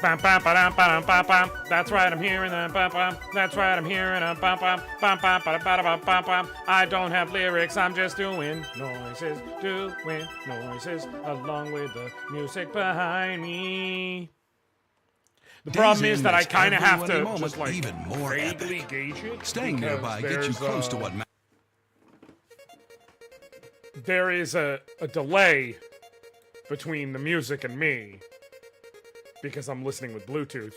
Bam, bam, ba-dum, ba-dum, bam, bam. That's right, I'm hearing a bam, bam. That's right, I'm hearing a bam, bam, bam, bam, ba-da, ba-da, bam, bam, bam. I don't have lyrics, I'm just doing noises along with the music behind me. The problem is that I kind of have to just like even more vaguely epic. gauge it. Staying nearby gets you close to what there is a delay between the music and me because I'm listening with Bluetooth.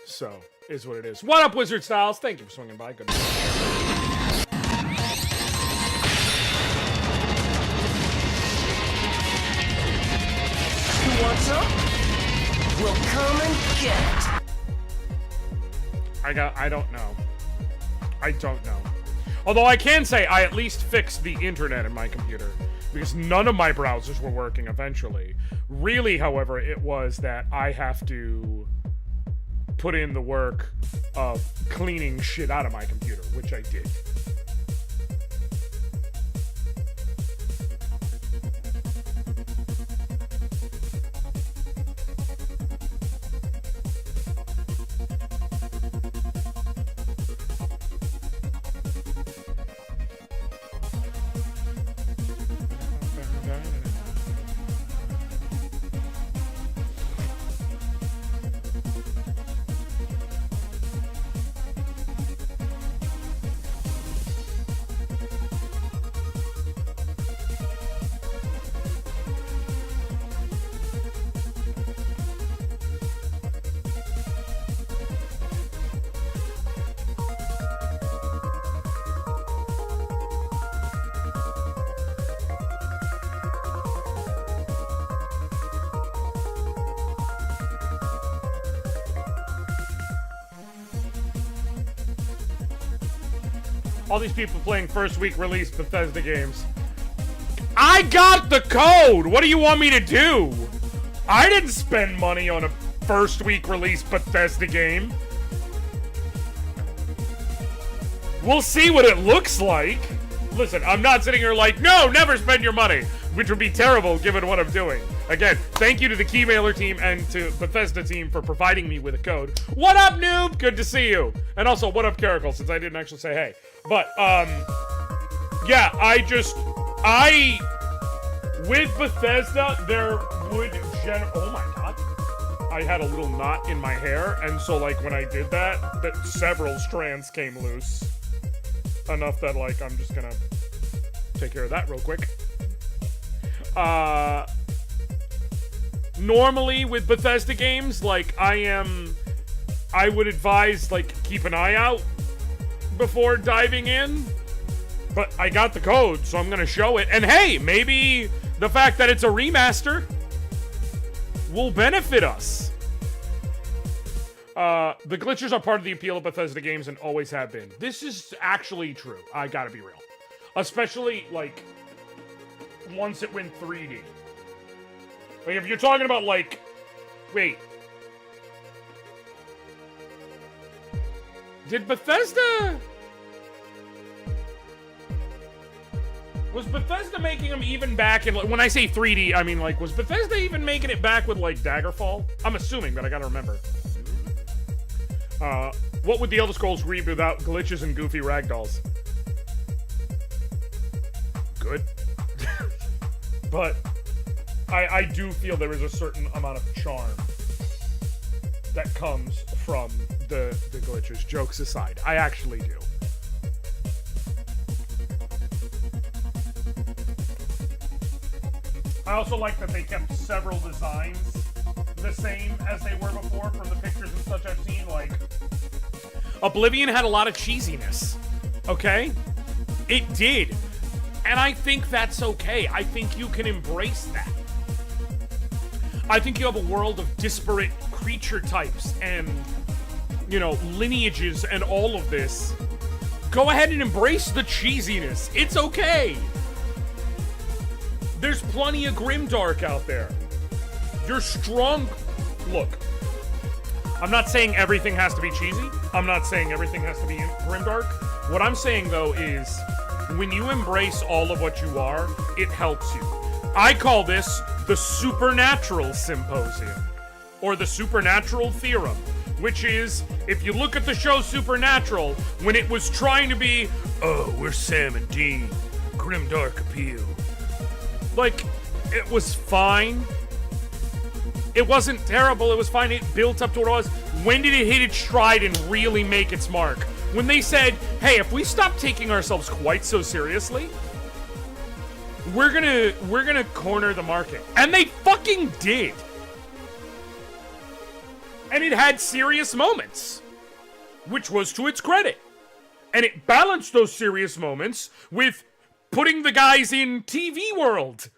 So, is what it is. What up, Wizard Styles? Thank you for swinging by. Good night. You want some? We'll come and get it. I don't know. I don't know. Although I can say I at least fixed the internet in my computer because none of my browsers were working eventually. Really, however, it was that I have to put in the work of cleaning shit out of my computer, which I did. All these people playing first week release Bethesda games. I got the code! What do you want me to do? I didn't spend money on a first week release Bethesda game. We'll see what it looks like. Listen, I'm not sitting here like, no, never spend your money, which would be terrible given what I'm doing. Again, thank you to the Keymailer team and to Bethesda team for providing me with a code. What up, noob? Good to see you. And also, what up, Caracal, since I didn't actually say hey. But, yeah, with Bethesda, there would oh my god. I had a little knot in my hair, and so, like, when I did that, several strands came loose. Enough that, like, I'm just gonna take care of that real quick. Normally, with Bethesda games, like, I would advise, like, keep an eye out before diving in, but I got the code, so I'm gonna show it. And hey, maybe the fact that it's a remaster will benefit us. The glitches are part of the appeal of Bethesda games and always have been. This is actually true. I gotta be real. Especially, like, once it went 3D. Like, if you're talking about, like, wait. Did Bethesda... Was Bethesda making them even back in... When I say 3D, I mean, like, was Bethesda even making it back with, like, Daggerfall? I'm assuming, but I gotta remember. What would the Elder Scrolls reboot without glitches and goofy ragdolls? Good. But I do feel there is a certain amount of charm that comes from the glitches. Jokes aside, I actually do. I also like that they kept several designs the same as they were before from the pictures and such I've seen. Like, Oblivion had a lot of cheesiness, okay? It did. And I think that's okay. I think you can embrace that. I think you have a world of disparate creature types and, you know, lineages and all of this. Go ahead and embrace the cheesiness. It's okay. There's plenty of grimdark out there. You're strong. Look, I'm not saying everything has to be cheesy. I'm not saying everything has to be grimdark. What I'm saying, though, is when you embrace all of what you are, it helps you. I call this the Supernatural Symposium. or the Supernatural Theorem, which is, if you look at the show Supernatural, when it was trying to be, oh, we're Sam and Dean, grim dark appeal. Like, it was fine. It wasn't terrible, it was fine, it built up to what it was. When did it hit its stride and really make its mark? When they said, hey, if we stop taking ourselves quite so seriously, we're gonna corner the market. And they fucking did. And it had serious moments, which was to its credit. And it balanced those serious moments with putting the guys in TV world.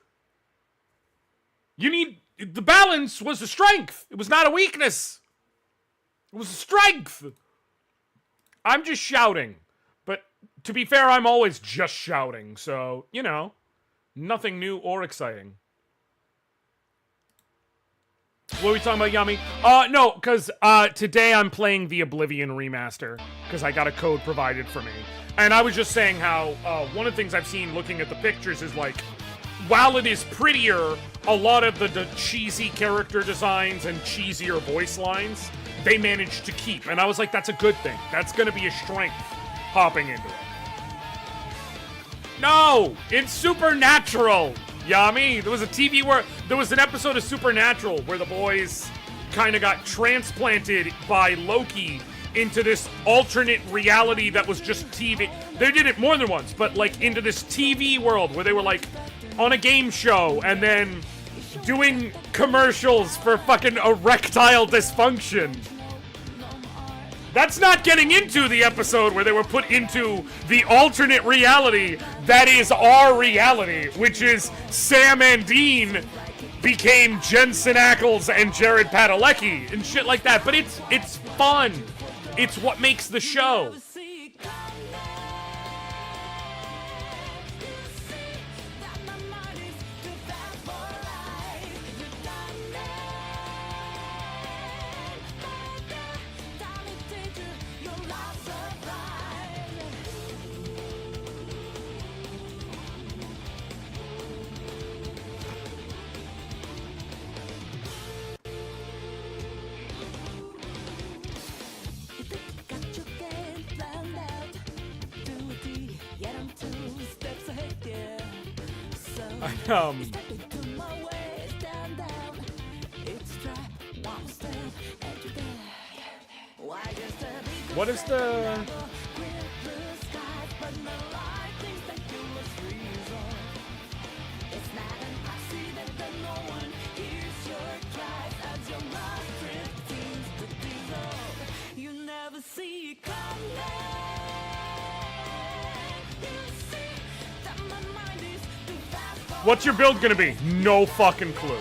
The balance was a strength. It was not a weakness. It was a strength. I'm just shouting. But to be fair, I'm always just shouting. So, you know, nothing new or exciting. What are we talking about, Yummy? No, because today I'm playing the Oblivion Remaster, because I got a code provided for me. And I was just saying how one of the things I've seen looking at the pictures is, like, while it is prettier, a lot of the cheesy character designs and cheesier voice lines, they managed to keep. And I was like, that's a good thing. That's going to be a strength hopping into it. No! It's Supernatural! Yummy! There was a TV where there was an episode of Supernatural where the boys kind of got transplanted by Loki into this alternate reality that was just TV. They did it more than once, but like into this TV world where they were like on a game show and then doing commercials for fucking erectile dysfunction. That's not getting into the episode where they were put into the alternate reality that is our reality, which is Sam and Dean became Jensen Ackles and Jared Padalecki and shit like that. But it's fun. It's what makes the show. What is the... What's your build gonna be? No fucking clue.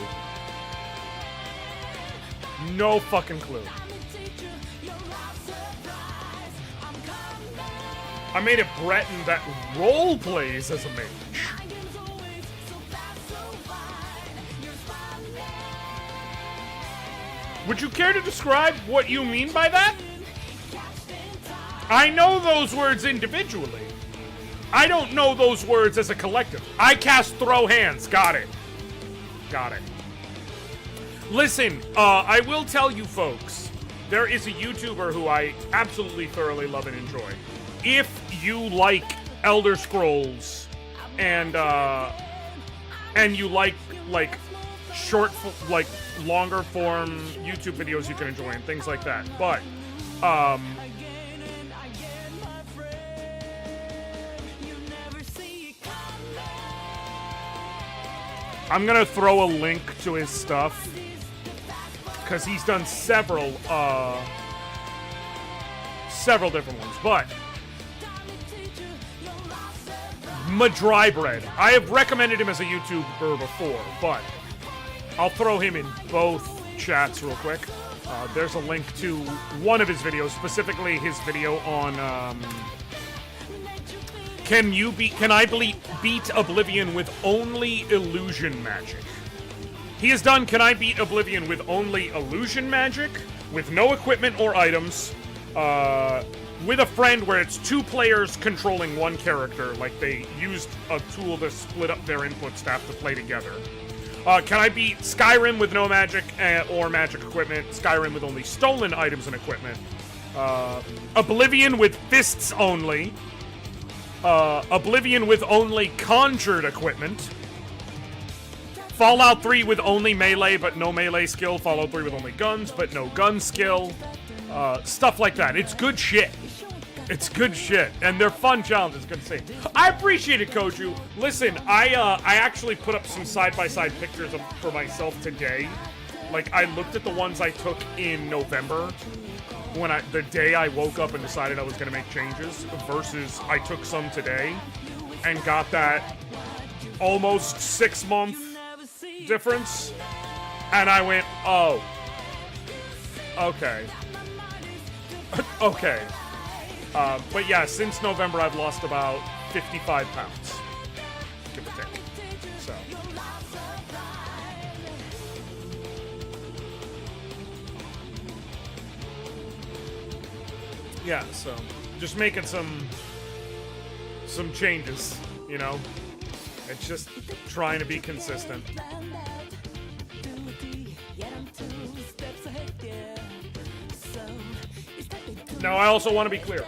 No fucking clue. I made a Breton that role plays as a mage. Would you care to describe what you mean by that? I know those words individually. I don't know those words as a collective. I cast throw hands. Got it. Got it. Listen, I will tell you folks, there is a YouTuber who I absolutely thoroughly love and enjoy. If you like Elder Scrolls and you like short, like longer form YouTube videos you can enjoy and things like that. But I'm gonna throw a link to his stuff because he's done several different ones. But Madrybread, I have recommended him as a YouTuber before, but I'll throw him in both chats real quick. There's a link to one of his videos, specifically his video on Can I beat Oblivion with only illusion magic? He has done Can I beat Oblivion with only illusion magic, with no equipment or items, with a friend where it's 2 players controlling 1 character, like they used a tool to split up their inputs to have to play together. Can I beat Skyrim with no magic or magic equipment? Skyrim with only stolen items and equipment. Oblivion with fists only. Oblivion with only conjured equipment. Fallout 3 with only melee but no melee skill. Fallout 3 with only guns but no gun skill. Stuff like that. It's good shit. It's good shit. And they're fun challenges. Good to see. I appreciate it, Koju. Listen, I actually put up some side-by-side pictures for myself today. Like, I looked at the ones I took in November when the day I woke up and decided I was going to make changes versus I took some today and got that almost 6-month difference. And I went, oh. Okay. Okay. But yeah, since November, I've lost about 55 pounds. Give or take. So. Yeah, so just making some changes, you know? It's just trying to be consistent. Now, I also want to be clear.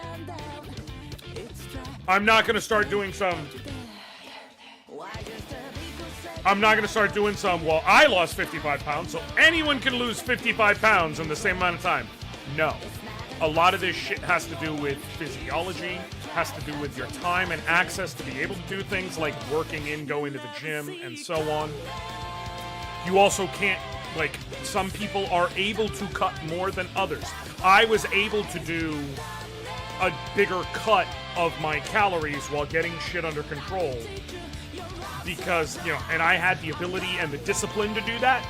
I'm not going to start doing some, well, I lost 55 pounds, so anyone can lose 55 pounds in the same amount of time. No. A lot of this shit has to do with physiology, has to do with your time and access to be able to do things like working in, going to the gym, and so on. You also can't, like, some people are able to cut more than others. I was able to do a bigger cut of my calories while getting shit under control because, you know, and I had the ability and the discipline to do that.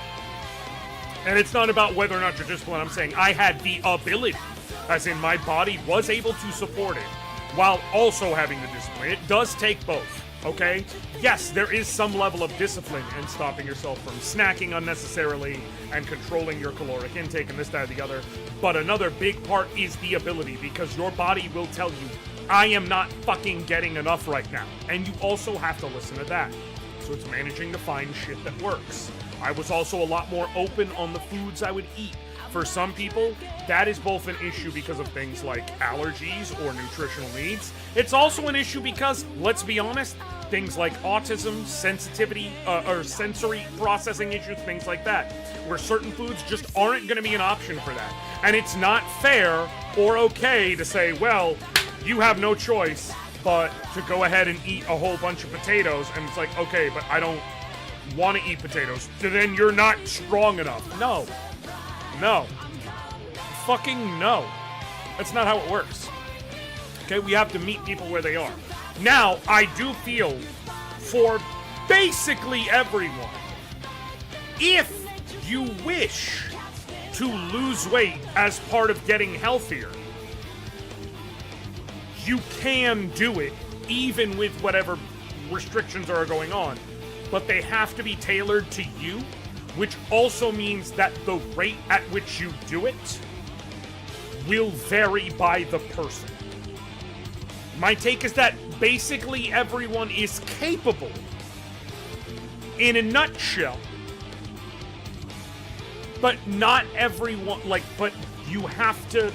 And it's not about whether or not you're disciplined. I'm saying I had the ability, as in my body was able to support it while also having the discipline. It does take both, okay? Yes, there is some level of discipline in stopping yourself from snacking unnecessarily and controlling your caloric intake and this, that, or the other. But another big part is the ability, because your body will tell you, I am not fucking getting enough right now. And you also have to listen to that. So it's managing to find shit that works. I was also a lot more open on the foods I would eat. For some people, that is both an issue because of things like allergies or nutritional needs. It's also an issue because, let's be honest, things like autism, sensitivity, or sensory processing issues, things like that, where certain foods just aren't going to be an option for that. And it's not fair or okay to say, well, you have no choice but to go ahead and eat a whole bunch of potatoes, and it's like, okay, but I don't want to eat potatoes, so then you're not strong enough. No. No. Fucking no. That's not how it works. Okay, we have to meet people where they are. Now, I do feel for basically everyone, if you wish to lose weight as part of getting healthier, you can do it even with whatever restrictions are going on. But they have to be tailored to you, which also means that the rate at which you do it will vary by the person. My take is that basically everyone is capable, in a nutshell, but not everyone, but you have to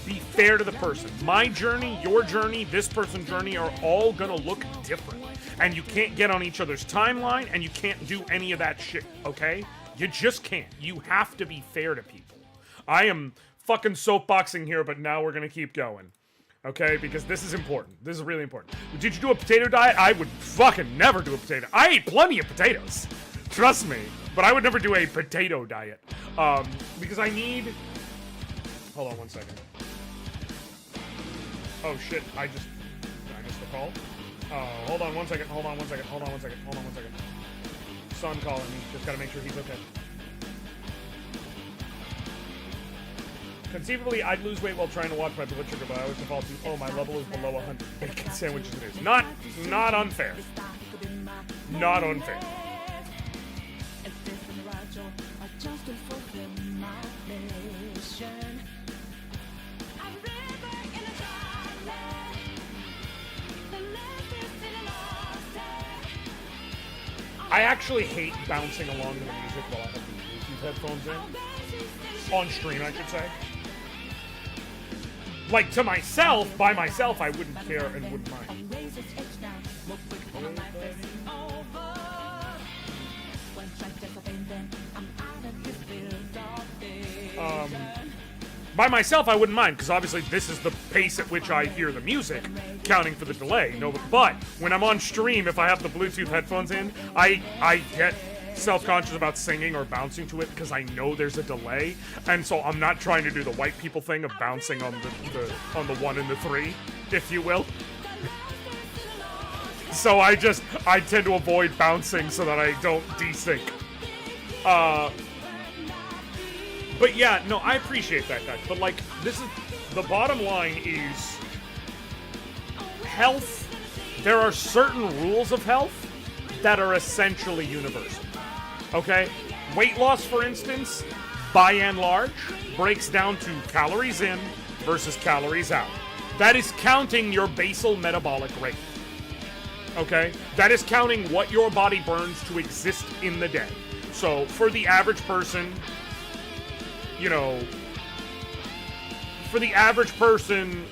be fair to the person. My journey, your journey, this person's journey are all gonna look different. And you can't get on each other's timeline, and you can't do any of that shit, okay? You just can't. You have to be fair to people. I am fucking soapboxing here, but now we're gonna keep going. Okay? Because this is important. This is really important. Did you do a potato diet? I would fucking never do a potato. I ate plenty of potatoes. Trust me. But I would never do a potato diet. Because I need... Hold on one second. Oh shit, did I missed the call? Hold on one second. Son calling me. Just gotta make sure he's okay. Conceivably, I'd lose weight while trying to watch my blood sugar, but I always default to, oh, my level is below 100 bacon sandwiches it is. Not unfair. Not unfair. I actually hate bouncing along to the music while I have the Bluetooth headphones in. On stream, I should say. Like, to myself, by myself, I wouldn't care and wouldn't mind. By myself, I wouldn't mind, because obviously this is the pace at which I hear the music, counting for the delay. No, but when I'm on stream, if I have the Bluetooth headphones in, I get self-conscious about singing or bouncing to it because I know there's a delay, and so I'm not trying to do the white people thing of bouncing on the 1 and the 3, if you will. So I tend to avoid bouncing so that I don't desync. But yeah, no, I appreciate that, guys. But like, this is the bottom line is health. There are certain rules of health that are essentially universal. Okay? Weight loss, for instance, by and large, breaks down to calories in versus calories out. That is counting your basal metabolic rate. Okay? That is counting what your body burns to exist in the day. So, for the average person, you know, for the average person,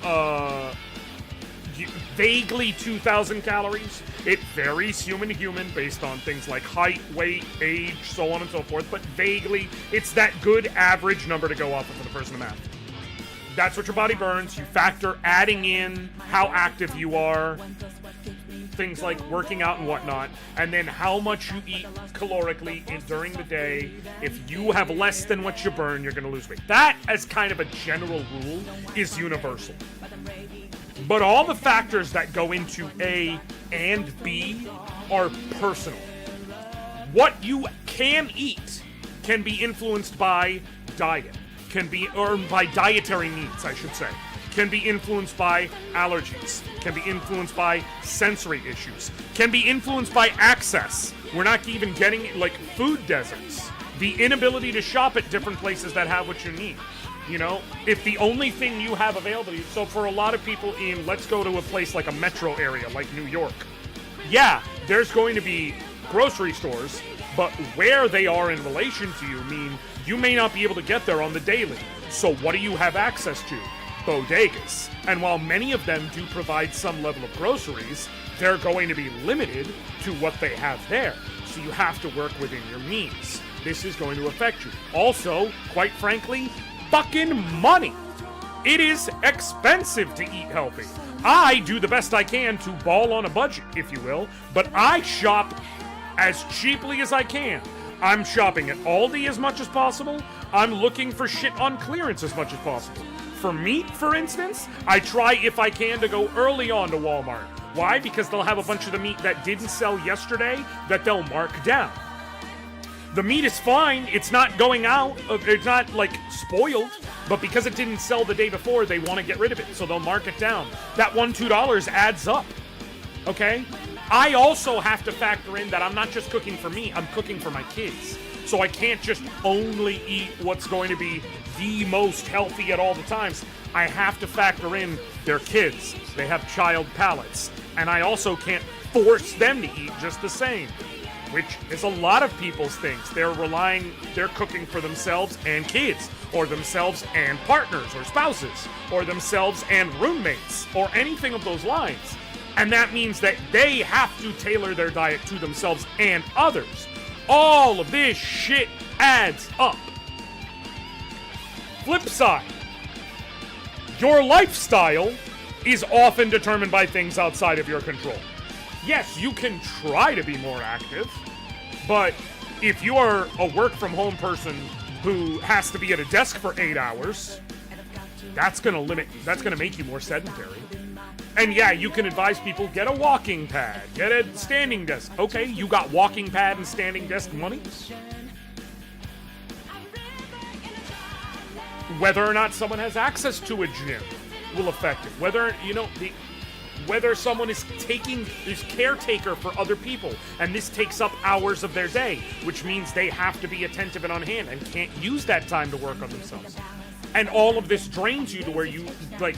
vaguely 2,000 calories. It varies human to human based on things like height, weight, age, so on and so forth, but vaguely, it's that good average number to go off of for the person to math. That's what your body burns. You factor adding in how active you are, things like working out and whatnot, and then how much you eat calorically during the day. If you have less than what you burn, you're going to lose weight. That, as kind of a general rule, is universal. But all the factors that go into A and B are personal. What you can eat can be influenced by diet, or by dietary needs, I should say. Can be influenced by allergies, can be influenced by sensory issues, can be influenced by access. We're not even getting, like, food deserts. The inability to shop at different places that have what you need. You know, if the only thing you have available, so for a lot of people in, let's go to a place like a metro area, like New York. Yeah, there's going to be grocery stores, but where they are in relation to you mean you may not be able to get there on the daily. So what do you have access to? Bodegas. And while many of them do provide some level of groceries, they're going to be limited to what they have there. So you have to work within your means. This is going to affect you. Also, quite frankly, fucking money. It is expensive to eat healthy. I do the best I can to ball on a budget, if you will, but I shop as cheaply as I can. I'm shopping at Aldi as much as possible. I'm looking for shit on clearance as much as possible. For meat, for instance, I try, if I can, to go early on to Walmart. Why? Because they'll have a bunch of the meat that didn't sell yesterday that they'll mark down. The meat is fine. It's not going out. It's not, like, spoiled. But because it didn't sell the day before, they want to get rid of it. So they'll mark it down. That $1-2 adds up. Okay? I also have to factor in that I'm not just cooking for me. I'm cooking for my kids. So I can't just only eat what's going to be the most healthy at all the times. I have to factor in their kids. They have child palates. And I also can't force them to eat just the same, which is a lot of people's things. They're cooking for themselves and kids, or themselves and partners or spouses, or themselves and roommates, or anything of those lines. And that means that they have to tailor their diet to themselves and others. All of this shit adds up. Flip side, your lifestyle is often determined by things outside of your control. Yes, you can try to be more active, but if you are a work-from-home person who has to be at a desk for 8 hours, that's gonna make you more sedentary. And yeah, you can advise people, get a walking pad, get a standing desk. Okay, you got walking pad and standing desk money? Whether or not someone has access to a gym will affect it. Whether someone is caretaker for other people, and this takes up hours of their day, which means they have to be attentive and on hand and can't use that time to work on themselves. And all of this drains you to where you, like,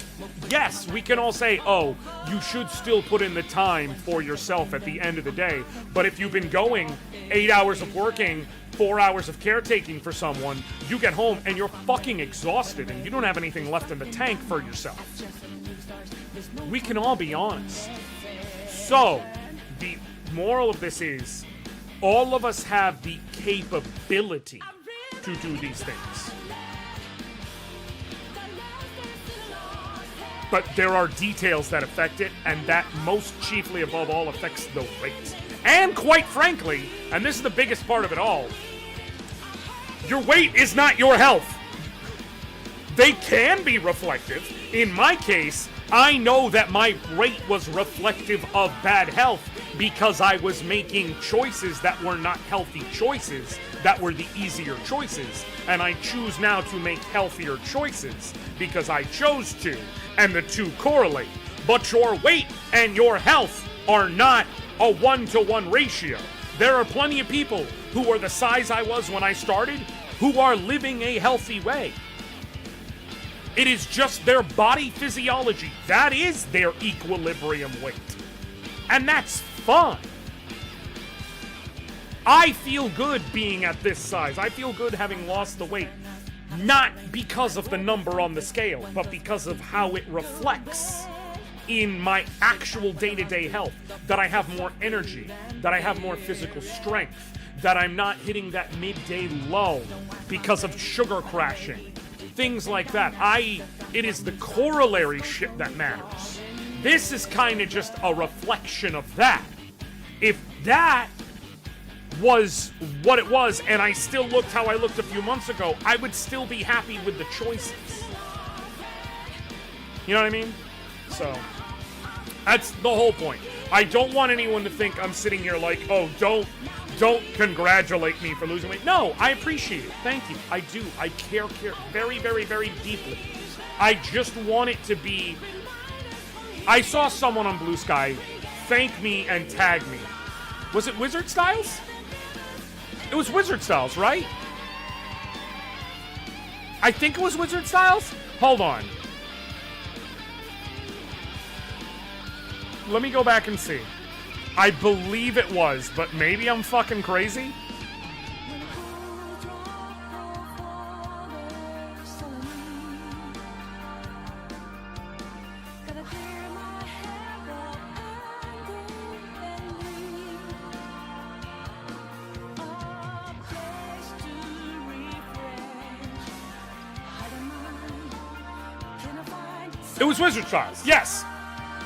yes, we can all say, oh, you should still put in the time for yourself at the end of the day. But if you've been going 8 hours of working, 4 hours of caretaking for someone, you get home and you're fucking exhausted and you don't have anything left in the tank for yourself. We can all be honest. So, the moral of this is, all of us have the capability to do these things. But there are details that affect it, and that most chiefly above all affects the rate. And quite frankly, and this is the biggest part of it all, your weight is not your health. They can be reflective. In my case, I know that my weight was reflective of bad health because I was making choices that were not healthy choices, that were the easier choices. And I choose now to make healthier choices because I chose to, and the two correlate. But your weight and your health are not a 1-to-1 ratio. There are plenty of people who are the size I was when I started who are living a healthy way. It is just their body physiology. That is their equilibrium weight. And that's fine. I feel good being at this size. I feel good having lost the weight. Not because of the number on the scale, but because of how it reflects in my actual day-to-day health. That I have more energy, that I have more physical strength, that I'm not hitting that midday low because of sugar crashing. Things like that. It is the corollary shit that matters. This is kind of just a reflection of that. If that was what it was and I still looked how I looked a few months ago, I would still be happy with the choices. You know what I mean? So, that's the whole point. I don't want anyone to think I'm sitting here like, oh, don't congratulate me for losing weight. No, I appreciate it. Thank you. I do. I care very, very, very deeply. I just want it to be... I saw someone on Blue Sky thank me and tag me. Was it Wizard Styles? It was Wizard Styles, right? I think it was Wizard Styles? Hold on. Let me go back and see. I believe it was, but maybe I'm fucking crazy. It was Wizard Styles, yes.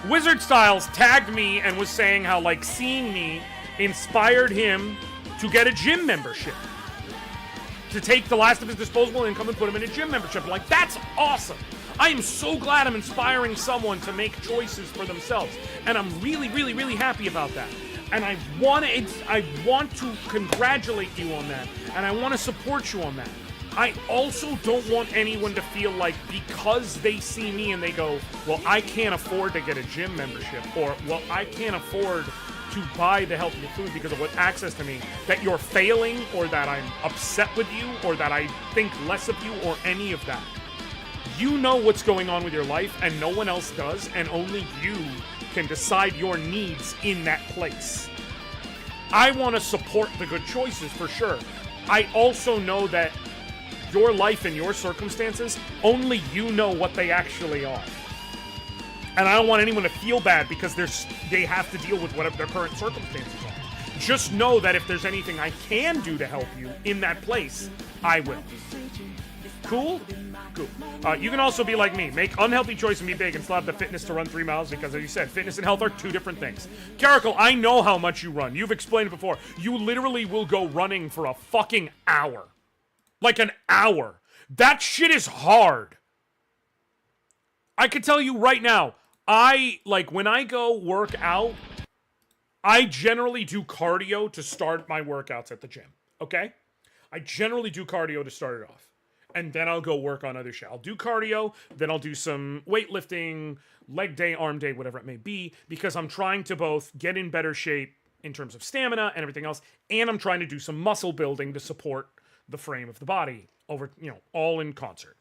Wizard Styles tagged me and was saying how, like, seeing me inspired him to get a gym membership. To take the last of his disposable income and put him in a gym membership. Like, that's awesome. I am so glad I'm inspiring someone to make choices for themselves. And I'm really, really, really happy about that. And I want to congratulate you on that. And I want to support you on that. I also don't want anyone to feel like because they see me and they go, well, I can't afford to get a gym membership, or, well, I can't afford to buy the healthy food because of what access to me, that you're failing, or that I'm upset with you, or that I think less of you, or any of that. You know what's going on with your life, and no one else does, and only you can decide your needs in that place. I want to support the good choices, for sure. I also know that your life and your circumstances, only you know what they actually are. And I don't want anyone to feel bad because they have to deal with whatever their current circumstances are. Just know that if there's anything I can do to help you in that place, I will. Cool? Cool. You can also be like me. Make unhealthy choice and be big and still have the fitness to run 3 miles because, as you said, fitness and health are two different things. Caracal, I know how much you run. You've explained it before. You literally will go running for a fucking hour. Like an hour. That shit is hard. I can tell you right now, when I go work out, I generally do cardio to start my workouts at the gym, okay? I generally do cardio to start it off. And then I'll go work on other shit. I'll do cardio, then I'll do some weightlifting, leg day, arm day, whatever it may be, because I'm trying to both get in better shape in terms of stamina and everything else, and I'm trying to do some muscle building to support the frame of the body over, all in concert.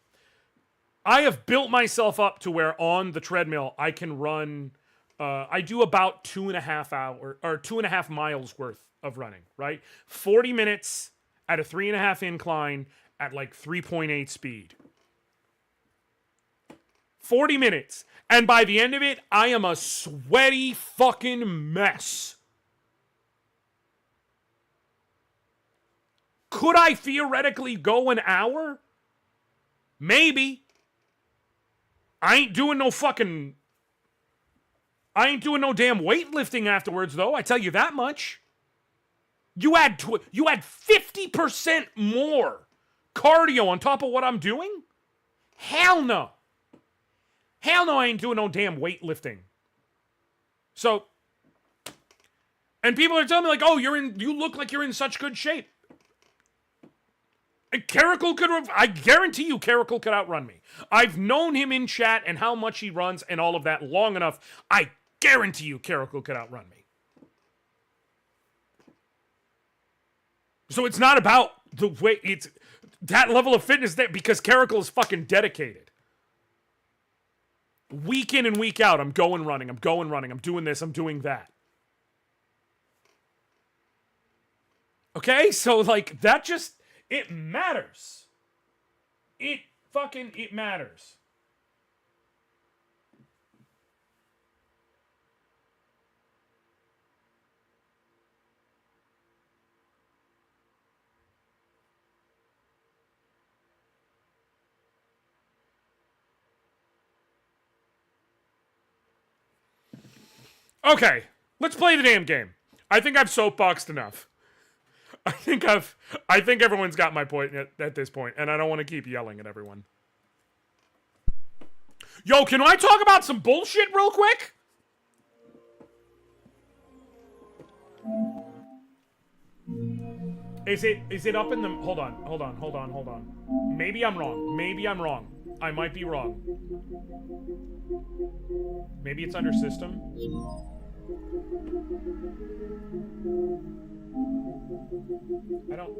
I have built myself up to where on the treadmill I can run. I do about 2.5 hours or 2.5 miles worth of running. Right, 40 minutes at a 3.5 incline at like 3.8 speed. 40 minutes. And by the end of it, I am a sweaty fucking mess. Could I theoretically go an hour? Maybe. I ain't doing no damn weightlifting afterwards, though. I tell you that much. You add 50% more cardio on top of what I'm doing? Hell no. Hell no, I ain't doing no damn weightlifting. So, and people are telling me like, "Oh, you look like you're in such good shape." And I guarantee you Caracal could outrun me. I've known him in chat and how much he runs and all of that long enough. I guarantee you Caracal could outrun me. So it's not about the way, it's that level of fitness there because Caracal is fucking dedicated. Week in and week out, I'm going running, I'm doing this, I'm doing that. Okay, so like that just, it matters. It matters. Okay, let's play the damn game. I think I've soapboxed enough. I think everyone's got my point at this point, and I don't want to keep yelling at everyone. Yo, can I talk about some bullshit real quick? Is it up in the... Hold on. Maybe I'm wrong. I might be wrong. Maybe it's under system. I don't...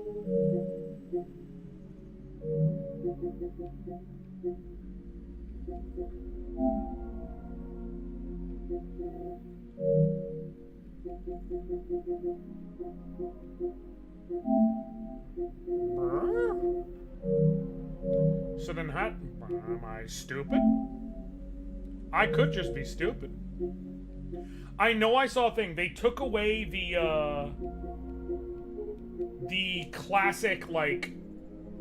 So then how... Am I stupid? I could just be stupid. I know I saw a thing. They took away the classic, like...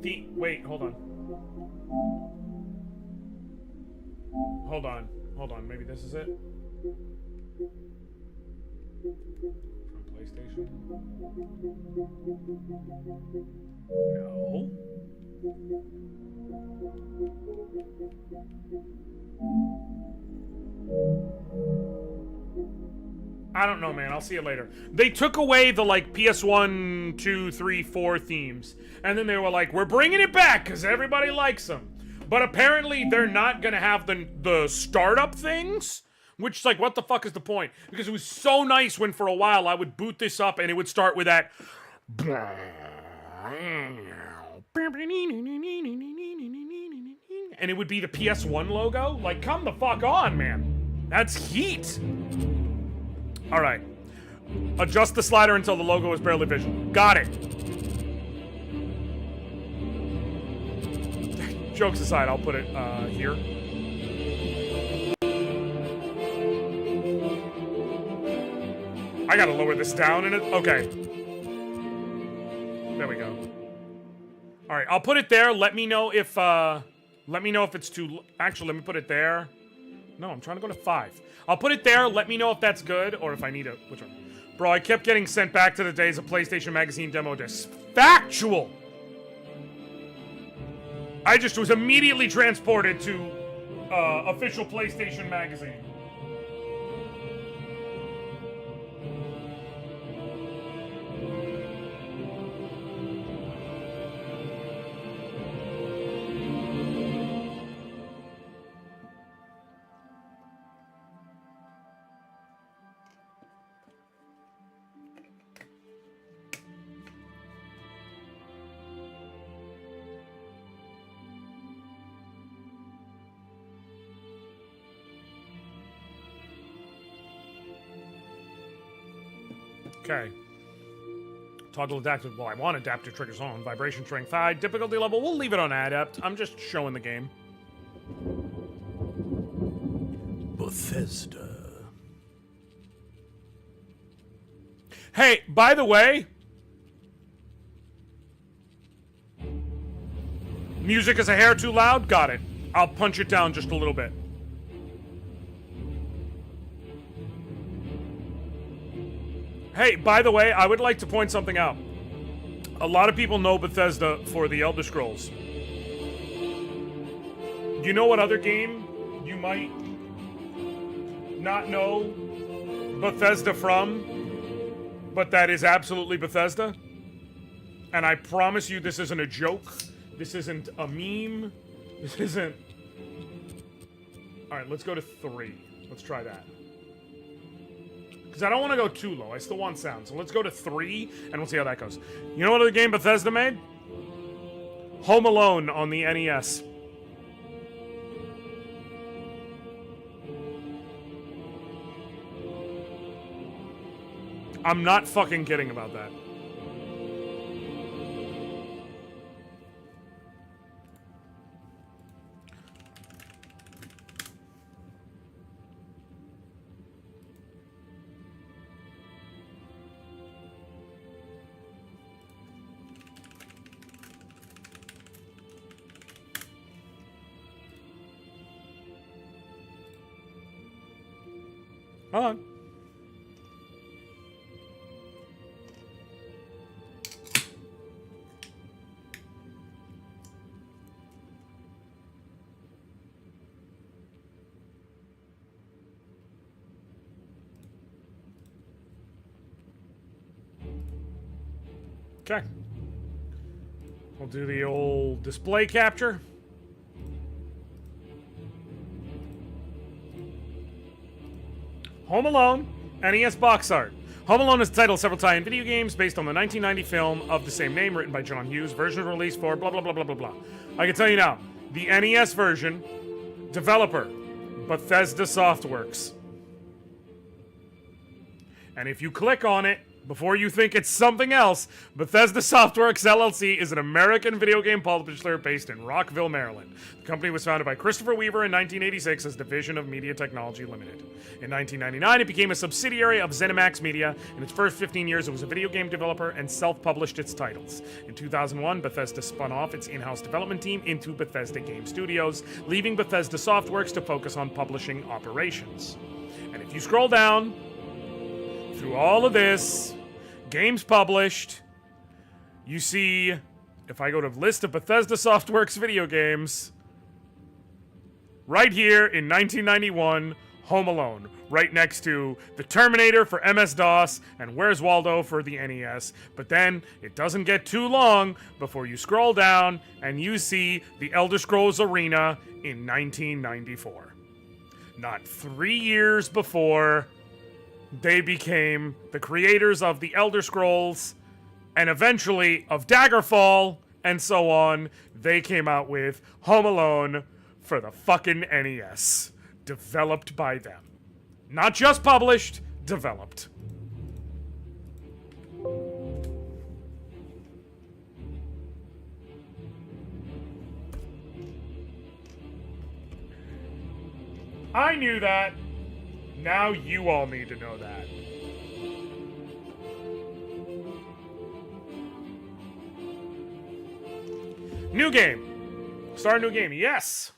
Wait, hold on. Hold on. Maybe this is it? From PlayStation? No. I don't know, man. I'll see it later. They took away the, like, PS1, 2, 3, 4 themes. And then they were like, we're bringing it back because everybody likes them. But apparently they're not going to have the startup things. Which, like, what the fuck is the point? Because it was so nice when, for a while, I would boot this up and it would start with that... And it would be the PS1 logo. Like, come the fuck on, man. That's heat. All right. Adjust the slider until the logo is barely visible. Got it. Jokes aside, I'll put it here. I gotta lower this down in it. Okay. There we go. All right, I'll put it there. Let me know if it's too... Actually, let me put it there. No, I'm trying to go to 5. I'll put it there. Let me know if that's good or if I need a... Which one? Bro, I kept getting sent back to the days of PlayStation Magazine demo discs. Factual! I just was immediately transported to official PlayStation Magazine. Okay. Toggle adaptive. Well, I want adaptive triggers on. Vibration strength high. Difficulty level, we'll leave it on adept. I'm just showing the game. Bethesda. Hey, by the way, music is a hair too loud? Got it. I'll punch it down just a little bit. Hey, by the way, I would like to point something out. A lot of people know Bethesda for the Elder Scrolls. You know what other game you might not know Bethesda from, but that is absolutely Bethesda? And I promise you this isn't a joke. This isn't a meme. This isn't... Alright, let's go to 3. Let's try that. Because I don't want to go too low. I still want sound. So let's go to 3, and we'll see how that goes. You know what other game Bethesda made? Home Alone on the NES. I'm not fucking kidding about that. Hold on. Okay. We'll do the old display capture. Home Alone, NES box art. Home Alone is titled several tie-in video games based on the 1990 film of the same name written by John Hughes. Version released for blah, blah, blah, blah, blah, blah. I can tell you now, the NES version, developer, Bethesda Softworks. And if you click on it, before you think it's something else, Bethesda Softworks LLC is an American video game publisher based in Rockville, Maryland. The company was founded by Christopher Weaver in 1986 as Division of Media Technology Limited. In 1999, it became a subsidiary of ZeniMax Media. In its first 15 years, it was a video game developer and self-published its titles. In 2001, Bethesda spun off its in-house development team into Bethesda Game Studios, leaving Bethesda Softworks to focus on publishing operations. And if you scroll down through all of this, games published, you see, if I go to list of Bethesda Softworks video games, right here in 1991, Home Alone, right next to The Terminator for MS-DOS and Where's Waldo for the NES. But then it doesn't get too long before you scroll down and you see The Elder Scrolls Arena in 1994. Not 3 years before they became the creators of the Elder Scrolls and eventually of Daggerfall and so on, they came out with Home Alone for the fucking NES. Developed by them. Not just published, developed. I knew that. Now you all need to know that. New game. Start a new game. Yes.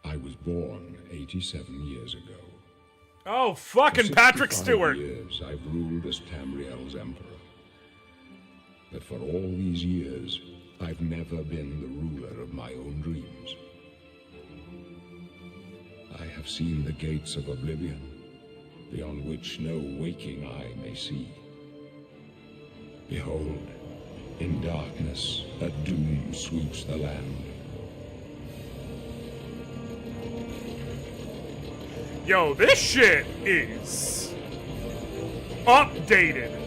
I was born 87 years ago. Oh, fucking Patrick Stewart. For 65 years, I've ruled as Tamriel's emperor. But for all these years, I've never been the ruler of my own dreams. I have seen the gates of Oblivion, beyond which no waking eye may see. Behold, in darkness, a doom sweeps the land. Yo, this shit is updated.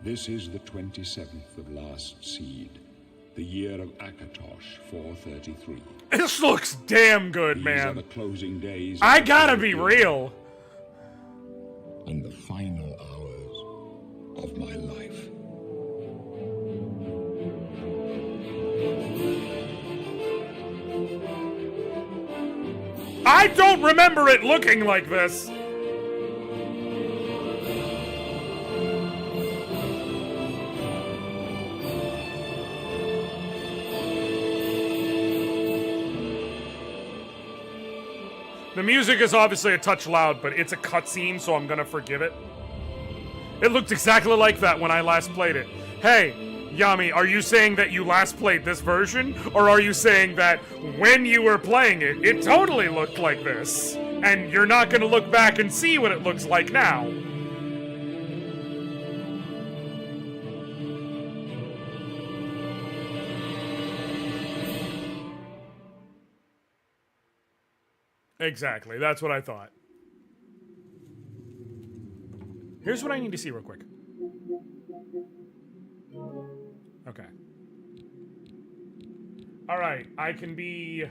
This is the 27th of Last Seed, The year of Akatosh 433. This looks damn good, These are the man. closing days. I of the gotta third be year, real. And the final hours of my life. I don't remember it looking like this. The music is obviously a touch loud, but it's a cutscene, so I'm gonna forgive it. It looked exactly like that when I last played it. Hey, Yami, are you saying that you last played this version? Or are you saying that when you were playing it, it totally looked like this? And you're not gonna look back and see what it looks like now? Exactly, that's what I thought. Here's what I need to see real quick. Okay. Alright, I can be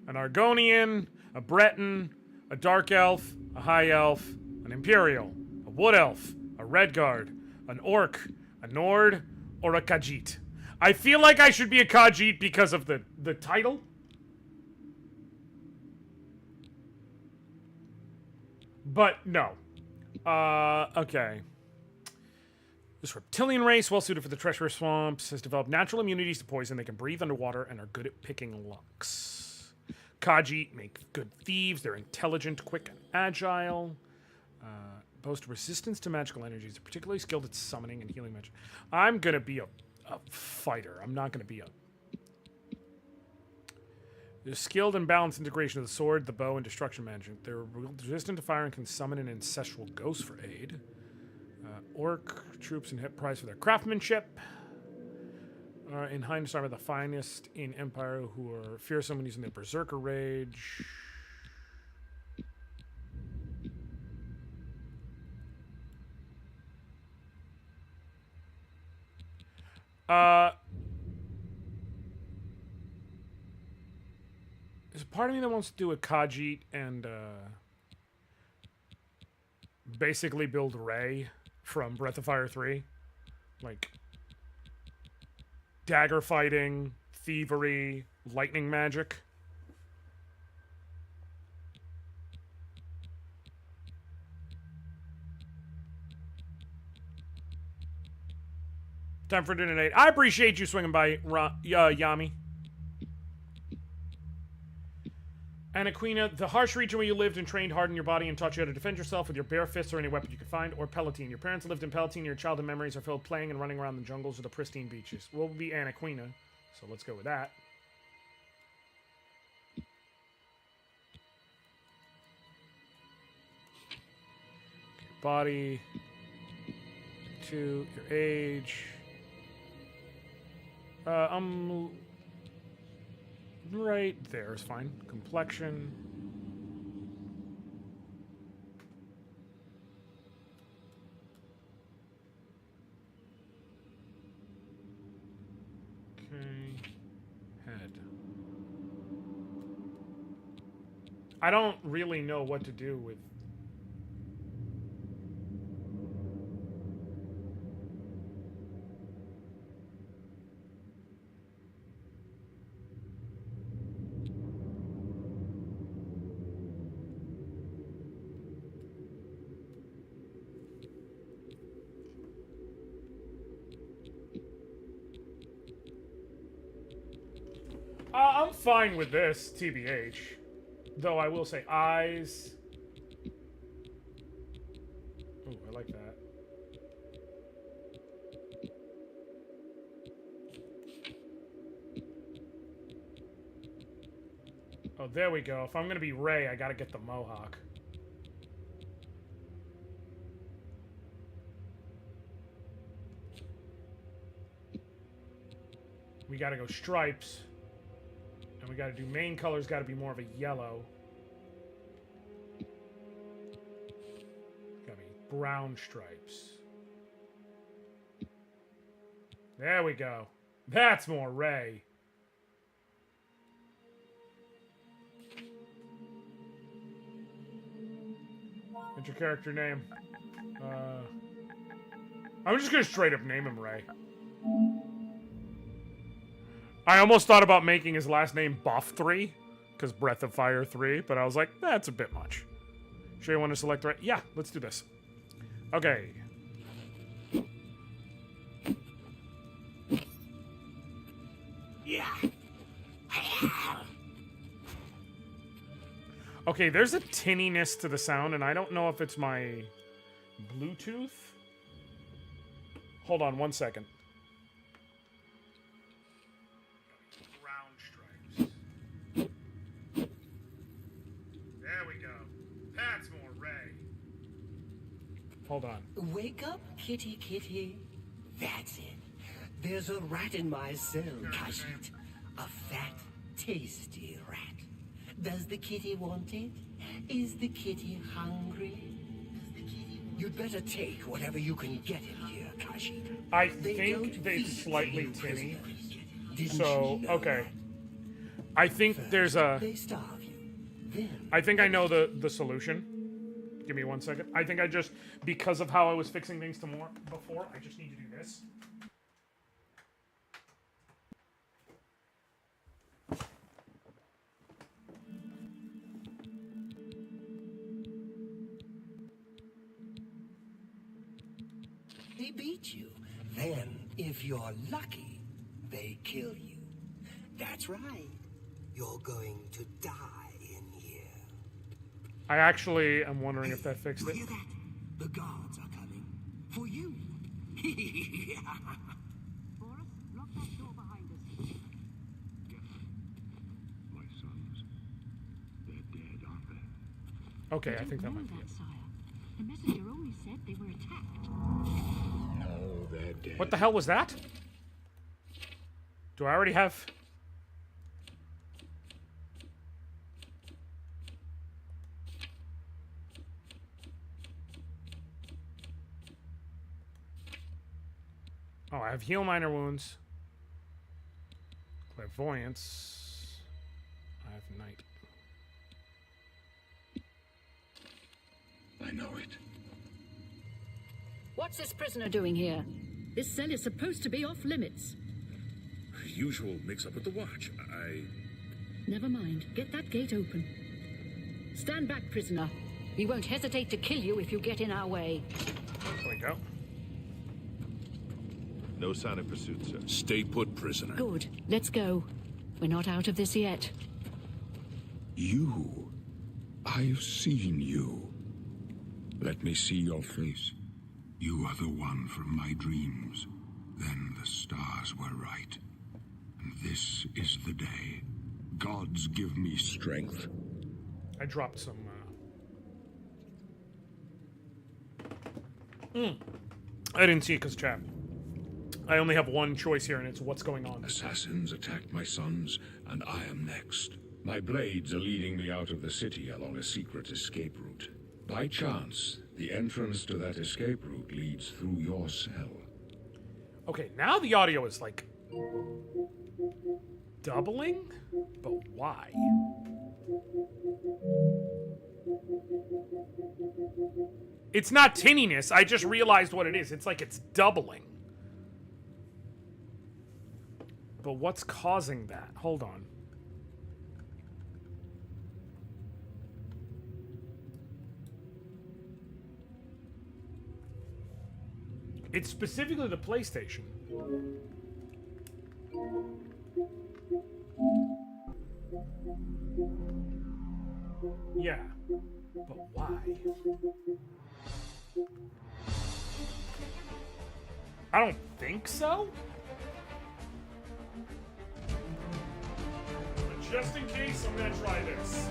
an Argonian, a Breton, a Dark Elf, a High Elf, an Imperial, a Wood Elf, a Redguard, an Orc, a Nord, or a Khajit. I feel like I should be a Khajit because of the title. But no. Okay. This reptilian race, well suited for the treacherous swamps, has developed natural immunities to poison. They can breathe underwater and are good at picking locks. Khajit make good thieves. They're intelligent, quick, and agile. Boast resistance to magical energies. They're particularly skilled at summoning and healing magic. I'm gonna be a fighter. I'm not gonna be a... They're skilled and balanced integration of the sword, the bow, and destruction management. They're resistant to fire and can summon an ancestral ghost for aid. Orc troops and hit prize for their craftsmanship. In Hive are the finest in Empire who are fearsome when using their berserker rage. There's a part of me that wants to do a Khajit and basically build Rey from Breath of Fire 3. Like, dagger fighting, thievery, lightning magic. Time for dinner date. I appreciate you swinging by, Yami. Anaquina, the harsh region where you lived and trained hardened your body and taught you how to defend yourself with your bare fists or any weapon you could find. Or Palatine. Your parents lived in Palatine. Your childhood memories are filled playing and running around the jungles or the pristine beaches. We'll be Anaquina, so let's go with that. Okay, body. 2. Your age. Right there is fine. Complexion. Okay. Head. I don't really know what to do with... I'm fine with this, TBH. Though I will say eyes. Ooh, I like that. Oh, there we go. If I'm gonna be Rey, I gotta get the mohawk. We gotta go stripes. And we gotta do main colors, gotta be more of a yellow. Gotta be brown stripes. There we go. That's more Ray. What's your character name? I'm just gonna straight up name him Ray. I almost thought about making his last name Buff 3, because Breath of Fire 3, but I was like, that's a bit much. Sure you want to select Ray? Yeah, let's do this. Okay. Yeah. Okay, there's a tinniness to the sound, and I don't know if it's my Bluetooth. Hold on 1 second. Ground stripes. There we go. That's more Ray. Hold on. Wake up, kitty kitty. That's it. There's a rat in my cell, Khajit. A fat, tasty rat. Does the kitty want it? Is the kitty hungry? You'd better take whatever you can get in here, Khajit. I think they slightly tinny. So, okay. I think there's a... They starve you. Then I think I know the solution. Give me 1 second. I think I just, because of how I was fixing things before, I just need to do this. they beat you. Then, if you're lucky, they kill you. That's right. You're going to die in here. I actually am wondering if that fixed it. Hear that? The guards are coming. For you. Boris, lock that door behind us. My sons, they're dead, aren't they? Okay, I think that might be it. Sire. The messenger only said they were attacked. No, they're dead. What the hell was that? Do I already have... Oh, I have heal minor wounds. Clairvoyance. I have night. I know it. What's this prisoner doing here? This cell is supposed to be off limits. Usual mix-up at the watch. Never mind. Get that gate open. Stand back, prisoner. We won't hesitate to kill you if you get in our way. There we go. No sign of pursuit, sir. Stay put, prisoner. Good. Let's go. We're not out of this yet. You. I've seen you. Let me see your face. You are the one from my dreams. Then the stars were right. And this is the day. Gods give me strength. I dropped some... I didn't see it because chat. I only have one choice here, and it's what's going on. Assassins attacked my sons, and I am next. My blades are leading me out of the city along a secret escape route. By chance, the entrance to that escape route leads through your cell. Okay, now the audio is, like... doubling? But why? It's not tinniness, I just realized what it is. It's like it's doubling. But what's causing that? Hold on. It's specifically the PlayStation. Yeah. But why? I don't think so. But just in case, I'm gonna try this.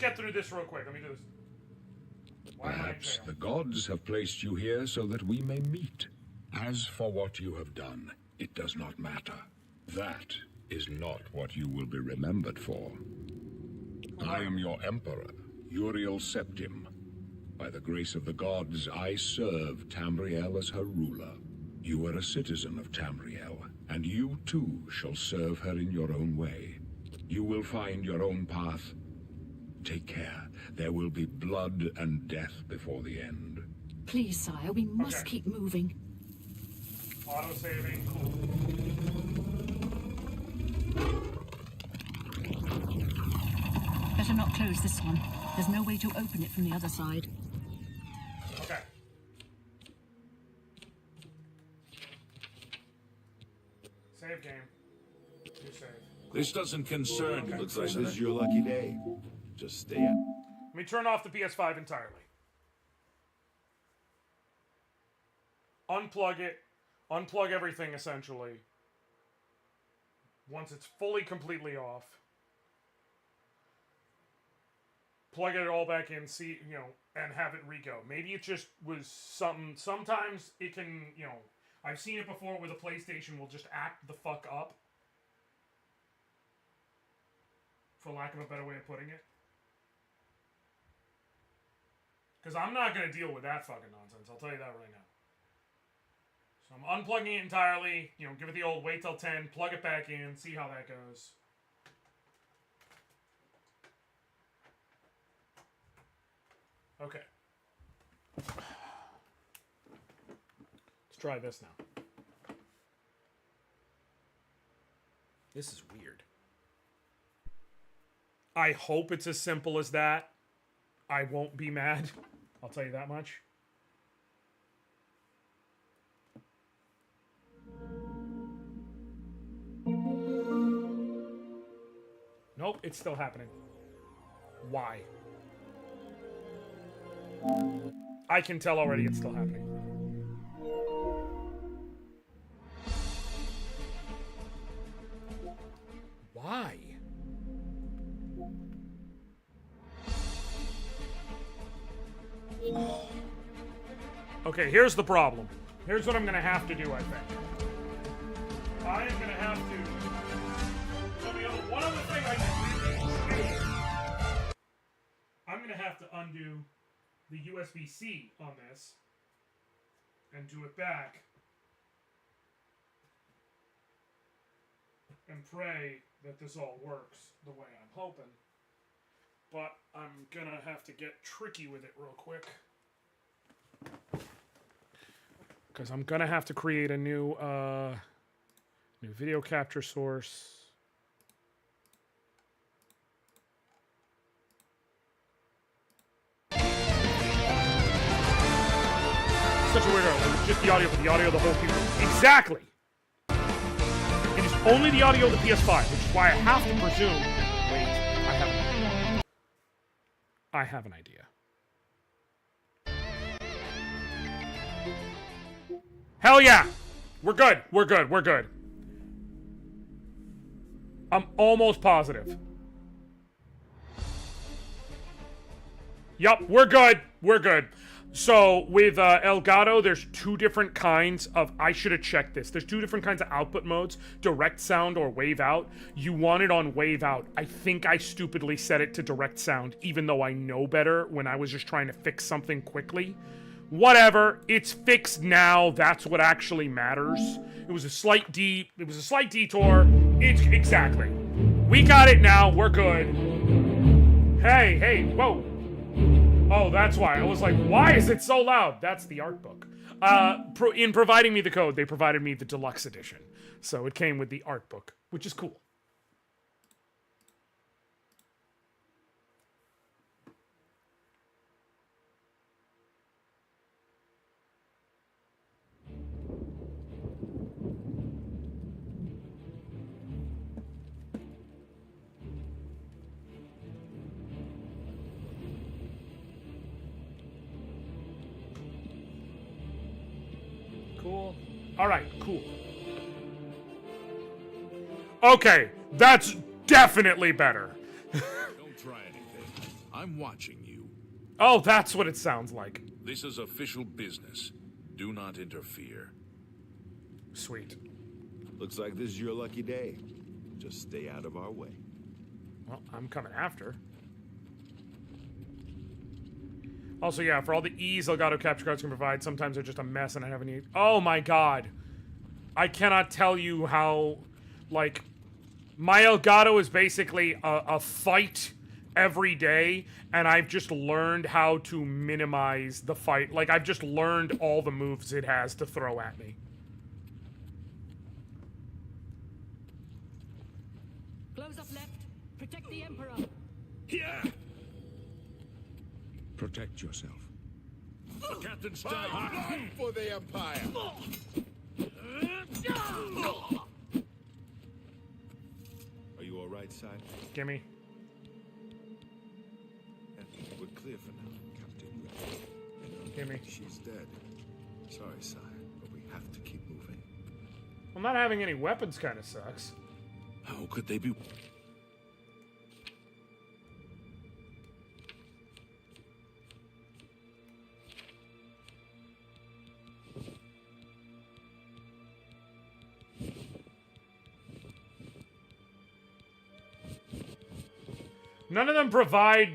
get through this real quick. Let me do this. Why am I in Perhaps jail? the gods have placed you here so that we may meet. As for what you have done, it does not matter. That is not what you will be remembered for. I am your emperor, Uriel Septim. By the grace of the gods, I serve Tamriel as her ruler. You are a citizen of Tamriel, and you too shall serve her in your own way. You will find your own path. Take care. There will be blood and death before the end. Please, sire, we must keep moving. Auto-saving, cool. Better not close this one. There's no way to open it from the other side. Okay. Save game. You save. This doesn't concern you. Looks like this is your lucky day. Just stay at. Let me turn off the PS5 entirely. Unplug it. Unplug everything, essentially. Once it's fully, completely off. Plug it all back in, see, you know, and have it re-go. Maybe it just was something. Sometimes it can, you know, I've seen it before where the PlayStation will just act the fuck up. For lack of a better way of putting it. Because I'm not going to deal with that fucking nonsense. I'll tell you that right now. So I'm unplugging it entirely. You know, give it the old wait till 10. Plug it back in. See how that goes. Okay. Let's try this now. This is weird. I hope it's as simple as that. I won't be mad. I'll tell you that much. Nope, it's still happening. Why? I can tell already it's still happening. Why? Okay, here's the problem. Here's what I'm gonna have to do, I think. I am gonna have to... So one other thing I can do... I'm gonna have to undo the USB-C on this and do it back and pray that this all works the way I'm hoping. But I'm gonna have to get tricky with it real quick. Because I'm gonna have to create a new video capture source. Such a weird it's just the audio for the audio of the whole computer. Exactly! It is only the audio of the PS5, which is why I have to presume... Wait, I have an idea. Hell yeah! We're good, we're good, we're good. I'm almost positive. Yup, we're good, we're good. So, with Elgato, there's two different kinds of... I should have checked this. There's two different kinds of output modes. Direct sound or wave out. You want it on wave out. I think I stupidly set it to direct sound, even though I know better when I was just trying to fix something quickly. Whatever. It's fixed now. That's what actually matters. It was a slight detour. It's... Exactly. We got it now. We're good. Hey, hey, whoa. Oh, that's why. I was like, why is it so loud? That's the art book. In providing me the code, they provided me the deluxe edition. So it came with the art book, which is cool. Cool. All right, cool. Okay, that's definitely better. Don't try anything. I'm watching you. Oh, that's what it sounds like. This is official business. Do not interfere. Sweet. Looks like this is your lucky day. Just stay out of our way. Well, I'm coming after. Also, yeah, for all the ease Elgato capture cards can provide, sometimes they're just a mess and I haven't even... Oh my god. I cannot tell you how, like... My Elgato is basically a fight every day, and I've just learned how to minimize the fight. Like, I've just learned all the moves it has to throw at me. Close up left. Protect the Emperor. Yeah! Protect yourself. Captain's down! For the Empire! Are you alright, sire? Gimme. We're clear for now, Captain. Gimme. She's dead. Sorry, sire, but we have to keep moving. Well, not having any weapons kind of sucks. How could they be... None of them provide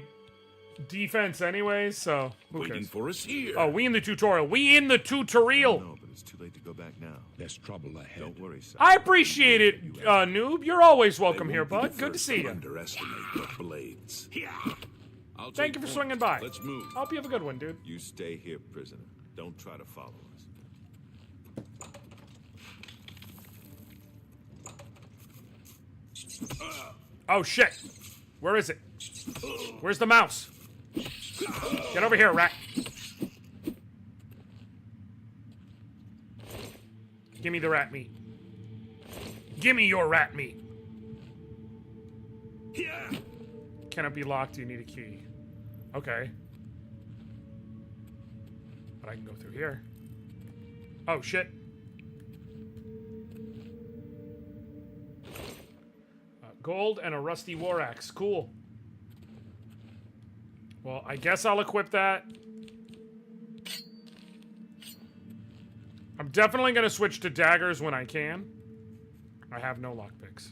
defense anyways, so who waiting cares? for us here? Oh, we in the tutorial. We in the tutorial. No, but it's too late to go back now. There's trouble ahead. Don't worry, sire. I appreciate it, noob. You're always welcome They here, won't be the bud. Good to first see you. Underestimate the blades. I'll Thank take you for point. swinging by. Let's move. I hope you have a good one, dude. You stay here, prisoner. Don't try to follow us. Oh, shit. Where is it? Where's the mouse? Get over here, rat. Give me the rat meat. Give me your rat meat. Cannot be locked. You need a key. Okay. But I can go through here. Oh, shit. Gold and a rusty war axe. Cool. Well, I guess I'll equip that. I'm definitely going to switch to daggers when I can. I have no lockpicks.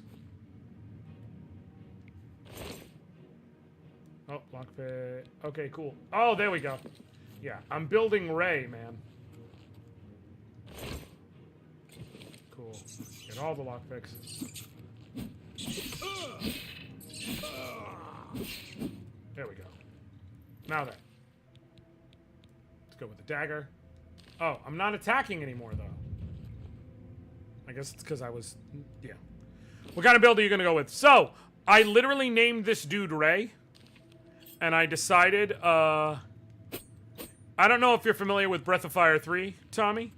Oh, lockpick. Okay, cool. Oh, there we go. Yeah, I'm building Ray, man. Cool. Get all the lockpicks. There we go. Now then. Let's go with the dagger. Oh, I'm not attacking anymore, though. I guess it's because I was... Yeah. What kind of build are you going to go with? So, I literally named this dude Ray. And I decided, I don't know if you're familiar with Breath of Fire 3, Tommy.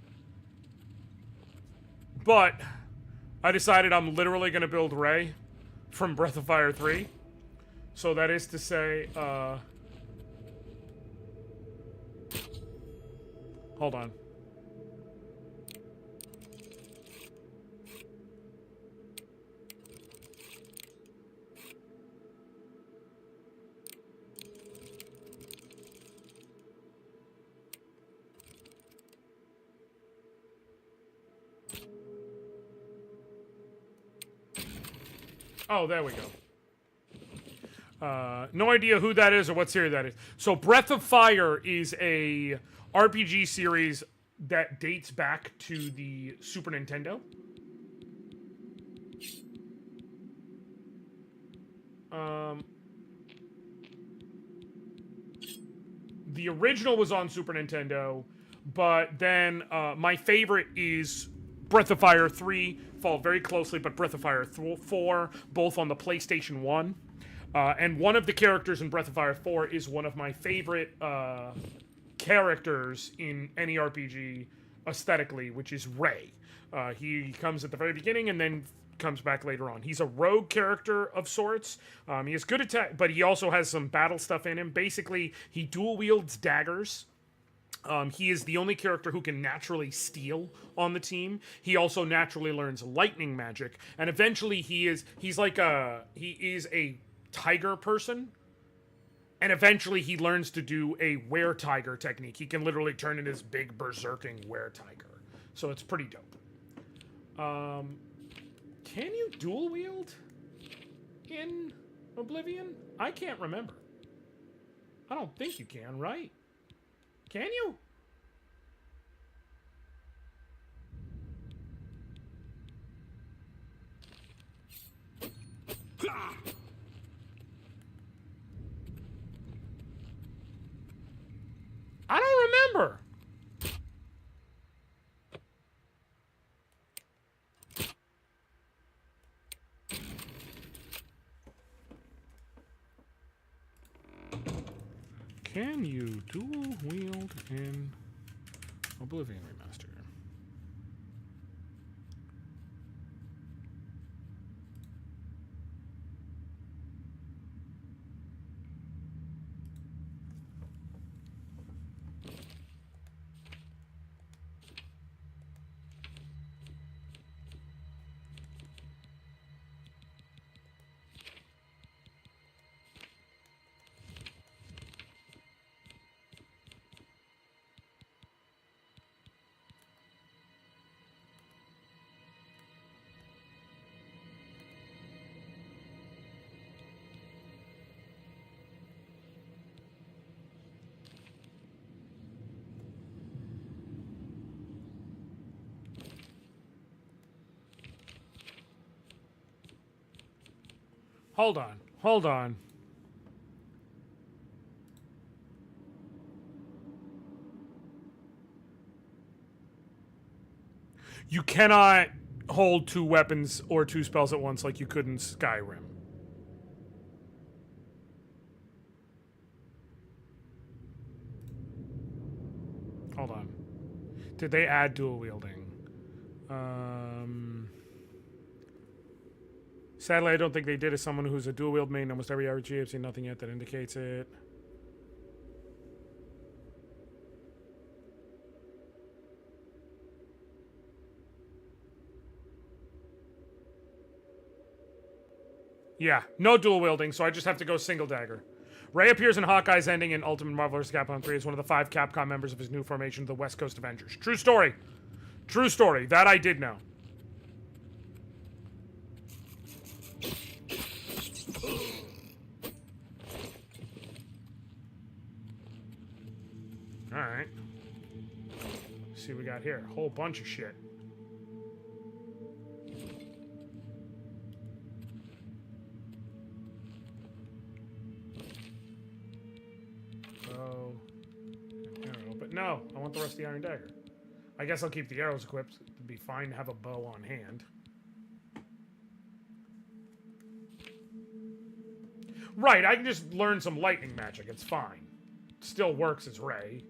But, I decided I'm literally going to build Ray from Breath of Fire 3. So that is to say, hold on. Oh, there we go. No idea who that is or what series that is. So Breath of Fire is a RPG series that dates back to the Super Nintendo. The original was on Super Nintendo, but then my favorite is Breath of Fire 3, followed very closely, but Breath of Fire 4, both on the PlayStation 1. And one of the characters in Breath of Fire 4 is one of my favorite characters in any RPG aesthetically, which is Ray. He comes at the very beginning and then comes back later on. He's a rogue character of sorts. He has good attack, but he also has some battle stuff in him. Basically, he dual wields daggers. He is the only character who can naturally steal on the team. He also naturally learns lightning magic, and eventually he is a tiger person. And eventually he learns to do a were-tiger technique. He can literally turn into this big berserking were-tiger. So it's pretty dope. Can you dual wield in Oblivion? I can't remember. I don't think you can, right? Can you? I don't remember. Can you dual wield in Oblivion Remastered? Hold on. Hold on. You cannot hold two weapons or two spells at once like you could in Skyrim. Hold on. Did they add dual wielding? Sadly, I don't think they did. As someone who's a dual wield main, almost every RPG, I've seen nothing yet that indicates it. Yeah, no dual wielding, so I just have to go single dagger. Ray appears in Hawkeye's ending in Ultimate Marvel vs. Capcom 3 as one of the 5 Capcom members of his new formation, the West Coast Avengers. True story. True story. That I did know. Alright. See what we got here. A whole bunch of shit. Oh. Arrow. But no, I want the rest of the Iron Dagger. I guess I'll keep the arrows equipped. It'd be fine to have a bow on hand. Right, I can just learn some lightning magic. It's fine. Still works as Ray.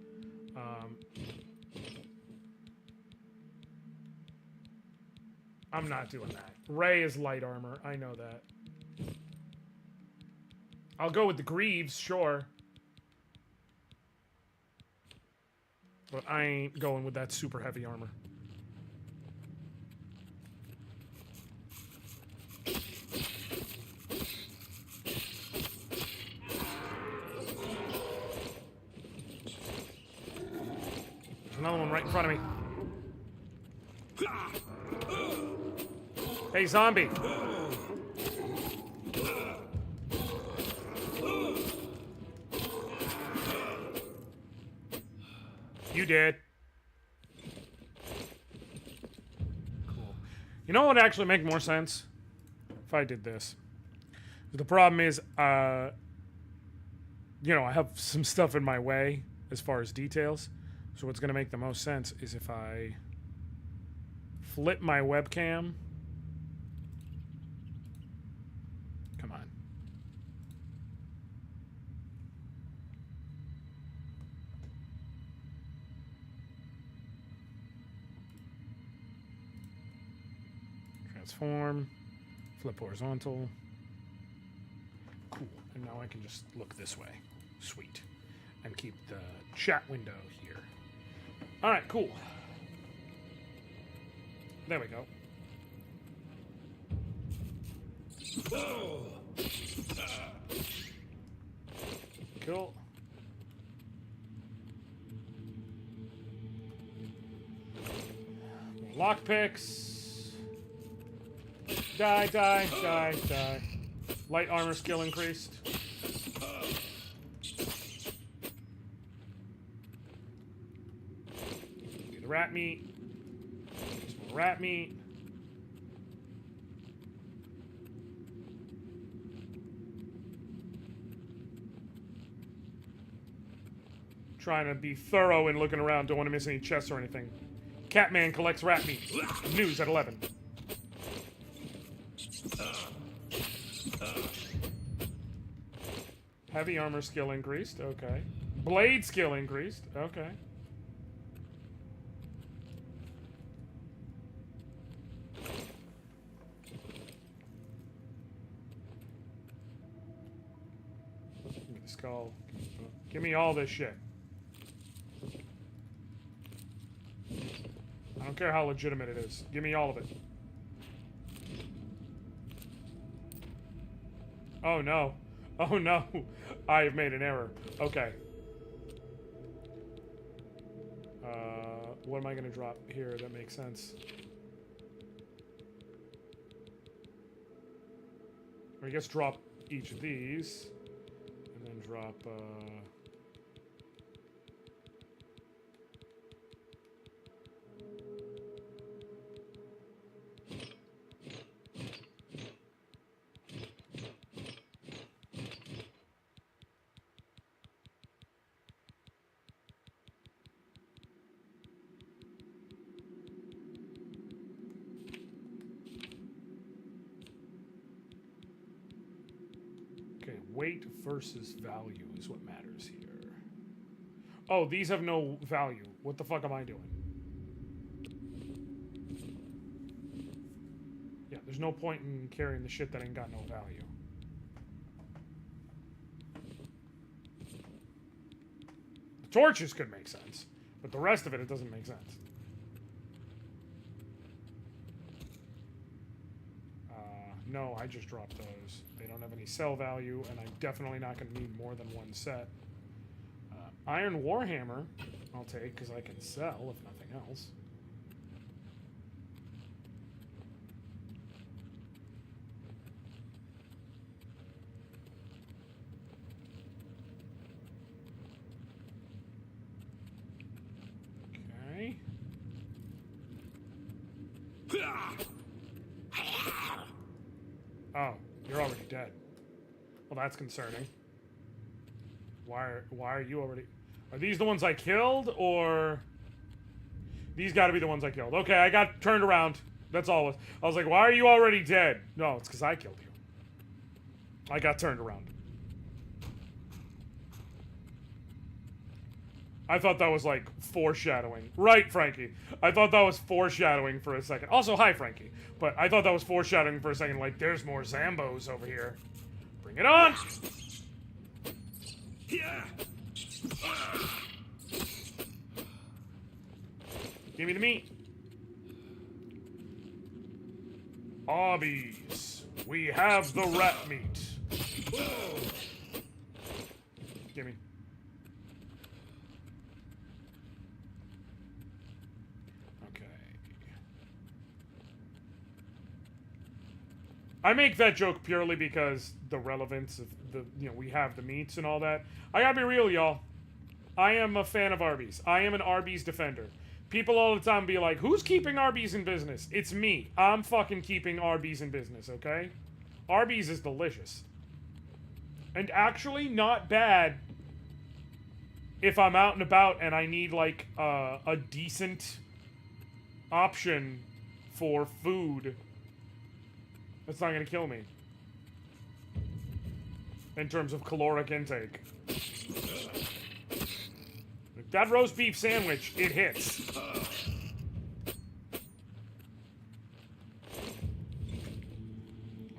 I'm not doing that. Ray is light armor. I know that. I'll go with the Greaves, sure. But I ain't going with that super heavy armor. There's another one right in front of me. Hey, zombie. You did. Cool. You know what would actually make more sense? If I did this. The problem is, you know, I have some stuff in my way as far as details. So what's going to make the most sense is if I flip my webcam. Come on. Transform. Flip horizontal. Cool. And now I can just look this way. Sweet. And keep the chat window here. All right, cool. There we go. Cool. Lockpicks. Die, die, die, die. Light armor skill increased. Get the rat meat. Some more rat meat. Trying to be thorough and looking around. Don't want to miss any chests or anything. Catman collects rat meat. News at 11. Heavy armor skill increased. Okay. Blade skill increased. Okay. Give me the skull. Give me all this shit. I don't care how legitimate it is. Give me all of it. Oh no. Oh no. I have made an error. Okay. What am I going to drop here that makes sense? I guess drop each of these. And then drop... weight versus value is what matters here. Oh, these have no value. What the fuck am I doing? Yeah, there's no point in carrying the shit that ain't got no value. The torches could make sense, but the rest of it doesn't make sense. No, I just dropped those. They don't have any sell value, and I'm definitely not going to need more than one set. Iron Warhammer, I'll take, because I can sell, if nothing else. Okay. Oh, you're already dead. Well, that's concerning. Why are you already... Are these the ones I killed, or... These gotta be the ones I killed. Okay, I got turned around. That's all. I was like, why are you already dead? No, it's because I killed you. I got turned around. I thought that was, like, foreshadowing. Right, Frankie. I thought that was foreshadowing for a second. Also, hi, Frankie. But I thought that was foreshadowing for a second, like, there's more Zambos over here. Bring it on! Yeah. Give me the meat. Arby's. We have the rat meat. Give me. Okay. I make that joke purely because the relevance of the, we have the meats and all that. I gotta be real, y'all. I am a fan of Arby's. I am an Arby's defender. People all the time be like, who's keeping Arby's in business? It's me. I'm fucking keeping Arby's in business, okay? Arby's is delicious. And actually not bad if I'm out and about and I need, like, a decent option for food that's not gonna kill me. In terms of caloric intake. That roast beef sandwich, it hits.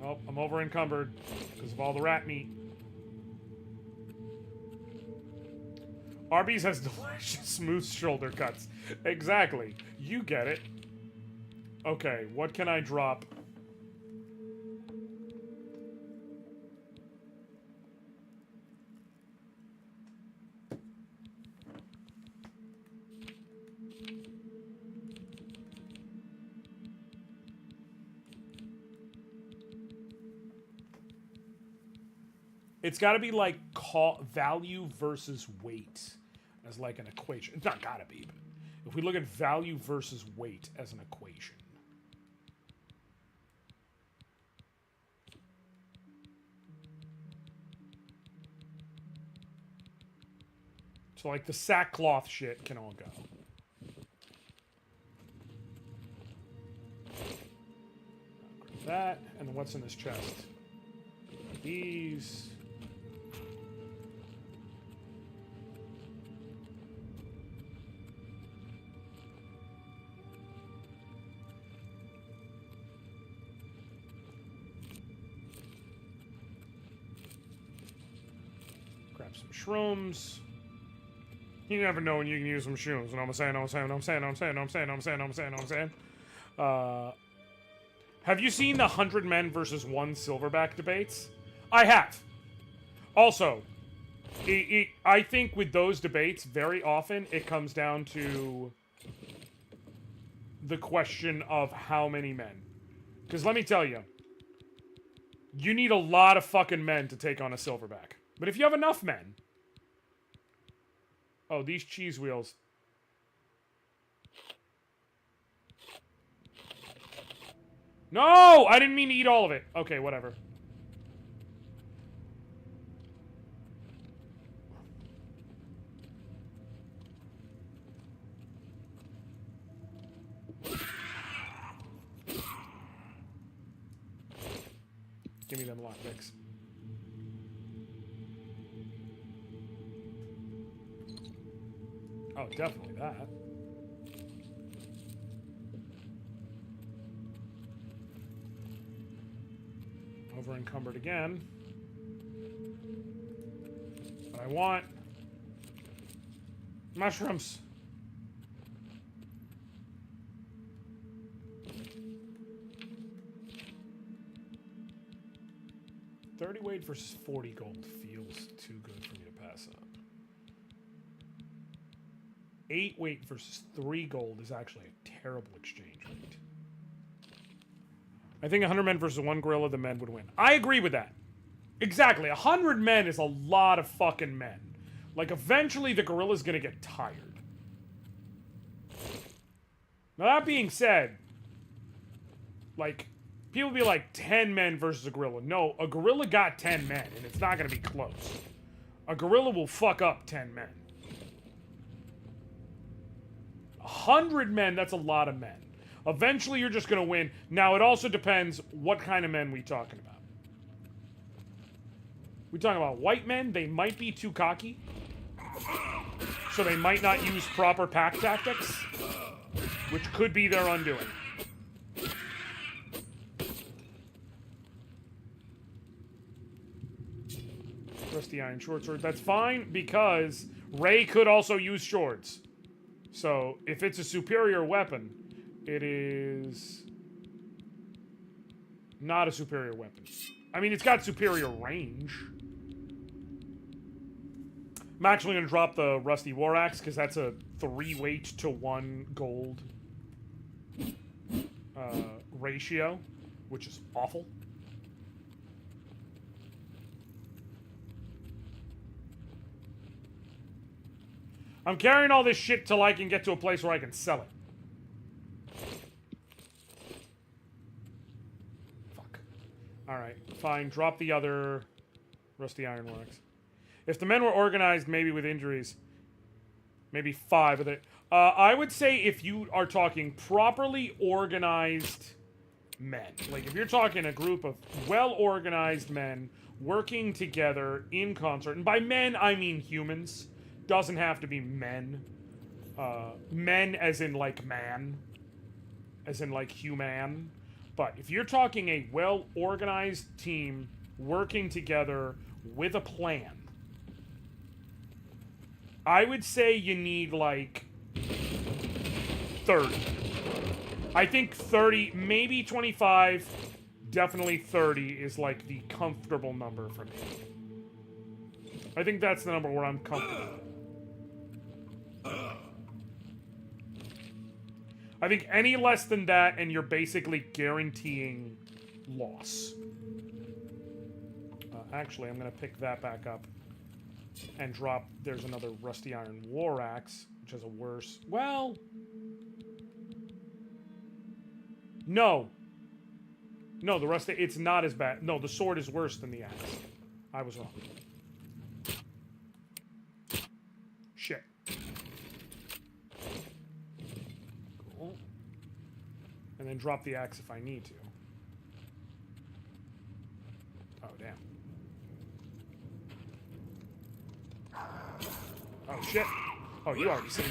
Oh, I'm over encumbered because of all the rat meat. Arby's has delicious smooth shoulder cuts. Exactly. You get it. Okay, what can I drop? It's got to be like value versus weight as like an equation. It's not gotta be, but if we look at value versus weight as an equation. So like the sackcloth shit can all go. Grab that, and then what's in this chest? These. Grab some shrooms. You never know when you can use some shrooms. You know what I'm saying? Have you seen the 100 men versus 1 silverback debates? I have. Also, I think with those debates, very often it comes down to the question of how many men. Because let me tell you, you need a lot of fucking men to take on a silverback. But if you have enough men... Oh, these cheese wheels. No! I didn't mean to eat all of it. Okay, whatever. Give me them lockpicks. Oh, definitely that. Over encumbered again. But I want mushrooms. $30 weight versus 40 gold feels too good for me to pass up. 8 weight versus 3 gold is actually a terrible exchange rate. I think 100 men versus 1 gorilla, the men would win. I agree with that. Exactly. 100 men is a lot of fucking men. Like, eventually the gorilla's gonna get tired. Now, that being said, like, people be like, 10 men versus a gorilla. No, a gorilla got 10 men, and it's not gonna be close. A gorilla will fuck up 10 men. 100 men, that's a lot of men. Eventually, you're just going to win. Now, it also depends what kind of men we talking about. We talking about white men, they might be too cocky. So they might not use proper pack tactics, which could be their undoing. Rusty iron short sword. That's fine, because Ray could also use swords. So, if it's a superior weapon, it is not a superior weapon. I mean, it's got superior range. I'm actually going to drop the Rusty War Axe, because that's a 3 weight to 1 gold ratio, which is awful. I'm carrying all this shit till I can get to a place where I can sell it. Fuck. Alright, fine. Drop the other Rusty Iron Wax. If the men were organized, maybe with injuries, maybe 5 of it. I would say if you are talking properly organized men, like if you're talking a group of well-organized men working together in concert, and by men, I mean humans. Doesn't have to be men. Men as in like man. As in like human. But if you're talking a well-organized team working together with a plan, I would say you need like 30. I think 30, maybe 25, definitely 30 is like the comfortable number for me. I think that's the number where I'm comfortable. I think any less than that, and you're basically guaranteeing loss. Actually, I'm going to pick that back up and drop... There's another rusty iron war axe, which has a worse... Well... No. No, the rusty... It's not as bad. No, the sword is worse than the axe. I was wrong. Shit. Cool. And then drop the axe if I need to. Oh, damn. Oh, shit. Oh, you already see me.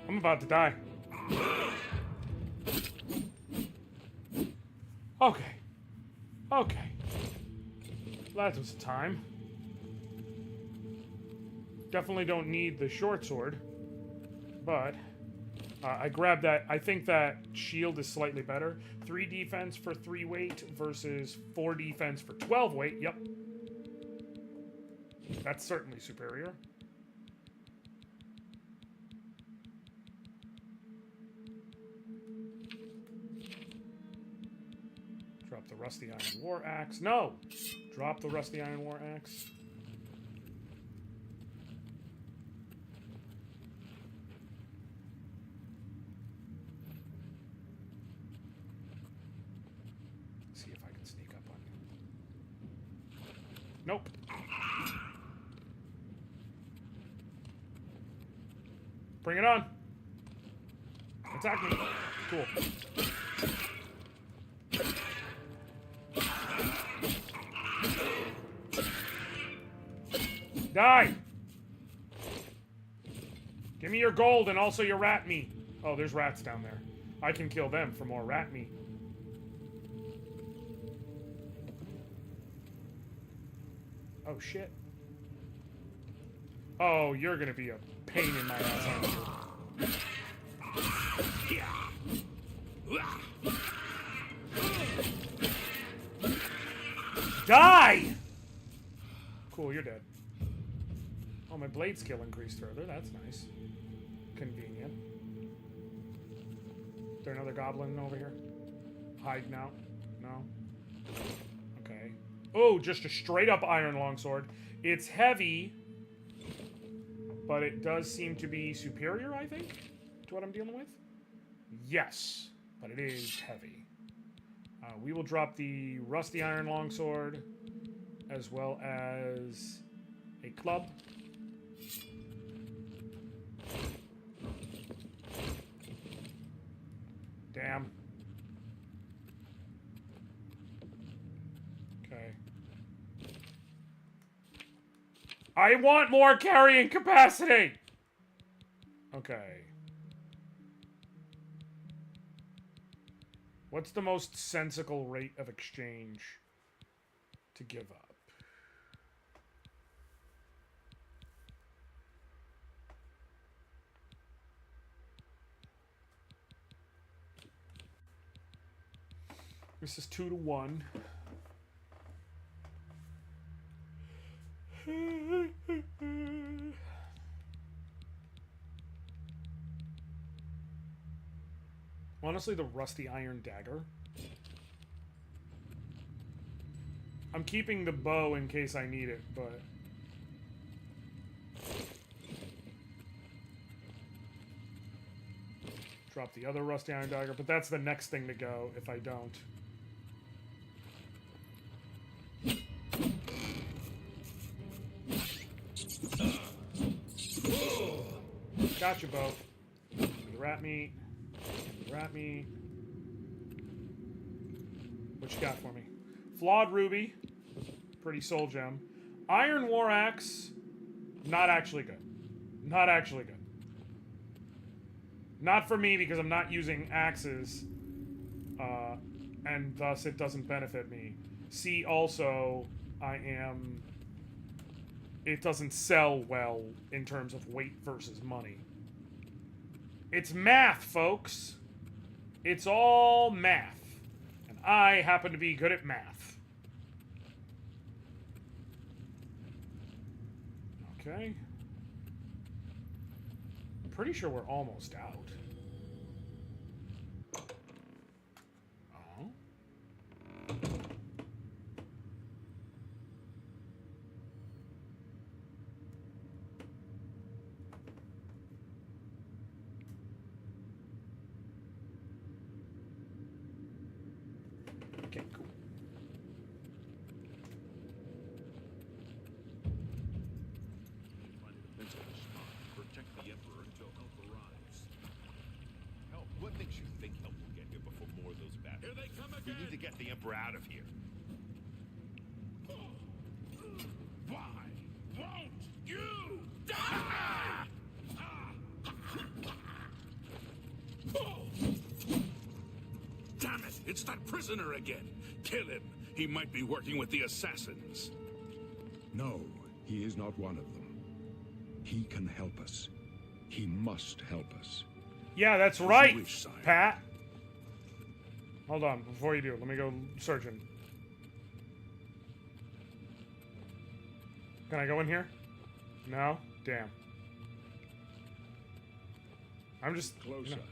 I'm about to die. Okay. Okay. That was time. Definitely don't need the short sword. But I grabbed that. I think that shield is slightly better. 3 defense for 3 weight versus 4 defense for 12 weight. Yep. That's certainly superior. Drop the rusty iron war axe. No! Drop the rusty iron war axe. See if I can sneak up on you. Nope. Bring it on. Attack me. Cool. Die! Give me your gold and also your rat meat. Oh, there's rats down there. I can kill them for more rat meat. Oh, shit. Oh, you're gonna be a pain in my ass, aren't you? Die! Cool, you're dead. Oh, my blade skill increased further. That's nice. Convenient. Is there another goblin over here? Hide now? No? Okay. Oh, just a straight up iron longsword. It's heavy, but it does seem to be superior, I think, to what I'm dealing with. Yes, but it is heavy. We will drop the rusty iron longsword as well as a club. Damn. Okay. I want more carrying capacity! Okay. What's the most sensical rate of exchange to give up? This is 2 to 1. Honestly, the rusty iron dagger. I'm keeping the bow in case I need it, but... Drop the other rusty iron dagger, but that's the next thing to go if I don't. Gotcha, bow. The rat meat. Rat meat. What you got for me? Flawed ruby. Pretty soul gem. Iron war axe. Not actually good. Not actually good. Not for me because I'm not using axes and thus it doesn't benefit me. C, also, it doesn't sell well in terms of weight versus money. It's math, folks. It's all math. And I happen to be good at math. Okay. I'm pretty sure we're almost out. Oh. Okay, cool. Protect the Emperor until help arrives. Help? What makes you think help will get here before more of those battles? Here they come again! We need to get the Emperor out of here. Why won't you die? Damn it! It's that prisoner again! Kill him! He might be working with the assassins. No, he is not one of them. He can help us. He must help us. Yeah, that's As you right, wish, sire. Pat. Hold on, before you do, let me go searching. Can I go in here? No? Damn. I'm just... Closer. you know.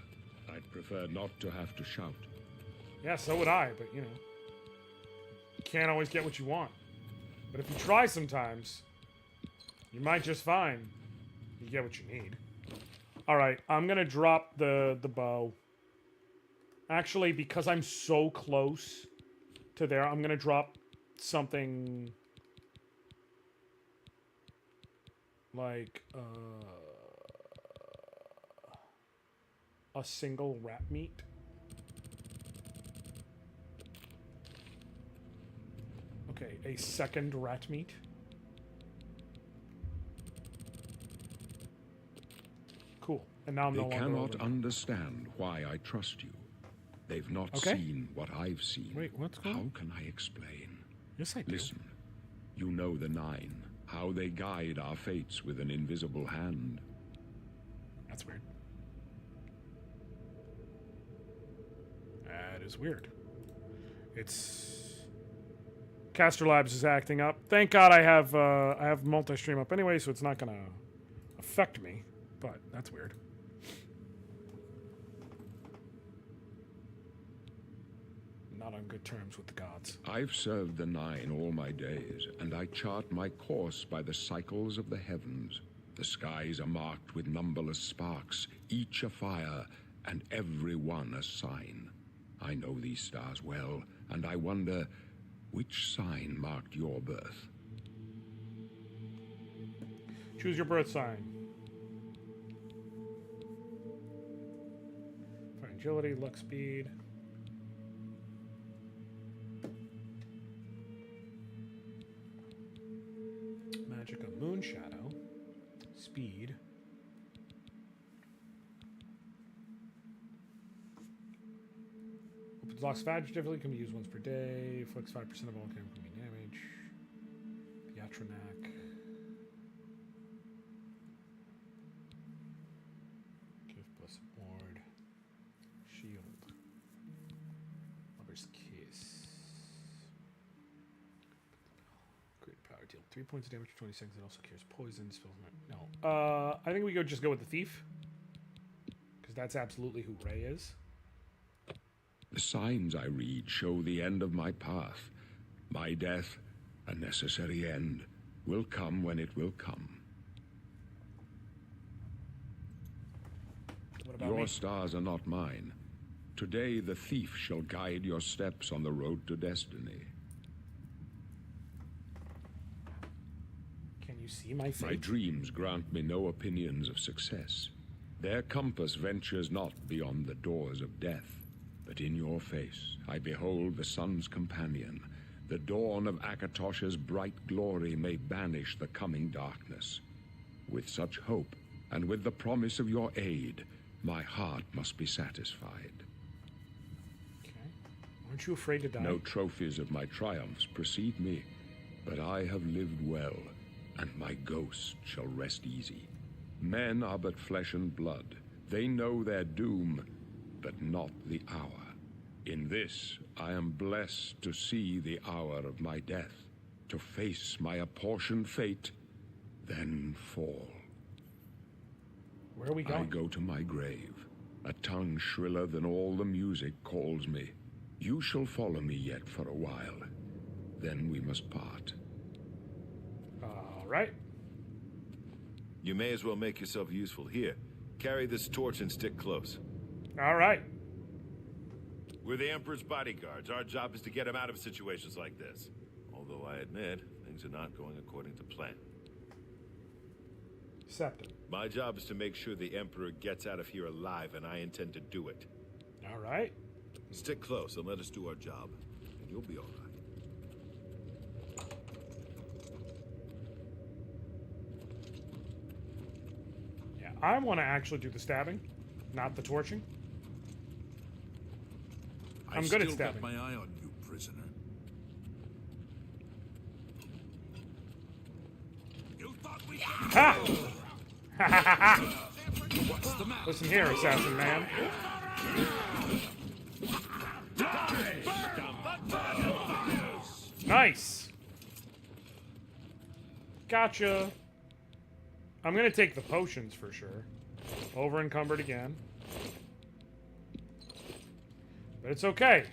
I'd prefer not to have to shout. Yeah, so would I, but, you know. You can't always get what you want. But if you try sometimes, you might just find you get what you need. Alright, I'm gonna drop the bow. Actually, because I'm so close to there, I'm gonna drop something... like, a single rat meat. Okay, a second rat meat. Cool. And now I'm They no longer cannot over. understand why I trust you. They've not Okay. seen what I've seen. Wait, what's going How on? can I explain? Yes, I do. Listen, you know the Nine, how they guide our fates with an invisible hand. That's weird. That is weird. It's... Caster Labs is acting up. Thank God I have multi-stream up anyway, so it's not gonna affect me. But that's weird. Not on good terms with the gods. I've served the Nine all my days, and I chart my course by the cycles of the heavens. The skies are marked with numberless sparks, each a fire, and every one a sign. I know these stars well, and I wonder, which sign marked your birth? Choose your birth sign. For agility, luck, speed. Magic of Moon Shadow. Speed. Opens locks figuratively, can be used once per day. Inflicts 5% of all incoming damage. Piatronac. Give plus ward. Shield. Lover's Kiss. Great power deal 3 points of damage for 20 seconds. It also cures poison. Spells no. I think we just go with the thief. Because that's absolutely who Ray is. The signs I read show the end of my path. My death, a necessary end, will come when it will come. What about Your me? stars are not mine. Today the thief shall guide your steps on the road to destiny. Can you see my My fate? dreams grant me no opinions of success. Their compass ventures not beyond the doors of death. But in your face I behold the sun's companion. The dawn of Akatosh's bright glory may banish the coming darkness. With such hope, and with the promise of your aid, my heart must be satisfied. Okay. Aren't you afraid to die? No trophies of my triumphs precede me, but I have lived well, and my ghost shall rest easy. Men are but flesh and blood. They know their doom, but not the hour. In this, I am blessed to see the hour of my death, to face my apportioned fate, then fall. Where are we going? I go to my grave. A tongue shriller than all the music calls me. You shall follow me yet for a while. Then we must part. All right. You may as well make yourself useful. Here, carry this torch and stick close. All right. We're the Emperor's bodyguards. Our job is to get him out of situations like this. Although I admit, things are not going according to plan. Septum. My job is to make sure the Emperor gets out of here alive, and I intend to do it. All right. Stick close and let us do our job, and you'll be all right. Yeah, I want to actually do the stabbing, not the torching. I'm good at stabbing. I've still got my eye on you, prisoner. You thought we Ha! Ha ha ha ha! What's the matter? Listen here, assassin man. Nice. Gotcha. I'm gonna take the potions for sure. Over encumbered again. But it's okay.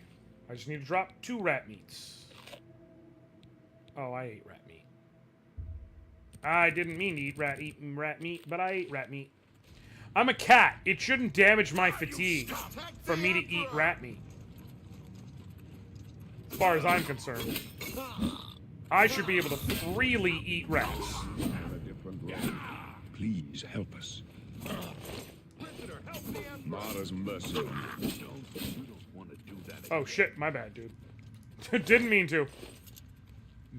I just need to drop 2 rat meats. Oh, I ate rat meat. I didn't mean to eat rat meat, but I ate rat meat. I'm a cat. It shouldn't damage my fatigue for me to eat rat meat. As far as I'm concerned. I should be able to freely eat rats. On a different road. Please help us. Mara's mercy on you. We don't want to do that. Oh shit, my bad, dude. Didn't mean to.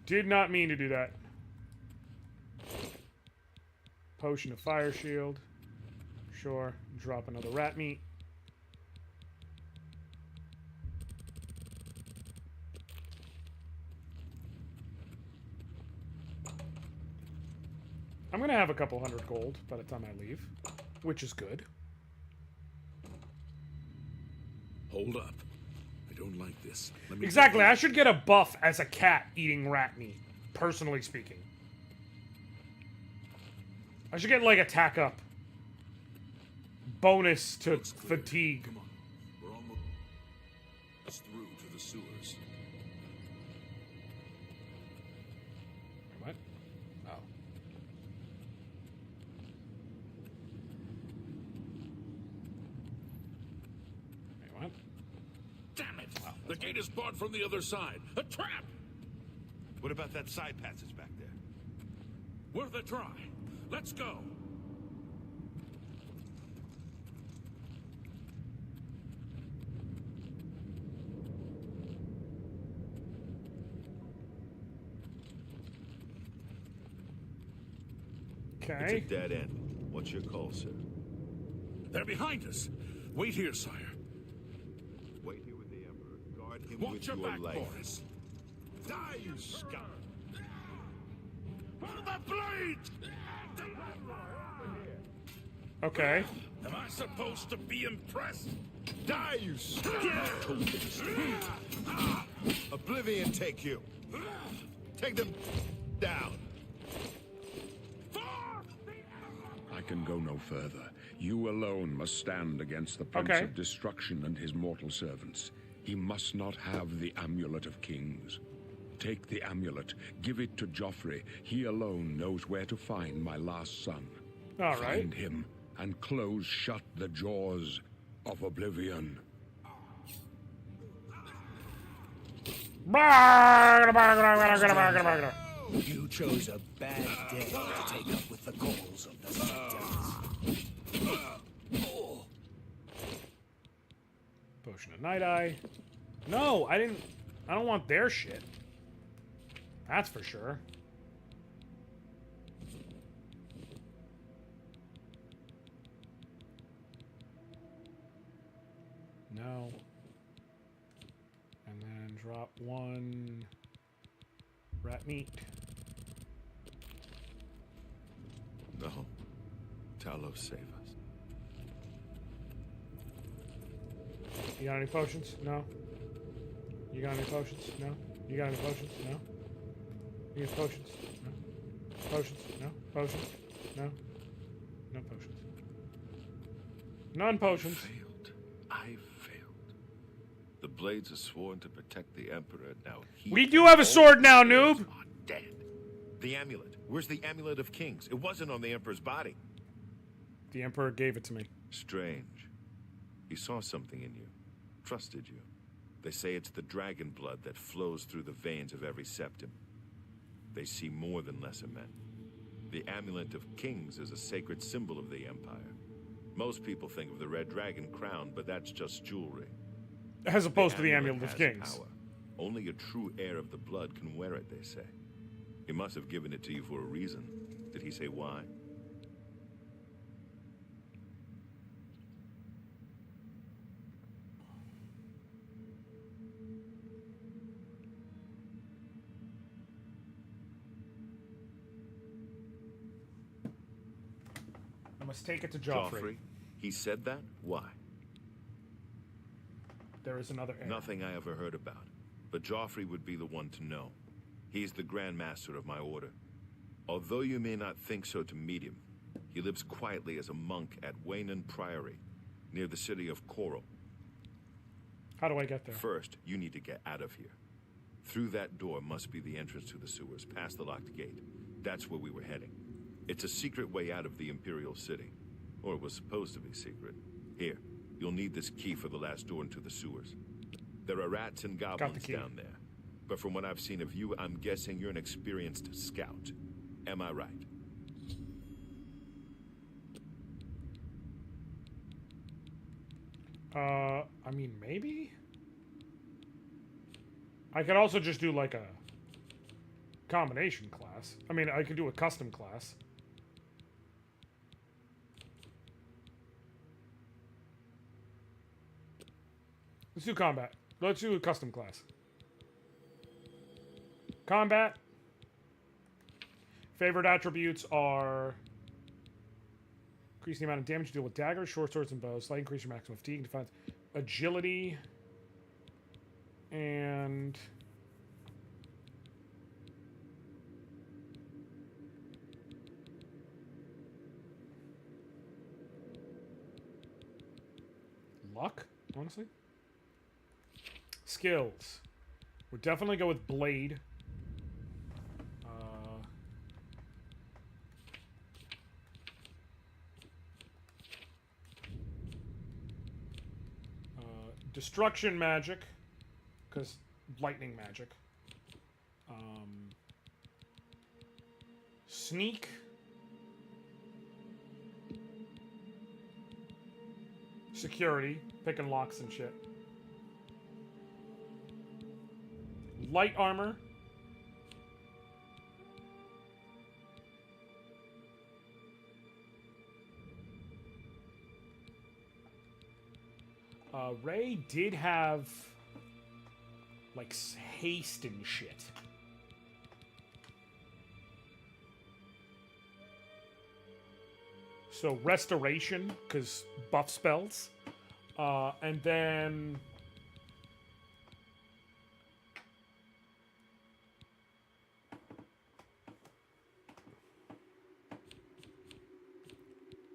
Did not mean to do that. Potion of fire shield. Sure. Drop another rat meat. I'm gonna have a couple hundred gold by the time I leave, which is good. Hold up. I don't like this. Let me Exactly, I should get a buff as a cat eating rat meat, personally speaking. I should get, like, attack up. Bonus to fatigue. Come on. We're almost through to the sewers. What? Oh. Wait, what? Damn it! The gate is barred from the other side. A trap! What about that side passage back there? Worth a try. Let's go. It's a Okay. dead end. What's your call, sir? They're behind us. Wait here, sire. Wait here with the Emperor. Guard him Watch with your your back, life. Boris. Die, you scum! The blade! Okay. Am I supposed to be impressed? Die, you scum! Oblivion take you. Take them down. I can go no further. You alone must stand against the Prince Okay. of Destruction and his mortal servants. He must not have the Amulet of Kings. Take the amulet, give it to Joffrey. He alone knows where to find my last son. All right. Find him and close shut the jaws of Oblivion. You chose a bad day to take up with the goals of the citizens. Potion of Night Eye. No, I didn't. I don't want their shit. That's for sure. No. And drop 1 rat meat. No. Talos, save us. You got any potions? No. You got any potions? No. You got any potions? No. You got potions? No. Potions? No. Potions? No. No potions. None potions. Failed. I failed. The blades are sworn to protect the Emperor. Now he... We do have a sword now, noob! Are dead. The amulet. Where's the amulet of kings? It wasn't on the Emperor's body. The Emperor gave it to me. Strange. He saw something in you. Trusted you. They say it's the dragon blood that flows through the veins of every septim. They see more than lesser men. The amulet of kings is a sacred symbol of the Empire. Most people think of the red dragon crown, but that's just jewelry. As opposed to the amulet of has kings. Power. Only a true heir of the blood can wear it, they say. He must have given it to you for a reason. Did he say why? I must take it to Joffrey. He said that? Why? There is another heir. Nothing I ever heard about. But Joffrey would be the one to know. He's the Grand Master of my order. Although you may not think so to meet him, he lives quietly as a monk at Waynon Priory, near the city of Coral. How do I get there? First, you need to get out of here. Through that door must be the entrance to the sewers, past the locked gate. That's where we were heading. It's a secret way out of the Imperial City. Or it was supposed to be secret. Here, you'll need this key for the last door into the sewers. There are rats and goblins down there. But from what I've seen of you, I'm guessing you're an experienced scout. Am I right? I mean, maybe? I could also just do like a combination class. I mean, I could do a custom class. Let's do combat. Let's do a custom class. Combat. Favorite attributes are increase the amount of damage you deal with daggers, short swords, and bows. Slightly increase your maximum fatigue and defense. Agility. And luck, honestly. Skills. We'll definitely go with Blade. Destruction magic, because lightning magic. Sneak. Security, picking locks and shit. Light armor. Ray did have like haste and shit. So restoration, because buff spells. And then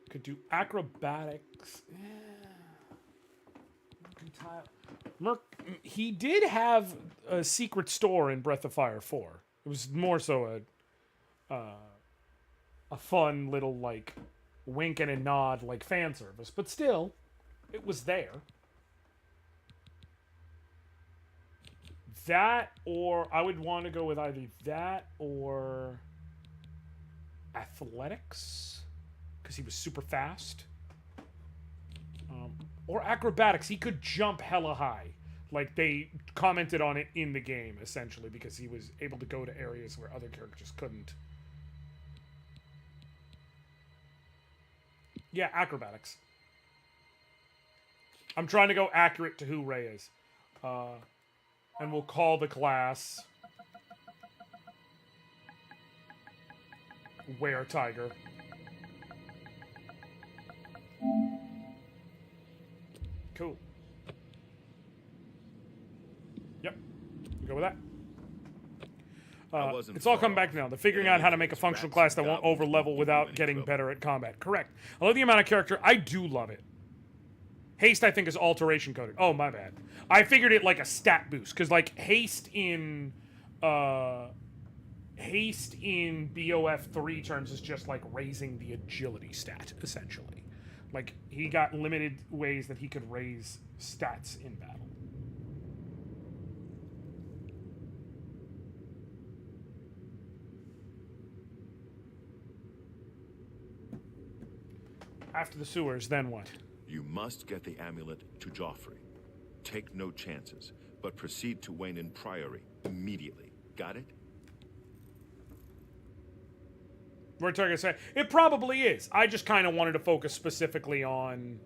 could do acrobatics. He did have a secret store in Breath of Fire 4. It was more so a fun little like wink and a nod, like fan service, but still, it was there. That, or I would want to go with either that or athletics, because he was super fast. Or acrobatics. He could jump hella high. Like, they commented on it in the game, essentially, because he was able to go to areas where other characters couldn't. Yeah, acrobatics. I'm trying to go accurate to who Ray is. And we'll call the class Were-Tiger. Cool. Yep. We'll go with that. It's all come back now. They're figuring out how to make a functional class that won't over-level without getting better at combat. Correct. I love the amount of character. I do love it. Haste, I think, is alteration coded. Oh, my bad. I figured it like a stat boost. Because, like, haste in BOF 3 terms is just like raising the agility stat, essentially. Like, he got limited ways that he could raise stats in battle. After the sewers, then what? You must get the amulet to Joffrey. Take no chances, but proceed to Wayne Priory immediately. Got it? We're talking to say it probably is. I just kind of wanted to focus specifically on,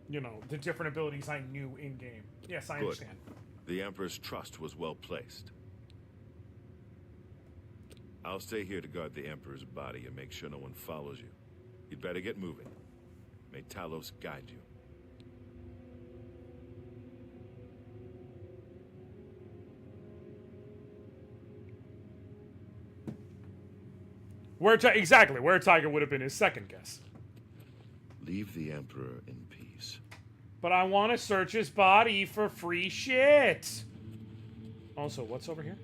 you know, the different abilities I knew in game. Yes, I understand. The Emperor's trust was well placed. I'll stay here to guard the Emperor's body and make sure no one follows you. You'd better get moving. May Talos guide you. Exactly, where Tiger would have been his second guess. Leave the Emperor in peace. But I want to search his body for free shit. Also, what's over here?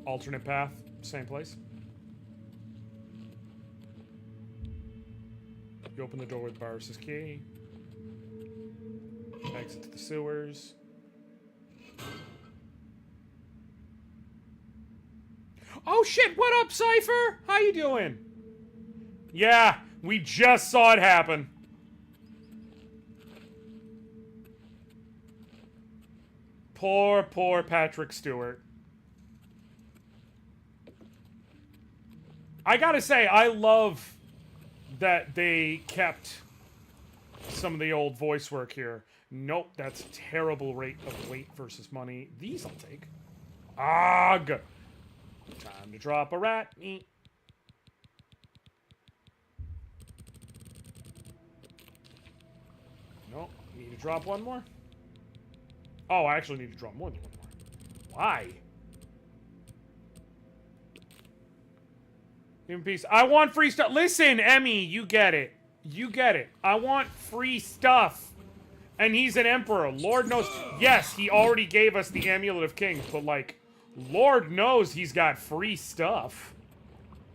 Alternate path, same place. You open the door with Barris's key. Exit to the sewers. Oh shit, what up, Cypher? How you doing? Yeah, we just saw it happen. Poor, poor Patrick Stewart. I gotta say, I love that they kept some of the old voice work here. Nope, that's a terrible rate of weight versus money. These I'll take. Ugh! Time to drop a rat. Nope, need to drop one more. Oh, I actually need to drop more than one more. Why? In peace. I want free stuff. Listen, Emmy, you get it. You get it. I want free stuff. And he's an emperor. Lord knows. Yes, he already gave us the Amulet of Kings, but like, Lord knows he's got free stuff.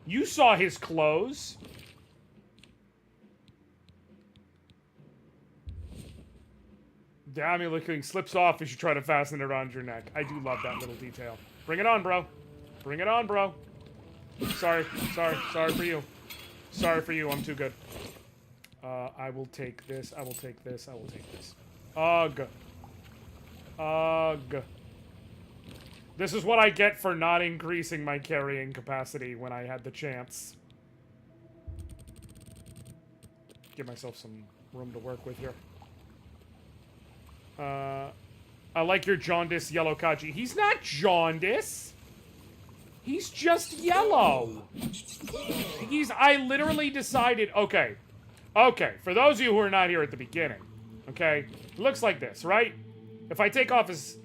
You saw his clothes. The Amulet of King slips off as you try to fasten it around your neck. I do love that little detail. Bring it on, bro. Bring it on, bro. Sorry for you. Sorry for you, I'm too good. I will take this, I will take this, I will take this. Ugh. Ugh. This is what I get for not increasing my carrying capacity when I had the chance. Give myself some room to work with here. I like your jaundice yellow Khajit. He's not jaundice! He's just yellow. I literally decided, okay, for those of you who are not here at the beginning, okay, it looks like this, right? If I take off his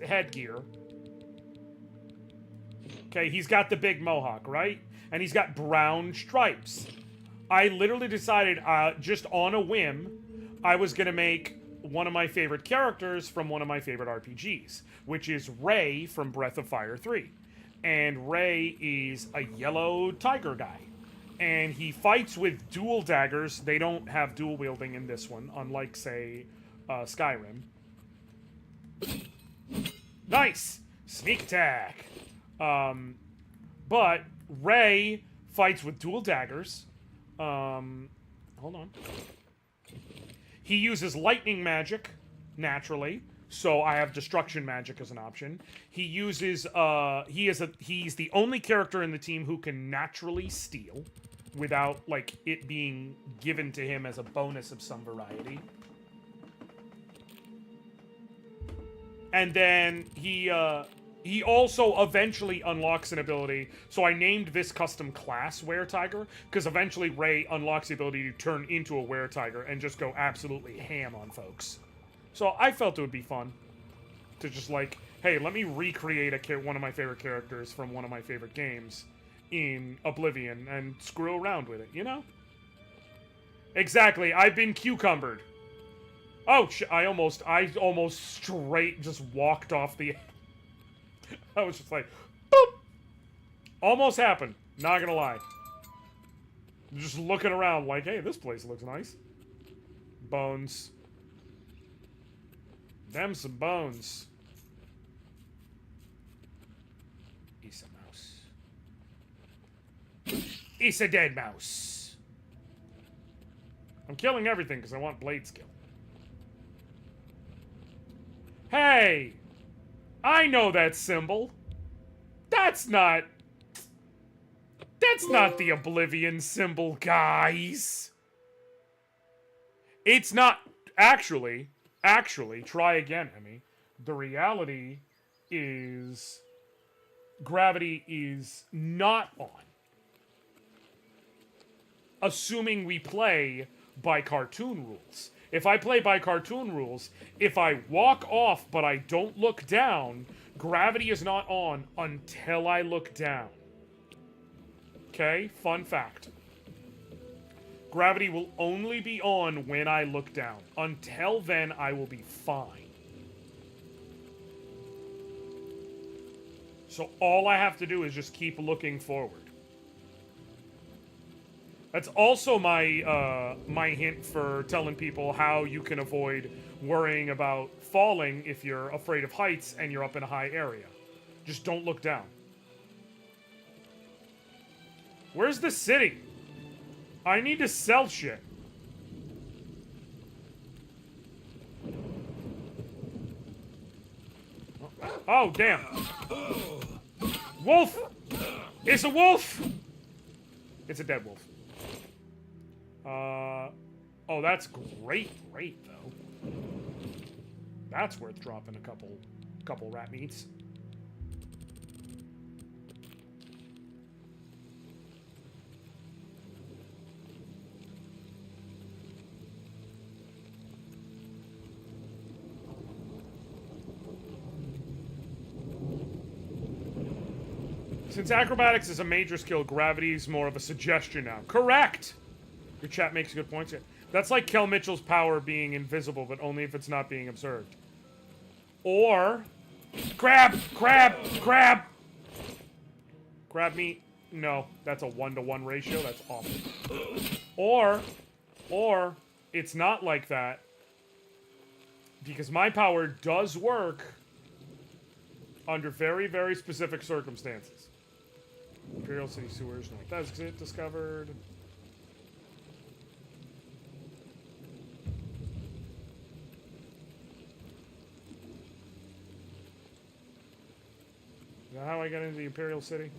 headgear, okay, he's got the big mohawk, right? And he's got brown stripes. I literally decided, just on a whim, I was gonna make one of my favorite characters from one of my favorite RPGs, which is Ray from Breath of Fire 3. And Ray is a yellow tiger guy. And he fights with dual daggers. They don't have dual wielding in this one, unlike, say, Skyrim. Nice! Sneak attack! But Ray fights with dual daggers. Hold on. He uses lightning magic, naturally, so I have destruction magic as an option. He uses, he's the only character in the team who can naturally steal, without, like, it being given to him as a bonus of some variety. And then he also eventually unlocks an ability. So I named this custom class Were-Tiger, because eventually Ray unlocks the ability to turn into a Were-Tiger and just go absolutely ham on folks. So I felt it would be fun to just, like, hey, let me recreate one of my favorite characters from one of my favorite games in Oblivion and screw around with it, you know? Exactly, I've been cucumbered. Oh, I almost straight just walked off the... I was just like, boop! Almost happened, not gonna lie. Just looking around like, hey, this place looks nice. Bones. Them some bones. He's a mouse. He's a dead mouse. I'm killing everything because I want blade skill. Hey! I know that symbol. That's not the Oblivion symbol, guys. It's not... Actually, try again, Emmy. The reality is... Gravity is not on. Assuming we play by cartoon rules. If I play by cartoon rules, if I walk off but I don't look down, gravity is not on until I look down. Okay? Fun fact. Gravity will only be on when I look down. Until then, I will be fine. So all I have to do is just keep looking forward. That's also my my hint for telling people how you can avoid worrying about falling if you're afraid of heights and you're up in a high area. Just don't look down. Where's the city? I need to sell shit. Oh, damn. Wolf! It's a wolf! It's a dead wolf. Oh, that's great, though. That's worth dropping a couple rat meats. Since acrobatics is a major skill, gravity is more of a suggestion now. Correct! Your chat makes good points here. That's like Kel Mitchell's power being invisible, but only if it's not being observed. Or... Grab! Grab! Grab! Grab me. No, that's a 1-to-1 ratio. That's awful. Or, it's not like that. Because my power does work under very, very specific circumstances. Imperial City Sewers, no, that's it, discovered. Is that how I got into the Imperial City?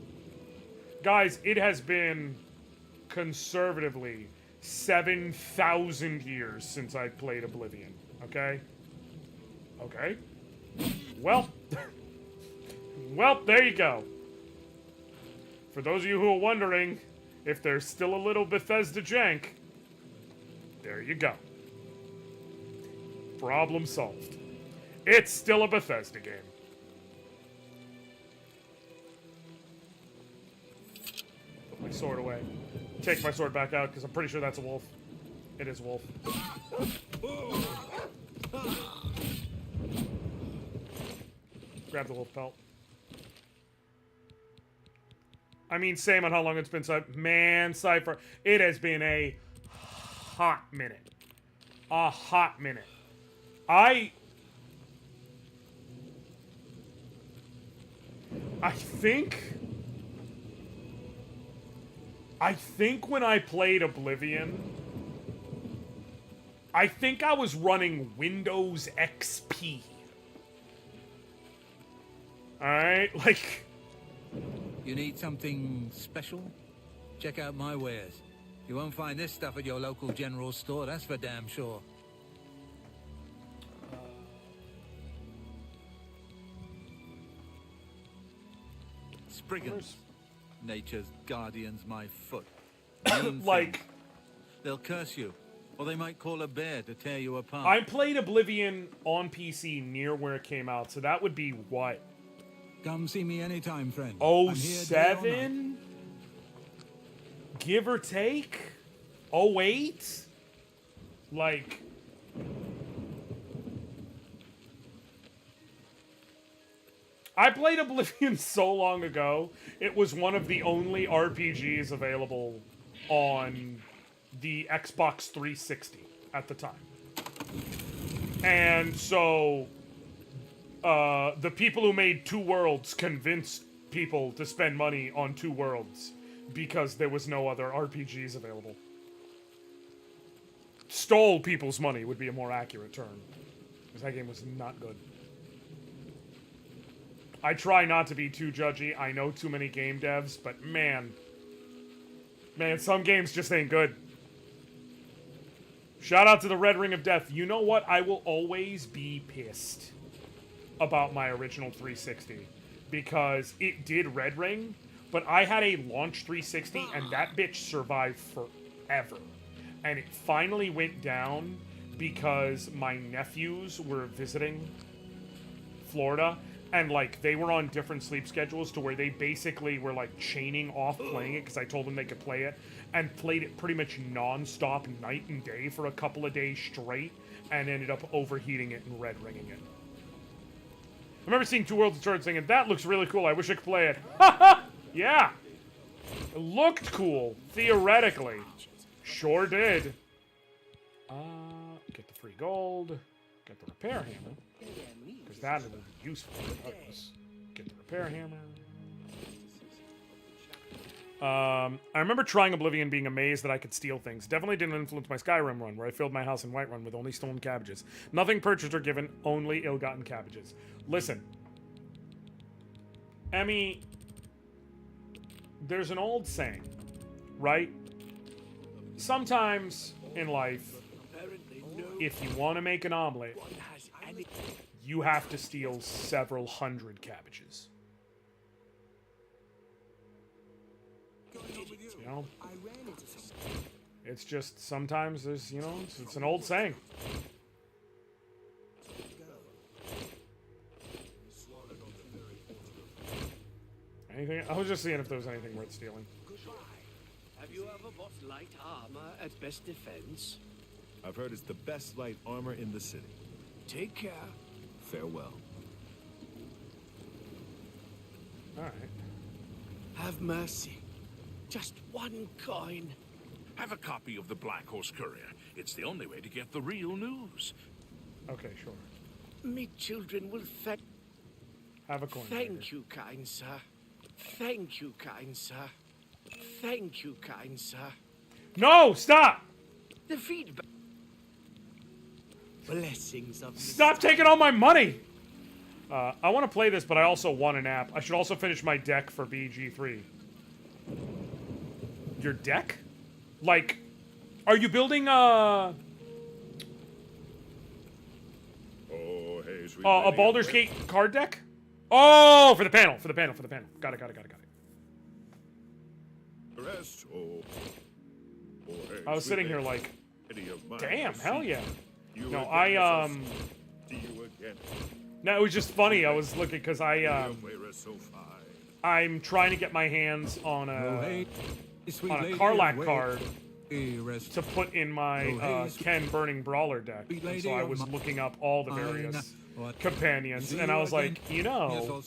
Guys, it has been conservatively 7,000 years since I played Oblivion, okay? Okay. Well, well, there you go. For those of you who are wondering if there's still a little Bethesda jank, there you go. Problem solved. It's still a Bethesda game. Put my sword away. Take my sword back out because I'm pretty sure that's a wolf. It is a wolf. Grab the wolf pelt. I mean, same on how long it's been. Man, Cypher, it has been a hot minute. A hot minute. I think when I played Oblivion, I think I was running Windows XP. Alright, like... You need something special? Check out my wares. You won't find this stuff at your local general store, that's for damn sure. Spriggans. Nature's guardians, my foot. Mean Like, things. They'll curse you, or they might call a bear to tear you apart. I played Oblivion on PC near where it came out, so that would be what? Come see me anytime, friend. Oh, I'm here day or night. 07? Give or take? 08? Like... I played Oblivion so long ago, it was one of the only RPGs available on the Xbox 360 at the time. And so, the people who made Two Worlds convinced people to spend money on Two Worlds because there was no other RPGs available. Stole people's money would be a more accurate term, because that game was not good. I try not to be too judgy. I know too many game devs, but man, some games just ain't good. Shout out to the Red Ring of Death. You know what? I will always be pissed about my original 360 because it did Red Ring, but I had a launch 360 and that bitch survived forever. And it finally went down because my nephews were visiting Florida. And, like, they were on different sleep schedules to where they basically were, like, chaining off playing it because I told them they could play it. And played it pretty much non-stop night and day for a couple of days straight. And ended up overheating it and red-ringing it. I remember seeing Two Worlds and started thinking, that looks really cool, I wish I could play it. Haha! Yeah! It looked cool, theoretically. Sure did. Get the free gold. Get the repair hammer. Because that will be useful for us. Get the repair hammer. I remember trying Oblivion, being amazed that I could steal things. Definitely didn't influence my Skyrim run, where I filled my house in Whiterun with only stolen cabbages. Nothing purchased or given, only ill-gotten cabbages. Listen. Emmy, there's an old saying, right? Sometimes in life, if you want to make an omelet, you have to steal several hundred cabbages. You know? It's just, sometimes there's, you know, it's an old saying. Anything? I was just seeing if there was anything worth stealing. Have you ever bought light armor at best defense? I've heard it's the best light armor in the city. Take care. Farewell. Alright. Have mercy. Just one coin. Have a copy of the Black Horse Courier. It's the only way to get the real news. Okay, sure. Me children will Have a coin. thank you, kind sir. Thank you, kind sir. Thank you, kind sir. No! Stop! The feedback. Blessings of Stop taking all my money! I want to play this, but I also want an app. I should also finish my deck for BG3. Your deck? Like, are you building a Baldur's Gate card deck? Oh, for the panel. Got it. I was sitting here like, damn, hell yeah. No, no, it was just funny. I was looking because I'm trying to get my hands on a Karlach card to put in my Ken Burning Brawler deck. And so I was looking up all the various companions, and I was like, you know,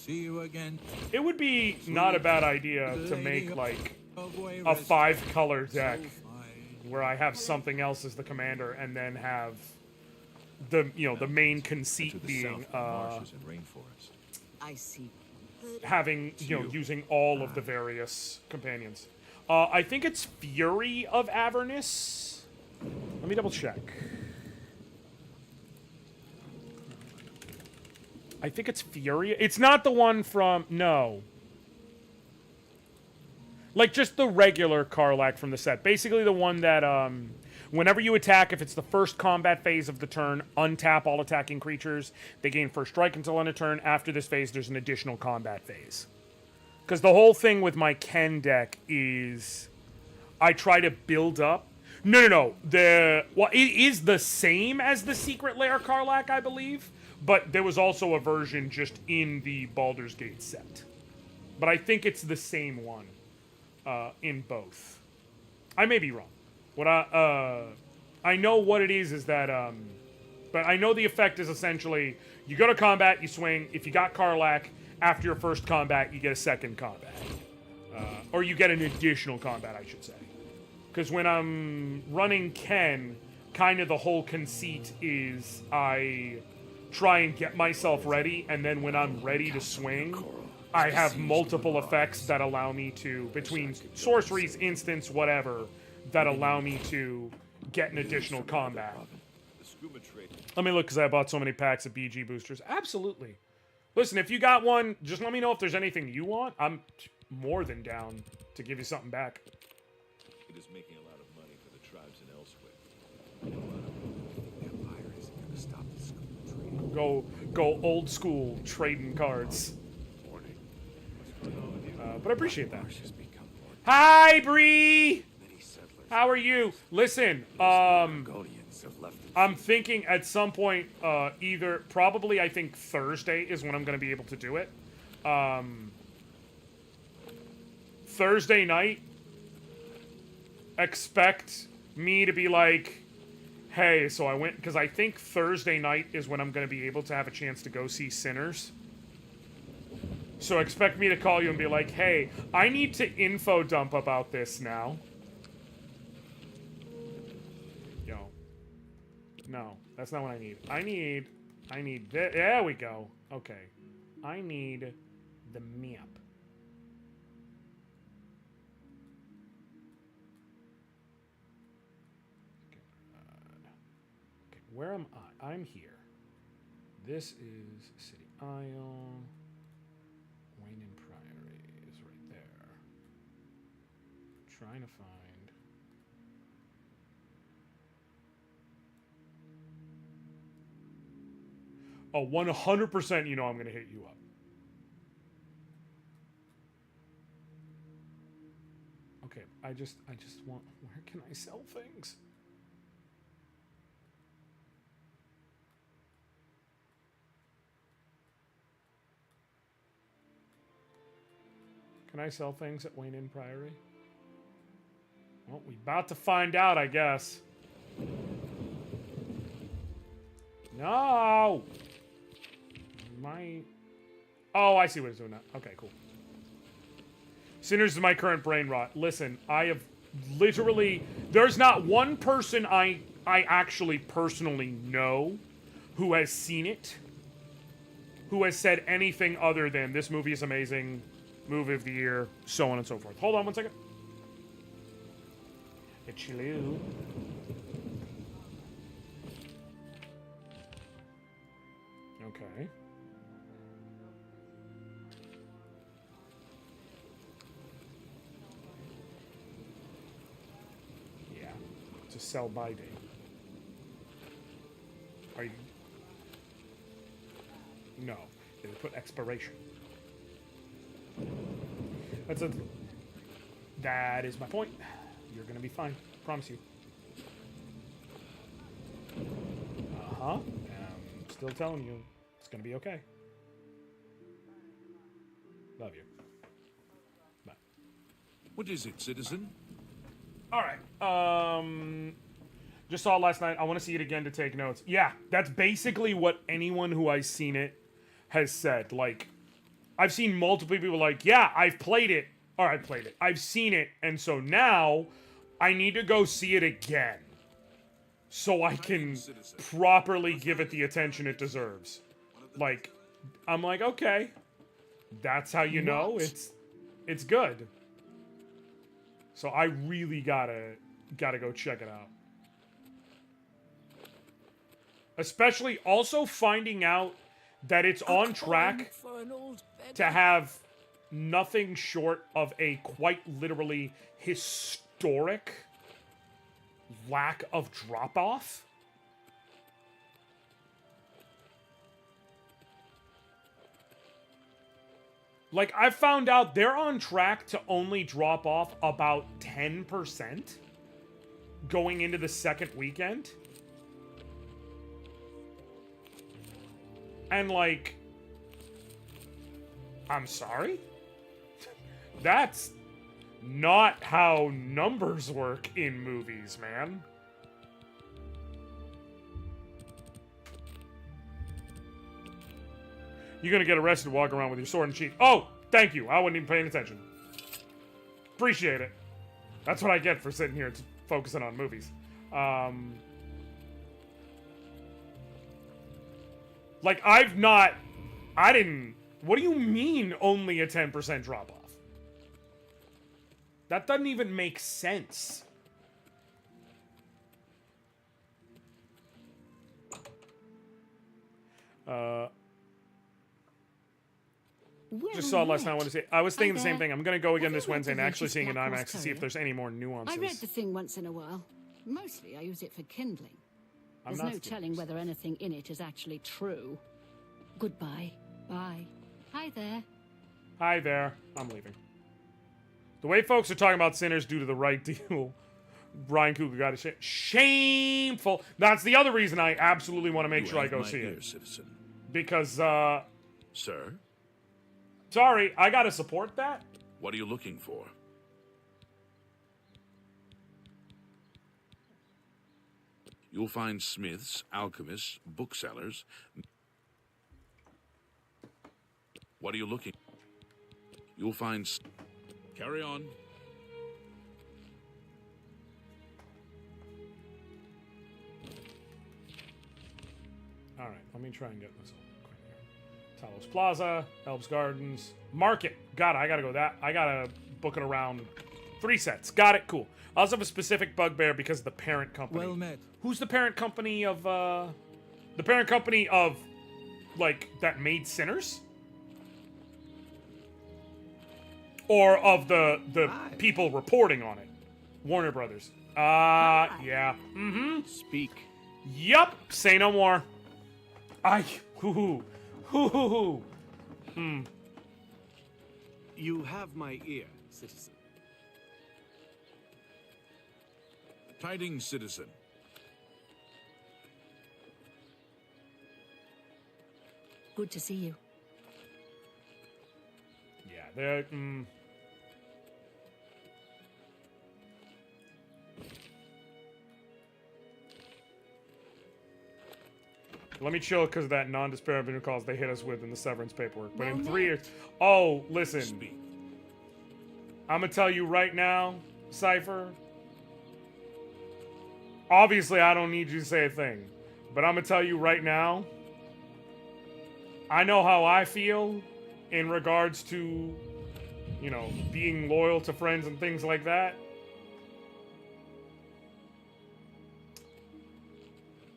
it would be not a bad idea to make like a 5-color deck where I have something else as the commander, and then have the the main conceit being I see. having using all of the various companions. I think it's Fury of Avernus. Let me double check. I think it's Fury. It's not the one from... No. Like, just the regular Karlach from the set. Basically the one that, whenever you attack, if it's the first combat phase of the turn, untap all attacking creatures. They gain first strike until end of turn. After this phase, there's an additional combat phase. Because the whole thing with my Ken deck is I try to build up. No. Well, it is the same as the Secret Lair Karlach, I believe. But there was also a version just in the Baldur's Gate set. But I think it's the same one in both. I may be wrong. What I know what it is that but I know the effect is essentially you go to combat, you swing. If you got Karlach, after your first combat, you get a second combat. Or you get an additional combat, I should say. Because when I'm running Ken, kind of the whole conceit is I try and get myself ready, and then when I'm ready to swing, I have multiple effects that allow me to, between sorceries, instants, whatever, that allow me to get an additional combat. Let me look, because I bought so many packs of BG boosters. Absolutely. Listen, if you got one, just let me know if there's anything you want. I'm more than down to give you something back. It is making a lot of money for the tribes in Elsewhere. Empire isn't going to stop the school trade. Go old school trading cards. But I appreciate that. Hi, Bree! How are you? Listen, I'm thinking at some point, probably I think Thursday is when I'm going to be able to do it. Thursday night, expect me to be like, hey, so I went, because I think Thursday night is when I'm going to be able to have a chance to go see Sinners. So expect me to call you and be like, hey, I need to info dump about this now. Yo. No, that's not what I need. I need this. There we go. Okay. I need the map. Okay, where am I? I'm here. This is City Isle. Wayne Priory is right there. Trying to find. Oh, 100% you know I'm going to hit you up. Okay, I just want, where can I sell things? Can I sell things at Wayne Priory? Well, we about to find out, I guess. No! Oh, I see what it's doing now. Okay, cool. Sinners is my current brain rot. Listen, I have literally... There's not one person I actually personally know who has seen it, who has said anything other than, this movie is amazing, movie of the year, so on and so forth. Hold on one second. It's you. Okay. Yeah. It's a sell-by date. Are you... No. They would put expiration. That is my point. You're gonna be fine. Promise you. Uh-huh. Still telling you. It's gonna be okay. Love you. Bye. What is it, citizen? Alright. Just saw it last night. I want to see it again to take notes. Yeah, that's basically what anyone who has seen it has said. Like, I've seen multiple people like, yeah, I've played it. Or I played it. I've seen it. And so now I need to go see it again. So I can properly give it the attention it deserves. Like, I'm like, okay. That's how you know it's good. So I really gotta go check it out. Especially also finding out that it's on track to have nothing short of a quite literally historic lack of drop-off. Like, I found out they're on track to only drop off about 10% going into the second weekend. And, like, I'm sorry? That's not how numbers work in movies, man. You're gonna get arrested to walk around with your sword and sheath. Oh, thank you. I wasn't even paying attention. Appreciate it. That's what I get for sitting here focusing on movies. Like, what do you mean only a 10% drop-off? That doesn't even make sense. Just saw it last night. I want to say. I was thinking the same thing. I'm going to go again this Wednesday and actually seeing an IMAX to see if there's any more nuances. I read the thing once in a while. Mostly, I use it for kindling. There's no telling whether anything in it is actually true. Goodbye. Bye. Hi there. Hi there. I'm leaving. The way folks are talking about Sinners due to the right deal, Brian Cougar got a shameful. That's the other reason I absolutely want to make sure I go see it. Citizen. Because, Sir? Sorry, I gotta support that? What are you looking for? You'll find smiths, alchemists, booksellers. What are you looking? You'll find... Carry on. Alright, let me try and get this all quick here. Talos Plaza, Elves Gardens, Market. Got it, I gotta go that. I gotta book it around 3 sets. Got it, cool. I also have a specific bugbear because of the parent company. Well met. Who's the parent company of, the parent company of, like, that made Sinners? Or of the people reporting on it? Warner Brothers. Yeah. Mm-hmm. Speak. Yup. Say no more. You have my ear, citizen. Tidings, citizen. Good to see you. Yeah, they're... Let me chill because of that non-despair revenue calls they hit us with in the severance paperwork. But in 3 years... Oh, listen. Speak. I'm going to tell you right now, Cypher. Obviously, I don't need you to say a thing. But I'm going to tell you right now. I know how I feel in regards to, you know, being loyal to friends and things like that.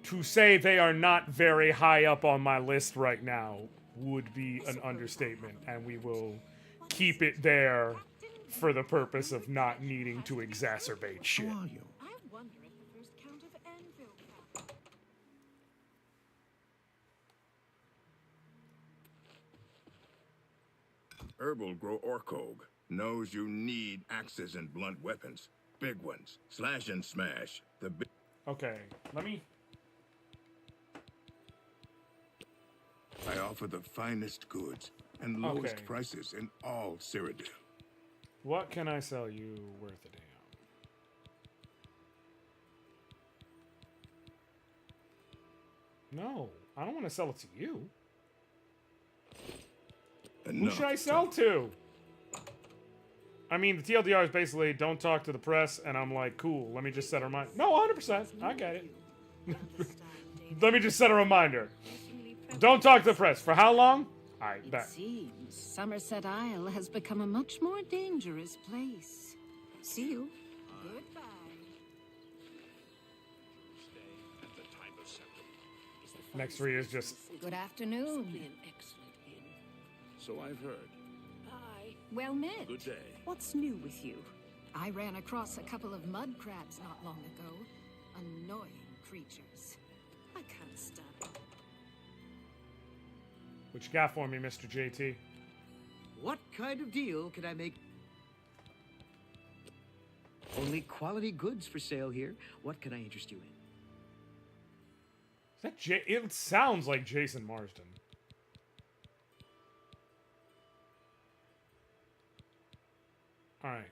To say they are not very high up on my list right now would be an understatement, and we will keep it there for the purpose of not needing to exacerbate shit. How are you? I wonder if the first count of Enfield happened. Herbal grow Orkog knows you need axes and blunt weapons. Big ones. Slash and smash. The big... Okay, let me... I offer the finest goods and lowest prices in all Cyrodiil. What can I sell you worth a damn? No, I don't want to sell it to you. Who should I sell to? I mean, the TLDR is basically don't talk to the press, and I'm like, cool, let me just set a reminder. No, 100%, I get it. Let me just set a reminder. Don't talk to the press. For how long? I bet. It seems Somerset Isle has become a much more dangerous place. See you. Goodbye. Next 3 years just... Good afternoon. So I've heard. Bye. Well met. Good day. What's new with you? I ran across a couple of mud crabs not long ago. Annoying creatures. I can't stand them. What you got for me, Mr. JT? What kind of deal can I make? Only quality goods for sale here. What can I interest you in? Is that it sounds like Jason Marsden. Alright.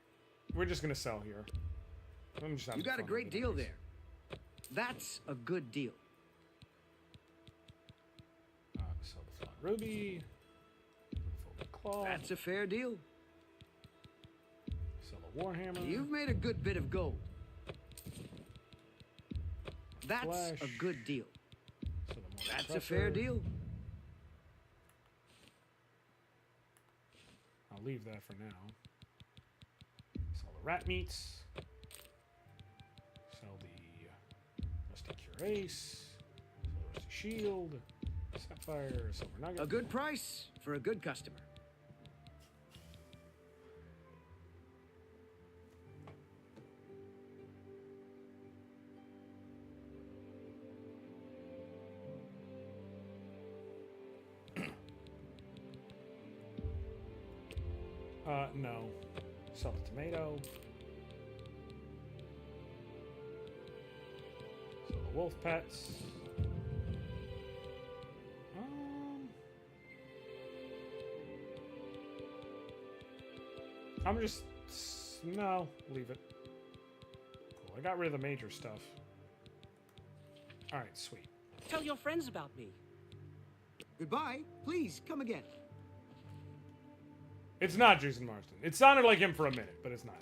We're just gonna sell here. You got a great deal there. That's a good deal. Sell the Flat Ruby. Folded Claw. That's a fair deal. Sell a Warhammer. You've made a good bit of gold. That's Flash. a good deal. That's Pressure. a fair deal. I'll leave that for now. Sell the rat meats. Sell the rusty cuirass. Sell the rusty shield. Sapphire, silver nugget. A good price for a good customer. No. Sell the tomato. Sell the wolf pets. I'm just... No, leave it. Cool, I got rid of the major stuff. Alright, sweet. Tell your friends about me. Goodbye. Please, come again. It's not Jason Marsden. It sounded like him for a minute, but it's not.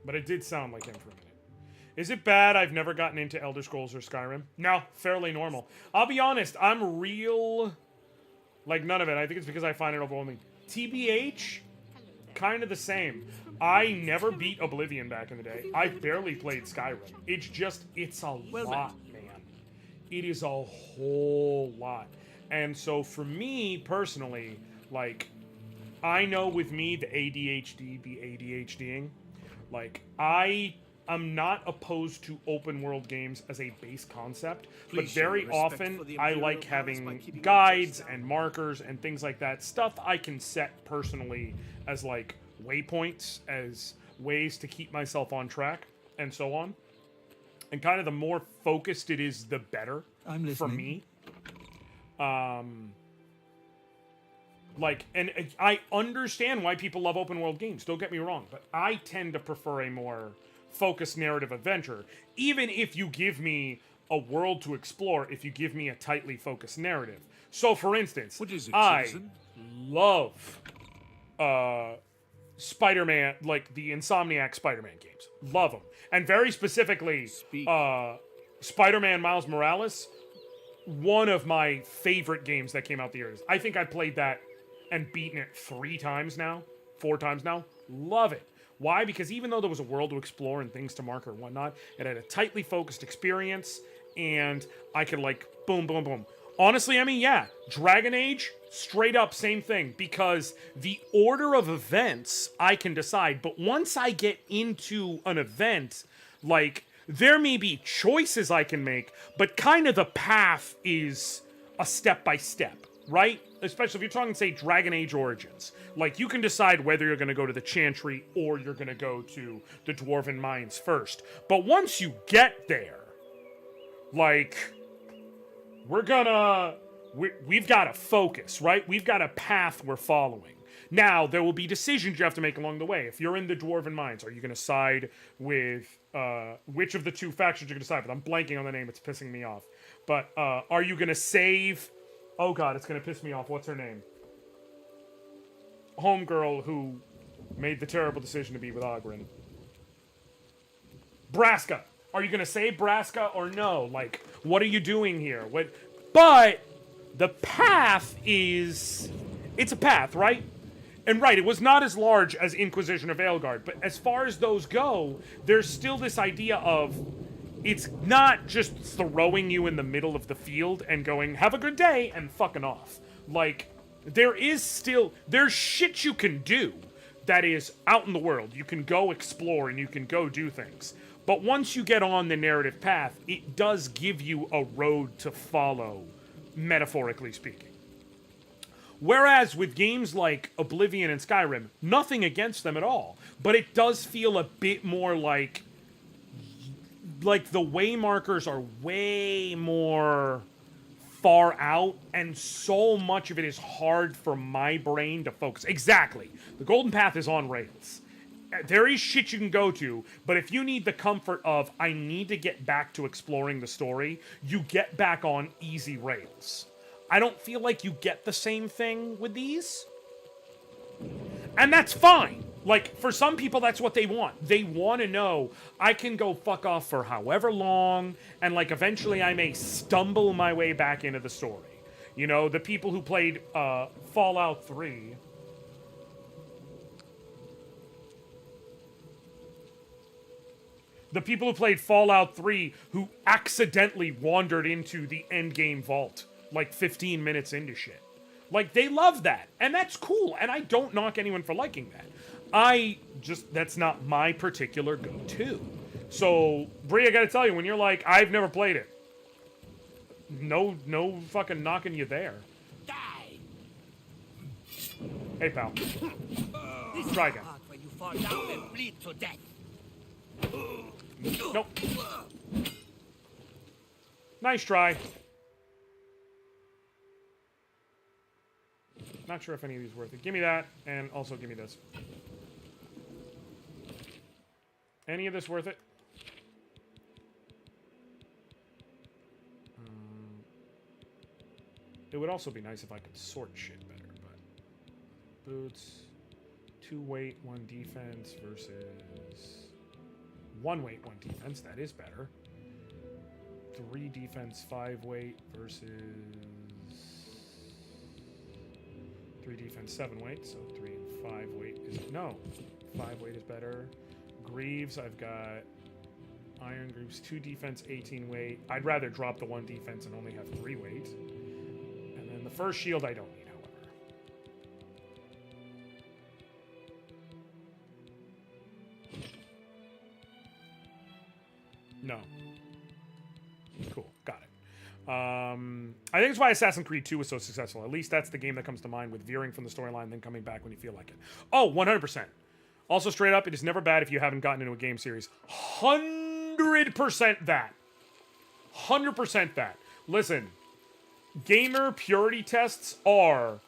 But it did sound like him for a minute. Is it bad I've never gotten into Elder Scrolls or Skyrim? No, fairly normal. I'll be honest, I'm real... Like, none of it. I think it's because I find it overwhelming. TBH, kind of the same. I never beat Oblivion back in the day. I barely played Skyrim. It's just, it's a lot, man. It is a whole lot. And so for me, personally, like... I know with me, the ADHD be ADHDing. Like, I am not opposed to open world games as a base concept, but very often I like having guides and markers and things like that. Stuff I can set personally as, like, waypoints, as ways to keep myself on track, and so on. And kind of the more focused it is, the better for me. Like, and I understand why people love open world games, don't get me wrong, but I tend to prefer a more focused narrative adventure, even if you give me a world to explore, if you give me a tightly focused narrative. So, for instance, What is it, I citizen? love Spider-Man, like the Insomniac Spider-Man games. Love them. And very specifically, Spider-Man Miles Morales, one of my favorite games that came out the years. I think I played that and beaten it 4 times now. Love it. Why? Because even though there was a world to explore and things to mark or whatnot, it had a tightly focused experience, and I could, like, boom, boom, boom. Honestly, I mean, yeah, Dragon Age, straight up same thing, because the order of events I can decide, but once I get into an event, like, there may be choices I can make, but kind of the path is a step-by-step, right? Especially if you're talking, say, Dragon Age Origins. Like, you can decide whether you're going to go to the Chantry or you're going to go to the Dwarven Mines first. But once you get there, like, we've got to focus, right? We've got a path we're following. Now, there will be decisions you have to make along the way. If you're in the Dwarven Mines, are you going to side with, which of the two factions you're going to side with? I'm blanking on the name, it's pissing me off. But, are you going to save... Oh god, it's gonna piss me off. What's her name? Homegirl who made the terrible decision to be with Ogren. Braska. Are you gonna save Braska or no? Like, what are you doing here? What? But the path is... It's a path, right? And right, it was not as large as Inquisition of Aelgard, but as far as those go, there's still this idea of... It's not just throwing you in the middle of the field and going, have a good day, and fucking off. Like, there's shit you can do. that is out in the world. You can go explore and you can go do things. But once you get on the narrative path, it does give you a road to follow, metaphorically speaking. Whereas with games like Oblivion and Skyrim, nothing against them at all, but it does feel a bit more like the way markers are way more far out, and so much of it is hard for my brain to focus. Exactly. The Golden Path is on rails. There is shit you can go to, but if you need the comfort of, I need to get back to exploring the story, you get back on easy rails. I don't feel like you get the same thing with these. And that's fine. Like, for some people, that's what they want. They want to know, I can go fuck off for however long, and, like, eventually I may stumble my way back into the story. You know, the people who played Fallout 3... The people who played Fallout 3 who accidentally wandered into the endgame vault, like, 15 minutes into shit. Like, they love that, and that's cool, and I don't knock anyone for liking that. That's not my particular go-to. So, Bree, I gotta tell you, when you're like, I've never played it, no fucking knocking you there. Die. Hey, pal. This Try is the again. part where you fall down and bleed to death. Nope. Nice try. Not sure if any of these are worth it. Give me that, and also give me this. Any of this worth it? It would also be nice if I could sort shit better, but... Boots... 2 weight, 1 defense versus... 1 weight, 1 defense. That is better. 3 defense, 5 weight versus... 3 defense, 7 weight, so 3 and 5 weight is... No, 5 weight is better. Greaves, I've got Iron Greaves, 2 defense, 18 weight. I'd rather drop the 1 defense and only have 3 weight. And then the first shield I don't need, however. No. Cool, got it. I think it's why Assassin's Creed 2 was so successful. At least that's the game that comes to mind, with veering from the storyline and then coming back when you feel like it. Oh, 100%. Also, straight up, it is never bad if you haven't gotten into a game series. 100% that. 100% that. Listen, gamer purity tests are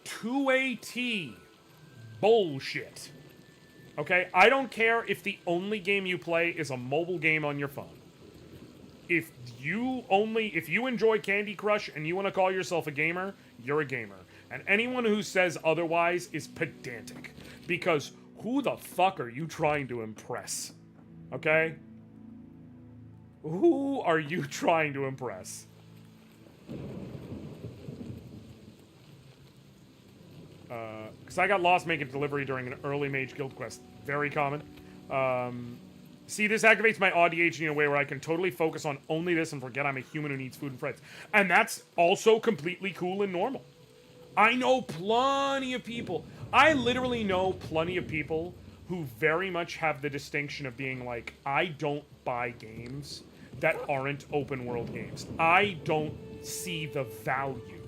2AT bullshit. Okay? I don't care if the only game you play is a mobile game on your phone. If you enjoy Candy Crush and you want to call yourself a gamer, you're a gamer. And anyone who says otherwise is pedantic. Because who the fuck are you trying to impress? Okay? Who are you trying to impress? Because I got lost making delivery during an early Mage Guild quest. Very common. See, this activates my ADHD in a way where I can totally focus on only this and forget I'm a human who needs food and friends. And that's also completely cool and normal. I know plenty of people. I literally know plenty of people who very much have the distinction of being like, I don't buy games that aren't open world games. I don't see the value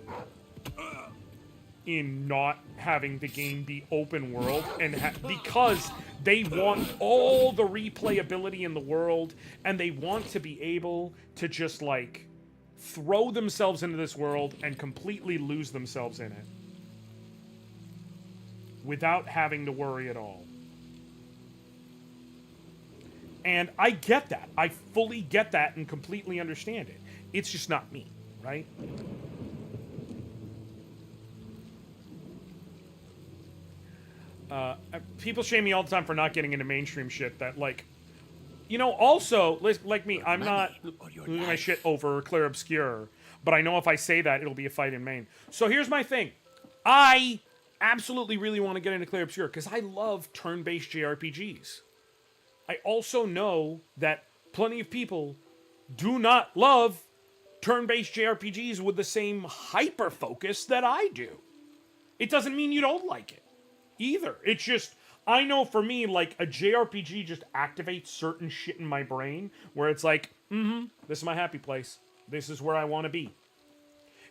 in not having the game be open world, and because they want all the replayability in the world, and they want to be able to just like throw themselves into this world and completely lose themselves in it without having to worry at all. And I get that. I fully get that and completely understand it. It's just not me, right? People shame me all the time for not getting into mainstream shit that, like, you know, also, like me, I'm not losing my shit over Clear Obscure, but I know if I say that, it'll be a fight in main. So here's my thing. I absolutely really want to get into Clear Obscure because I love turn-based JRPGs. I also know that plenty of people do not love turn-based JRPGs with the same hyper-focus that I do. It doesn't mean you don't like it either. It's just, I know for me, like, a JRPG just activates certain shit in my brain where it's like, this is my happy place. This is where I want to be.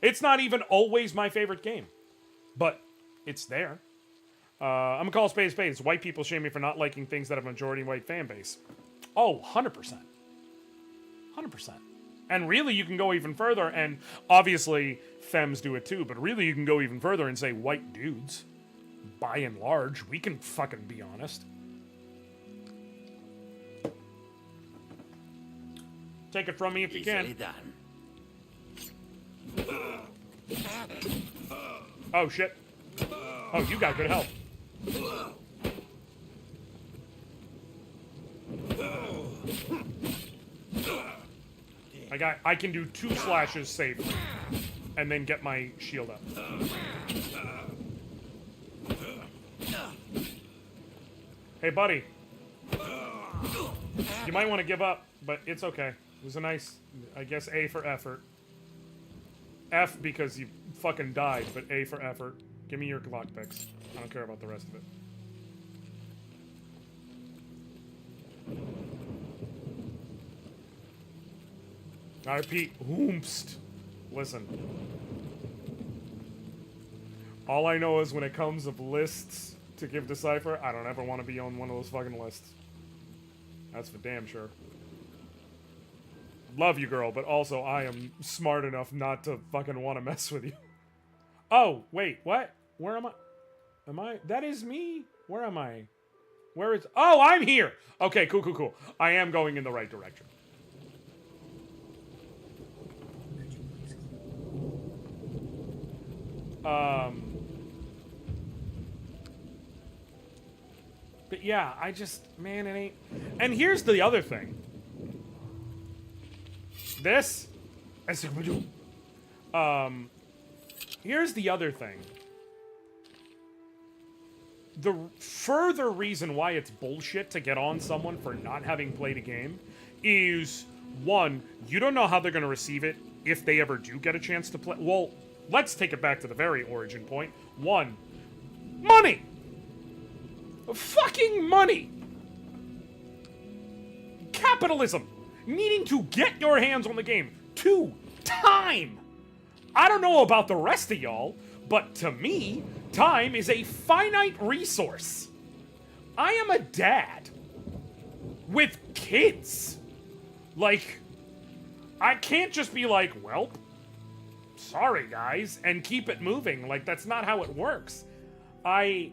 It's not even always my favorite game, but it's there. I'm gonna call a spade a spade. It's white people shame me for not liking things that have a majority white fan base. Oh, 100%. 100%. And really, you can go even further, and obviously, femmes do it too, but really, you can go even further and say white dudes. By and large, we can fucking be honest. Take it from me if you can. Oh, shit. Oh, you got good help. I can do 2 slashes safely, and then get my shield up. Hey, buddy. You might want to give up, but it's okay. It was a nice, I guess, A for effort. F because you fucking died, but A for effort. Give me your lockpicks. I don't care about the rest of it. I repeat, whoomst. Listen. All I know is when it comes of lists to give to Cypher, I don't ever want to be on one of those fucking lists. That's for damn sure. Love you, girl, but also I am smart enough not to fucking want to mess with you. Oh, wait, what? Where am I? Am I? That is me? Where am I? Where is... Oh, I'm here! Okay, cool, cool, cool. I am going in the right direction. But yeah, I just... Man, it ain't... And here's the other thing. This... Here's the other thing. The further reason why it's bullshit to get on someone for not having played a game is, one, you don't know how they're going to receive it if they ever do get a chance to play. Well, let's take it back to the very origin point. One, money! Fucking money! Capitalism! Needing to get your hands on the game. Two, time! I don't know about the rest of y'all, but to me, time is a finite resource. I am a dad with kids. Like, I can't just be like, well, sorry guys, and keep it moving. Like, that's not how it works. I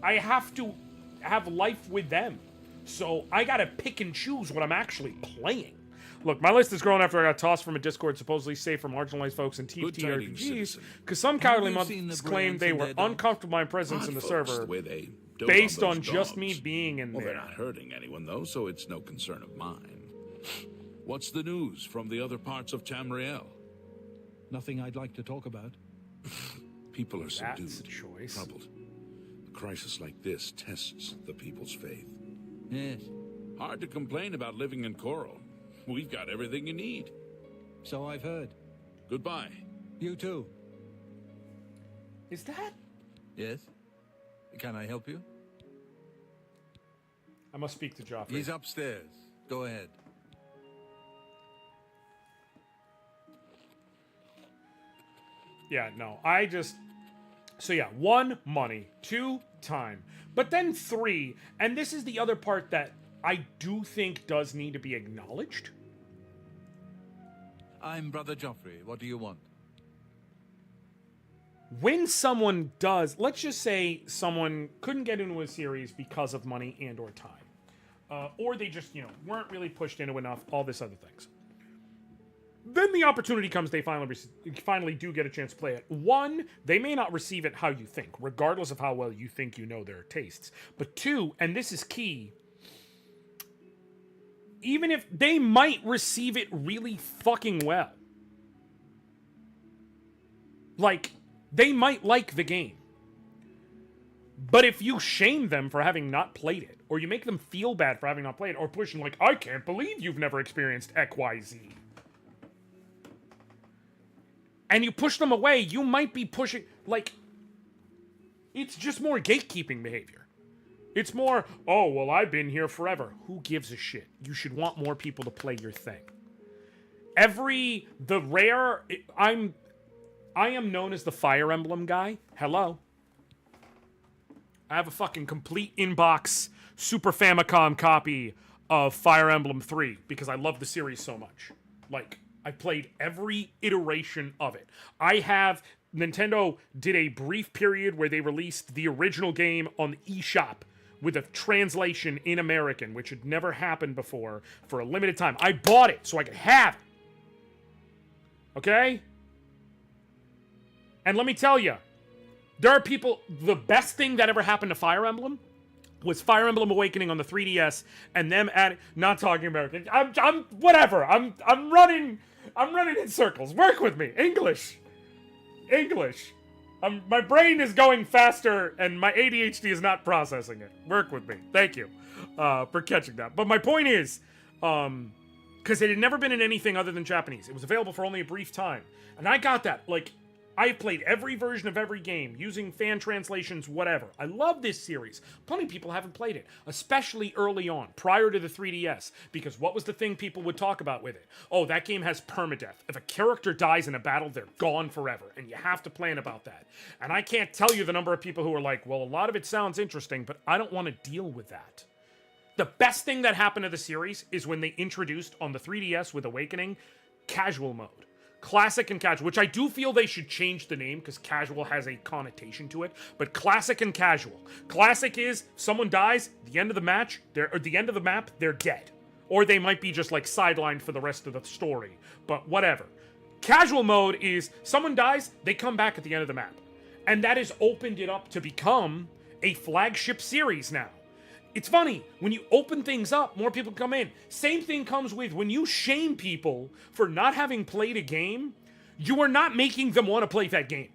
have to have life with them. So I gotta pick and choose what I'm actually playing. Look, my list is growing after I got tossed from a Discord supposedly safe for marginalized folks in TFT RPGs, because some cowardly months claimed they were uncomfortable by my presence in the server based on just me being in there. They're not hurting anyone, though, so it's no concern of mine. What's the news from the other parts of Tamriel? Nothing I'd like to talk about. People are subdued, That's a choice. troubled. A crisis like this tests the people's faith. Yes. Hard to complain about living in Coral. We've got everything you need. So I've heard. Goodbye. You too. Is that? Yes? Can I help you? I must speak to Joffrey. He's upstairs. Go ahead. Yeah, no, I just... So yeah, 1, money. 2, time. But then 3, and this is the other part that I do think does need to be acknowledged. I'm Brother Joffrey. What do you want? When someone does, let's just say someone couldn't get into a series because of money and or time. Or they just, weren't really pushed into enough, all this other things. Then the opportunity comes, they finally do get a chance to play it. 1, they may not receive it how you think, regardless of how well you think you know their tastes. But 2, and this is key, even if they might receive it really fucking well. Like, they might like the game. But if you shame them for having not played it, or you make them feel bad for having not played it, or push them like, I can't believe you've never experienced XYZ. And you push them away, you might be pushing, like, it's just more gatekeeping behavior. It's more, oh, well, I've been here forever. Who gives a shit? You should want more people to play your thing. I am known as the Fire Emblem guy. Hello. I have a fucking complete inbox Super Famicom copy of Fire Emblem 3 because I love the series so much. Like, I played every iteration of it. Nintendo did a brief period where they released the original game on the eShop with a translation in American, which had never happened before, for a limited time. I bought it so I could have it. Okay? And let me tell you, there are people, the best thing that ever happened to Fire Emblem was Fire Emblem Awakening on the 3DS, and them not talking American. I'm whatever. I'm running in circles. Work with me. English. My brain is going faster, and my ADHD is not processing it. Work with me. Thank you for catching that. But my point is, because it had never been in anything other than Japanese. It was available for only a brief time. And I got that. Like, I've played every version of every game, using fan translations, whatever. I love this series. Plenty of people haven't played it, especially early on, prior to the 3DS, because what was the thing people would talk about with it? Oh, that game has permadeath. If a character dies in a battle, they're gone forever, and you have to plan about that. And I can't tell you the number of people who are like, well, a lot of it sounds interesting, but I don't want to deal with that. The best thing that happened to the series is when they introduced on the 3DS with Awakening, casual mode. Classic and casual, which I do feel they should change the name because casual has a connotation to it, but classic and casual. Classic is someone dies, the end of the match, the end of the map, they're dead. Or they might be just like sidelined for the rest of the story, but whatever. Casual mode is someone dies, they come back at the end of the map. And that has opened it up to become a flagship series now. It's funny, when you open things up, more people come in. Same thing comes with when you shame people for not having played a game, you are not making them want to play that game.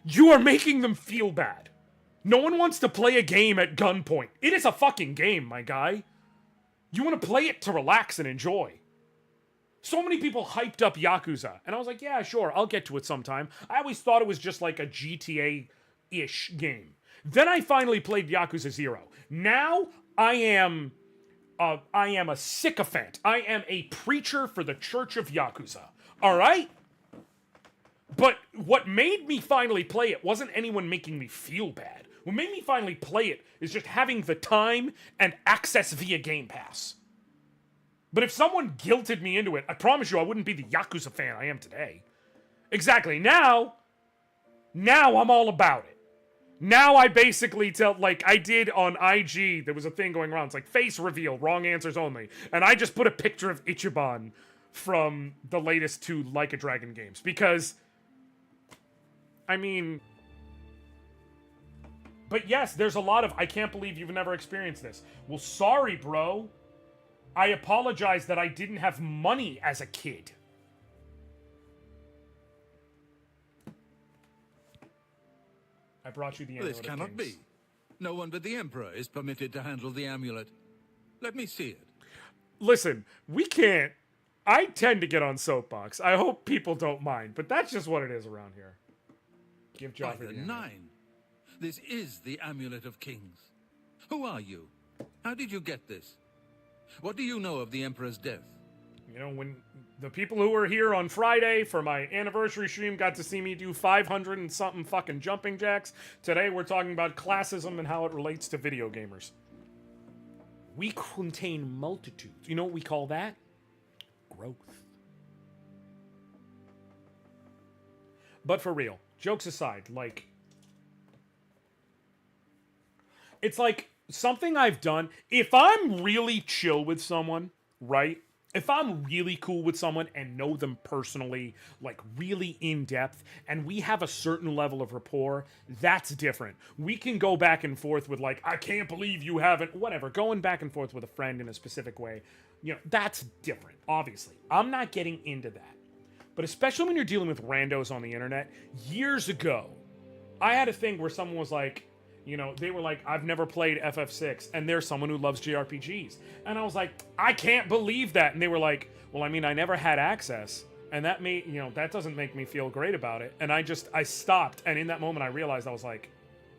You are making them feel bad. No one wants to play a game at gunpoint. It is a fucking game, my guy. You want to play it to relax and enjoy. So many people hyped up Yakuza, and I was like, yeah, sure, I'll get to it sometime. I always thought it was just like a GTA-ish game. Then I finally played Yakuza 0. Now, I am a sycophant. I am a preacher for the Church of Yakuza. Alright? But what made me finally play it wasn't anyone making me feel bad. What made me finally play it is just having the time and access via Game Pass. But if someone guilted me into it, I promise you I wouldn't be the Yakuza fan I am today. Exactly. Now I'm all about it. Now I basically tell, like I did on IG, there was a thing going around. It's like, face reveal, wrong answers only. And I just put a picture of Ichiban from the latest 2 Like a Dragon games. Because, I mean... But yes, there's a lot of, I can't believe you've never experienced this. Well, sorry, bro. I apologize that I didn't have money as a kid. I brought you the amulet. This cannot be. No one but the Emperor is permitted to handle the amulet. Let me see it. Listen, we can't. I tend to get on soapbox. I hope people don't mind, but that's just what it is around here. Give Joffrey the amulet. 9. This is the Amulet of Kings. Who are you? How did you get this? What do you know of the Emperor's death? You know, when the people who were here on Friday for my anniversary stream got to see me do 500 and something fucking jumping jacks, today we're talking about classism and how it relates to video gamers. We contain multitudes. You know what we call that? Growth. But for real, jokes aside, like... It's like something I've done. If I'm really chill with someone, right? If I'm really cool with someone and know them personally, like really in depth, and we have a certain level of rapport, that's different. We can go back and forth with like, I can't believe you haven't, whatever, going back and forth with a friend in a specific way. You know, that's different, obviously. I'm not getting into that. But especially when you're dealing with randos on the internet, years ago, I had a thing where someone was like, you know, they were like, I've never played FF6, and there's someone who loves JRPGs. And I was like, I can't believe that. And they were like, well, I mean, I never had access, and that that doesn't make me feel great about it. And I stopped, and in that moment I realized, I was like,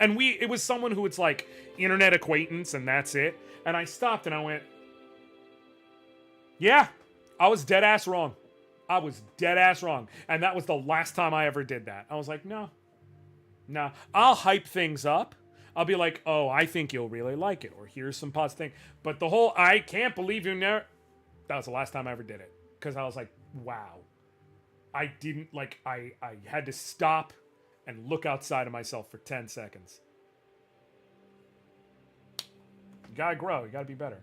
And it was someone who it's like internet acquaintance and that's it. And I stopped and I went, yeah, I was dead ass wrong. I was dead ass wrong. And that was the last time I ever did that. I was like, no. I'll hype things up. I'll be like, oh, I think you'll really like it. Or here's some positive thing. But the whole, I can't believe you never... That was the last time I ever did it. Because I was like, wow. I didn't, like, I had to stop and look outside of myself for 10 seconds. You gotta grow. You gotta be better.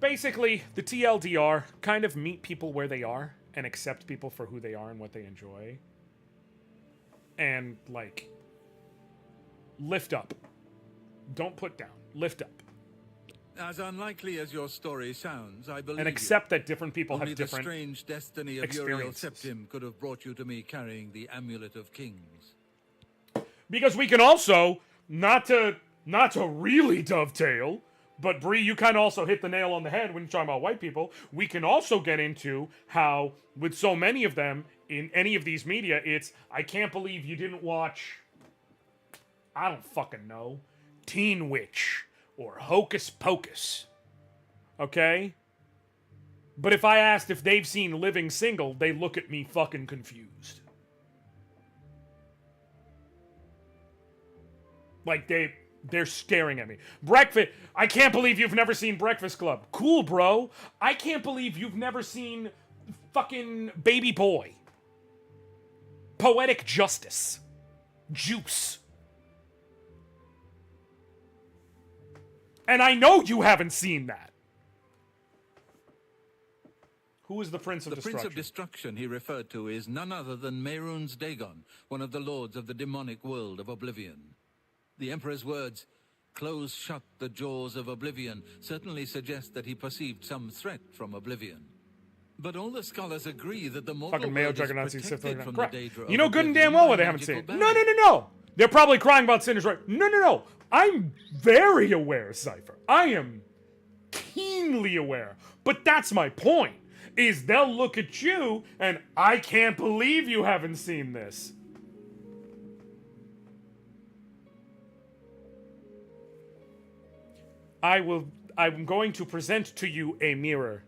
Basically, the TLDR, kind of meet people where they are and accept people for who they are and what they enjoy. And, like, lift up. Don't put down. Lift up. As unlikely as your story sounds, I believe and accept that different people only have different the strange destiny of Uriel Septim could have brought you to me carrying the Amulet of Kings. Because we can also, not to really dovetail, but Bree, you kind of also hit the nail on the head when you're talking about white people. We can also get into how, with so many of them, in any of these media, it's, I can't believe you didn't watch, I don't fucking know, Teen Witch or Hocus Pocus. Okay? But if I asked if they've seen Living Single, they look at me fucking confused. Like, they're staring at me. Breakfast. I can't believe you've never seen Breakfast Club. Cool, bro. I can't believe you've never seen fucking Baby Boy. Poetic Justice. Juice. And I know you haven't seen that. Who is the Prince of Destruction? The Prince of Destruction he referred to is none other than Mehrunes Dagon, one of the lords of the demonic world of Oblivion. The Emperor's words, "Close shut the jaws of Oblivion," certainly suggest that he perceived some threat from Oblivion. But all the scholars agree that the mortal fucking Mayo world is Juggernaut protected from the danger of You know good and Oblivion damn well by what they haven't seen. magical No. barriers. They're probably crying about Sinner's right. No. I'm very aware, Cypher. I am keenly aware. But that's my point. Is they'll look at you and I can't believe you haven't seen this. I'm going to present to you a mirror.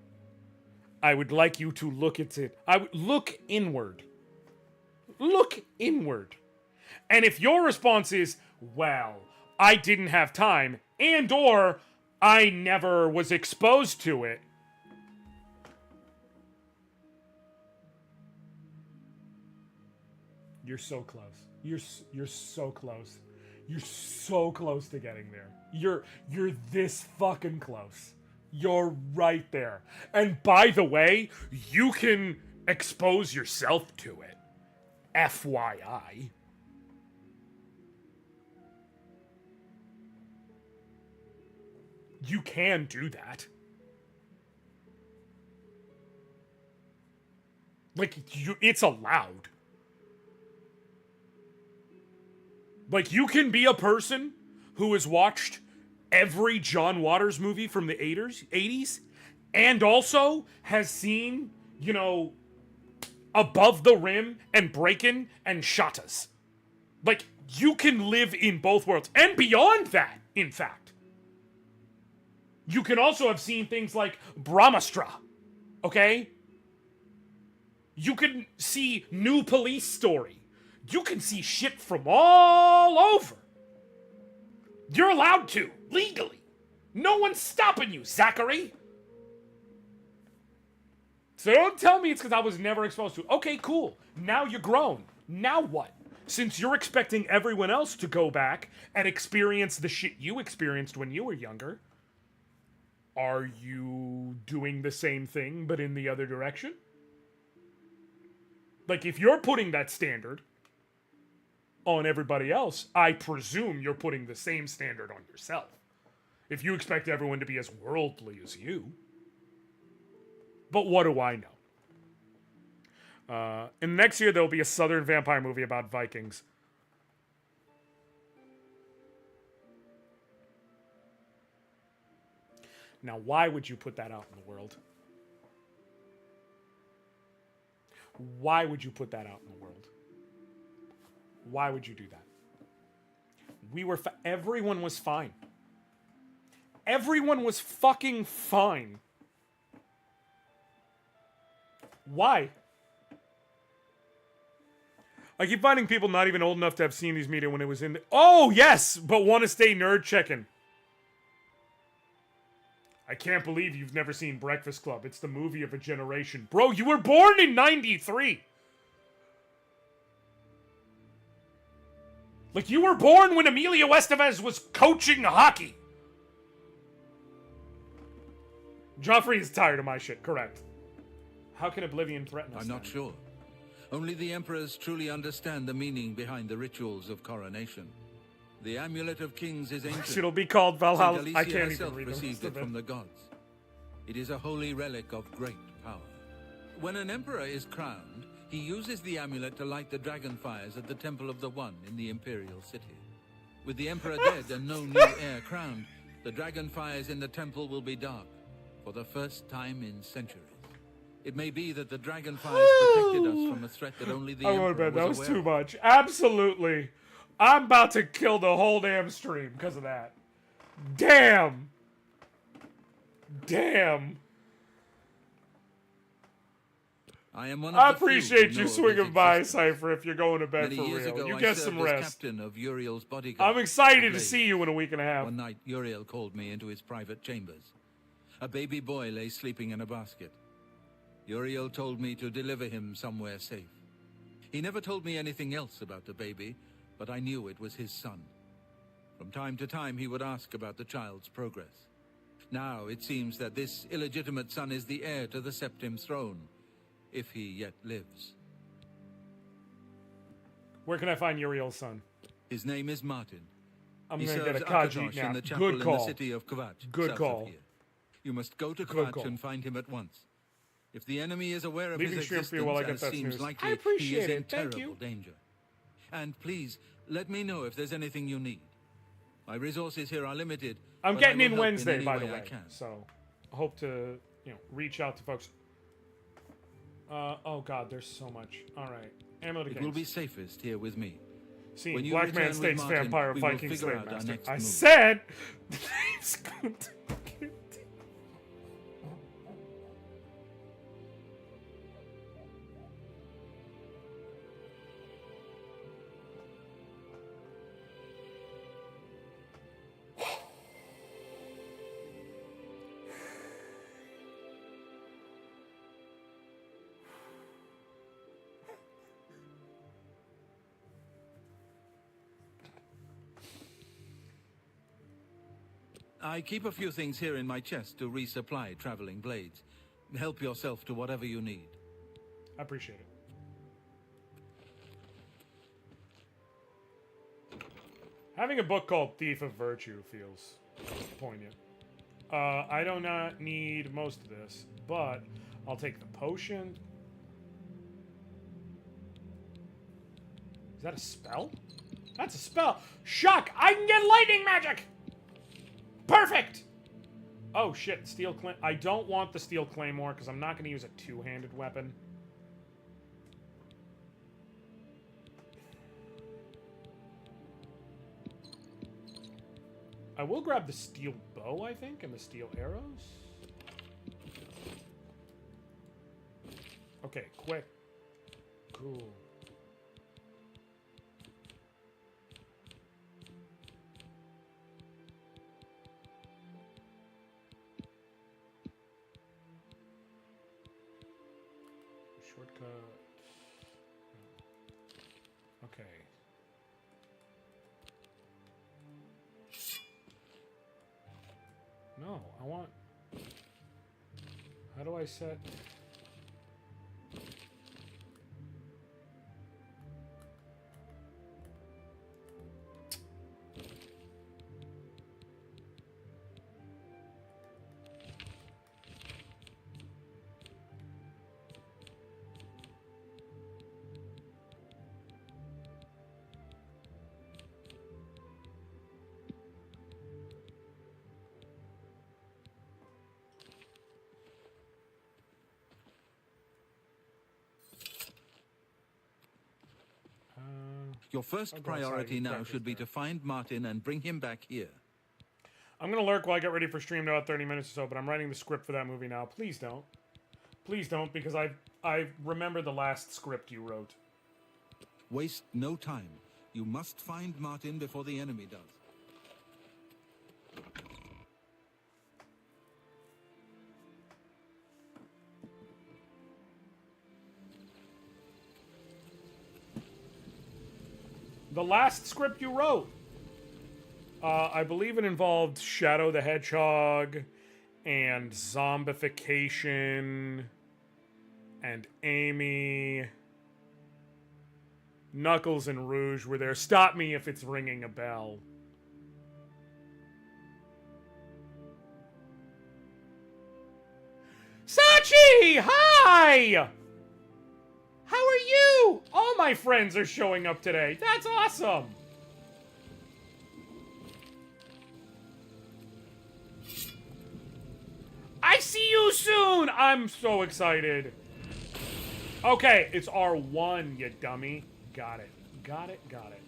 I would like you to look at it. Look inward. Look inward. And if your response is, well, I didn't have time, and or I never was exposed to it, you're so close. You're so close. You're so close to getting there. You're this fucking close. You're right there. And by the way, you can expose yourself to it. FYI. You can do that. Like, it's allowed. Like, you can be a person who has watched every John Waters movie from the 80s and also has seen, you know, Above the Rim and Breakin' and Shatas. Like, you can live in both worlds. And beyond that, in fact. You can also have seen things like Brahmastra. Okay? You can see New Police Story. You can see shit from all over. You're allowed to, legally. No one's stopping you, Zachary. So don't tell me it's because I was never exposed to it. Okay, cool. Now you're grown. Now what? Since you're expecting everyone else to go back and experience the shit you experienced when you were younger, are you doing the same thing but in the other direction? Like, if you're putting that standard on everybody else, I presume you're putting the same standard on yourself. If you expect everyone to be as worldly as you. But what do I know? And next year, there'll be a Southern vampire movie about Vikings. Now, why would you put that out in the world? Why would you put that out in the world? Why would you do that? Everyone was fine. Everyone was fucking fine. Why? I keep finding people not even old enough to have seen these media when it was in the... Oh, yes! But want to stay nerd checking. I can't believe you've never seen Breakfast Club. It's the movie of a generation. Bro, you were born in 93! Like, you were born when Emilio Estevez was coaching hockey! Joffrey is tired of my shit, correct. How can Oblivion threaten us? I'm not sure. Only the Emperors truly understand the meaning behind the rituals of coronation. The Amulet of Kings is ancient. It'll be called Valhalla. Saint I Alicia can't herself even read received it from the gods. It is a holy relic of great power. When an emperor is crowned, he uses the amulet to light the dragon fires at the Temple of the One in the Imperial City. With the emperor dead and no new heir crowned, the dragon fires in the temple will be dark for the first time in centuries. It may be that the dragon fires protected us from a threat that only the emperor was aware of. That was too much. Absolutely. I'm about to kill the whole damn stream because of that. Damn. Damn. I appreciate you swinging by, Cypher, if you're going to bed for real. You get some rest. Captain of Uriel's bodyguard. I'm excited to see you in a week and a half. One night, Uriel called me into his private chambers. A baby boy lay sleeping in a basket. Uriel told me to deliver him somewhere safe. He never told me anything else about the baby, but I knew it was his son. From time to time, he would ask about the child's progress. Now, it seems that this illegitimate son is the heir to the Septim throne, if he yet lives. Where can I find Uriel's son? His name is Martin. I'm going to get a Khajit now. In the chapel Good call. In the city of Kvatch, Good south call. Of here. You must go to Kvatch and find him at once. If the enemy is aware of his existence, as seems likely, he is in terrible danger. And please, let me know if there's anything you need. My resources here are limited. I'm getting in Wednesday, by the way. So, I hope to, reach out to folks. Oh god, there's so much. Alright. Ammo to It games. will be safest here with me. See, When you Black Man return States with Martin, Vampire we will Viking figure Slave out our Master. next I move. said I keep a few things here in my chest to resupply traveling blades. Help yourself to whatever you need. I appreciate it. Having a book called Thief of Virtue feels poignant. I do not need most of this, but I'll take the potion. Is that a spell? That's a spell. Shock! I can get lightning magic! Perfect! Oh shit, steel clay. I don't want the steel claymore because I'm not going to use a two-handed weapon. I will grab the steel bow, I think, and the steel arrows. Okay, quick. Cool. Shortcut. Okay. No, I want... How do I set... Your first priority now should be to find Martin and bring him back here. I'm gonna lurk while I get ready for stream in about 30 minutes or so, but I'm writing the script for that movie now. Please don't. Please don't, because I remember the last script you wrote. Waste no time. You must find Martin before the enemy does. The last script you wrote, I believe it involved Shadow the Hedgehog and zombification and Amy. Knuckles and Rouge were there. Stop me if it's ringing a bell. Sachi! Hi! How are you? All my friends are showing up today. That's awesome. I see you soon. I'm so excited. Okay, it's R1, you dummy. Got it. Got it. Got it.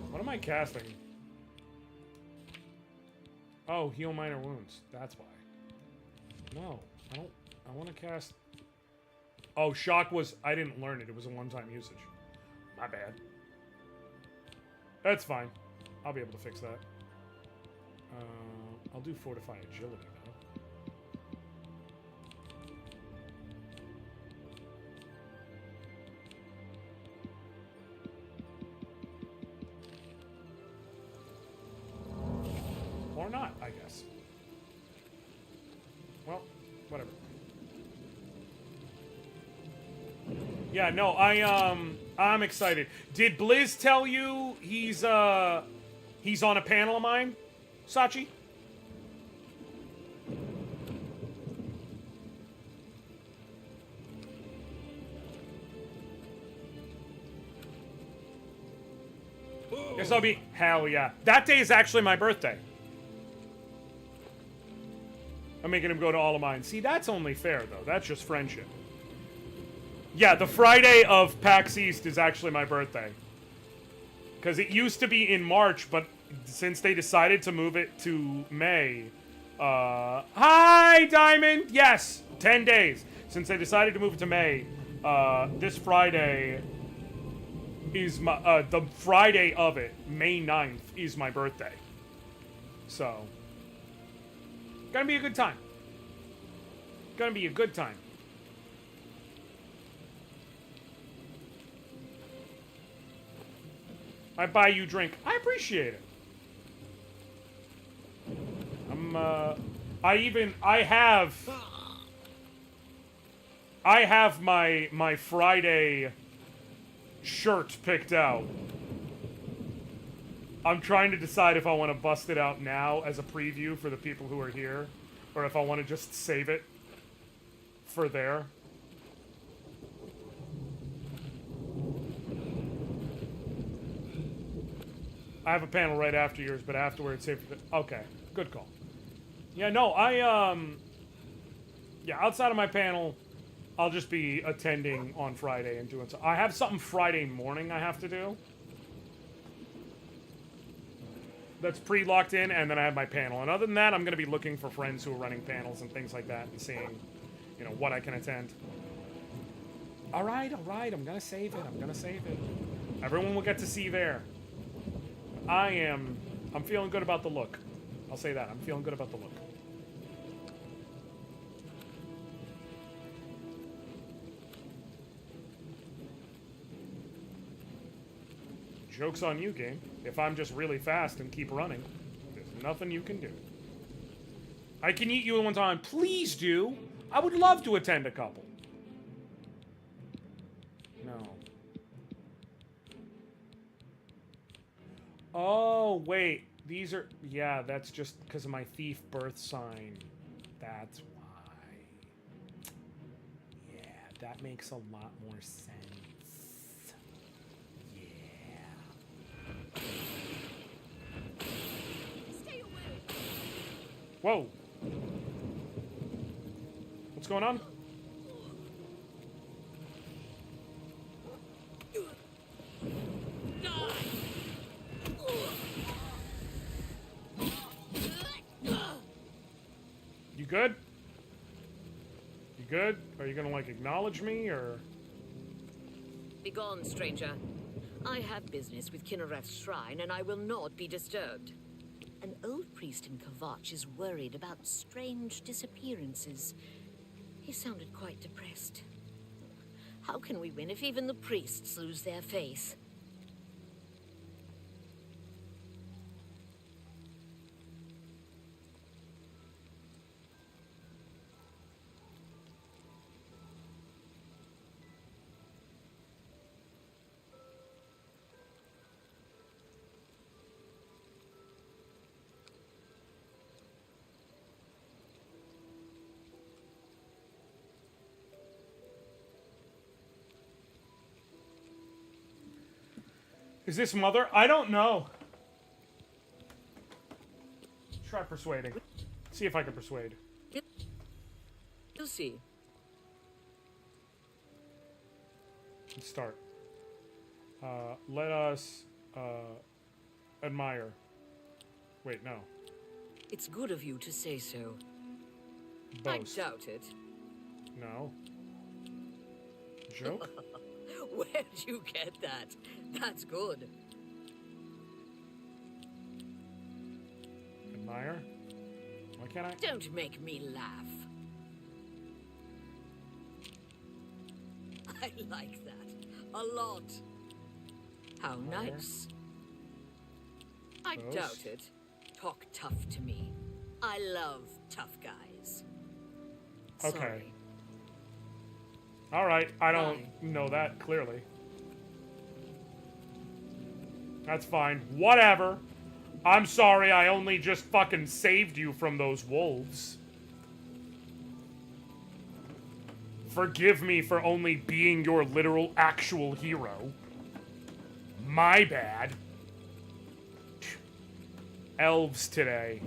What am I casting? Oh, heal minor wounds. That's why. No, I don't. I want to cast... Oh, shock was... I didn't learn it. It was a one-time usage. My bad. That's fine. I'll be able to fix that. I'll do Fortify Agility, though. Or not, I guess. Well, whatever. Yeah, no, I'm excited. Did Blizz tell you he's on a panel of mine, Sachi? Yes, I'll be. Hell yeah. That day is actually my birthday. I'm making him go to all of mine. See, that's only fair, though. That's just friendship. Yeah, the Friday of PAX East is actually my birthday. Because it used to be in March, but since they decided to move it to May... Hi, Diamond! Yes! 10 days. Since they decided to move it to May, this Friday is my... the Friday of it, May 9th, is my birthday. So... Gonna be a good time. Gonna be a good time. I buy you drink. I appreciate it. I have my Friday shirt picked out. I'm trying to decide if I want to bust it out now as a preview for the people who are here, or if I want to just save it for there. I have a panel right after yours, but afterwards, save for the... Okay, good call. Yeah, no, yeah, outside of my panel, I'll just be attending on Friday and doing so. I have something Friday morning I have to do. That's pre-locked in, and then I have my panel. And other than that, I'm going to be looking for friends who are running panels and things like that and seeing, you know, what I can attend. All right, I'm going to save it. I'm going to save it. Everyone will get to see there. I'm feeling good about the look. I'll say that. I'm feeling good about the look. Joke's on you, game. If I'm just really fast and keep running, there's nothing you can do. I can eat you in one time. Please do. I would love to attend a couple. No. Oh, wait. These are... Yeah, that's just because of my thief birth sign. That's why. Yeah, that makes a lot more sense. Stay away. Whoa. going on? You good? You good? Are you gonna, like, acknowledge me, or...? Begone, stranger. I have business with Kinnereth's shrine, and I will not be disturbed. An old priest in Kvatch is worried about strange disappearances. He sounded quite depressed. How can we win if even the priests lose their faith? Is this Mother? I don't know. Try persuading. See if I can persuade. You'll see. Let's start. Let us admire. Wait, no. It's good of you to say so. Boast. I doubt it. No. Joke? Where'd you get that? That's good. Admire? Why can't I? Don't make me laugh. I like that. A lot. How Admire. nice. I Boast. doubt it. Talk tough to me. I love tough guys. Okay. Sorry. Alright, I don't know that clearly. That's fine. Whatever. I'm sorry, I only just fucking saved you from those wolves. Forgive me for only being your literal, actual hero. My bad. Elves today.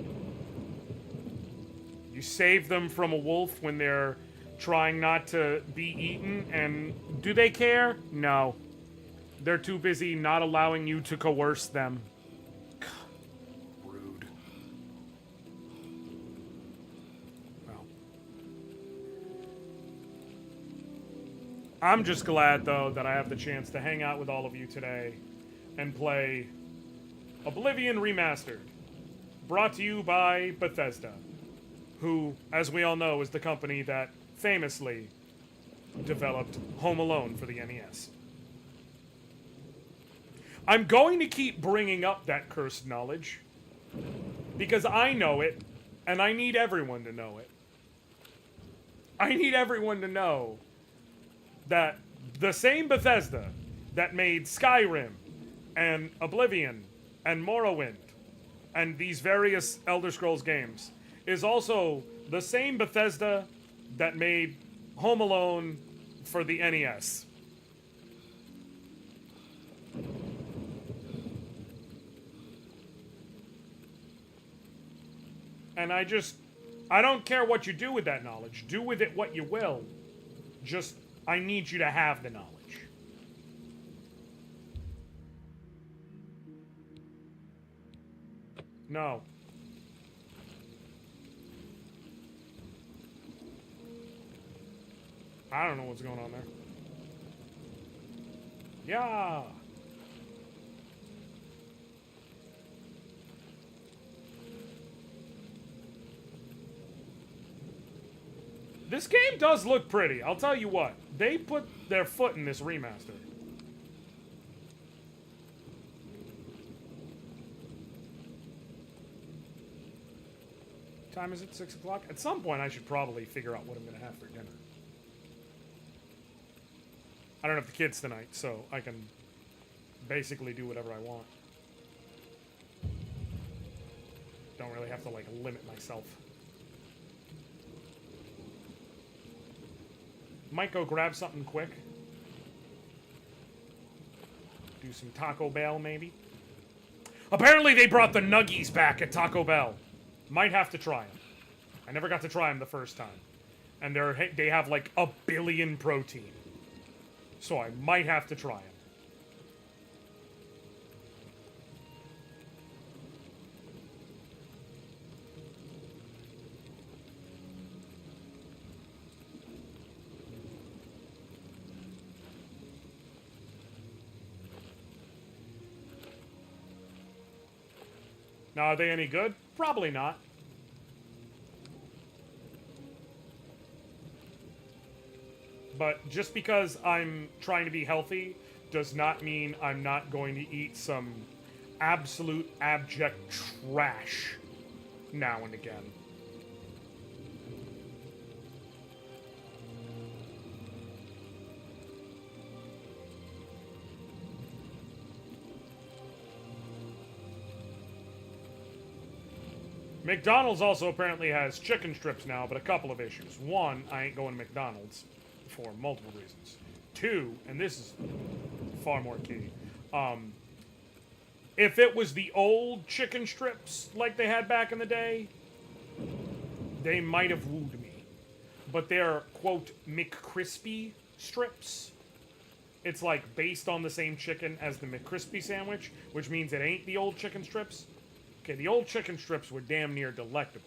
You save them from a wolf when they're trying not to be eaten, and do they care? No. They're too busy not allowing you to coerce them. Rude. Well. I'm just glad, though, that I have the chance to hang out with all of you today and play Oblivion Remastered, brought to you by Bethesda, who, as we all know, is the company that famously developed Home Alone for the NES. I'm going to keep bringing up that cursed knowledge because I know it, and I need everyone to know it. I need everyone to know that the same Bethesda that made Skyrim and Oblivion and Morrowind and these various Elder Scrolls games is also the same Bethesda that made Home Alone for the NES. And I don't care what you do with that knowledge. Do with it what you will. Just, I need you to have the knowledge. No. I don't know what's going on there. Yeah. This game does look pretty. I'll tell you what. They put their foot in this remaster. Time is it? 6 o'clock? At some point, I should probably figure out what I'm going to have for dinner. I don't have the kids tonight, so I can basically do whatever I want. Don't really have to, like, limit myself. Might go grab something quick. Do some Taco Bell, maybe. Apparently they brought the nuggies back at Taco Bell. Might have to try them. I never got to try them the first time. And they have like 1 billion protein. So I might have to try them. Now, are they any good? Probably not. But just because I'm trying to be healthy does not mean I'm not going to eat some absolute abject trash now and again. McDonald's also apparently has chicken strips now, but a couple of issues. One, I ain't going to McDonald's for multiple reasons. Two, and this is far more key, if it was the old chicken strips like they had back in the day, they might have wooed me. But they're, quote, McCrispy strips. It's like based on the same chicken as the McCrispy sandwich, which means it ain't the old chicken strips. Okay, the old chicken strips were damn near delectable.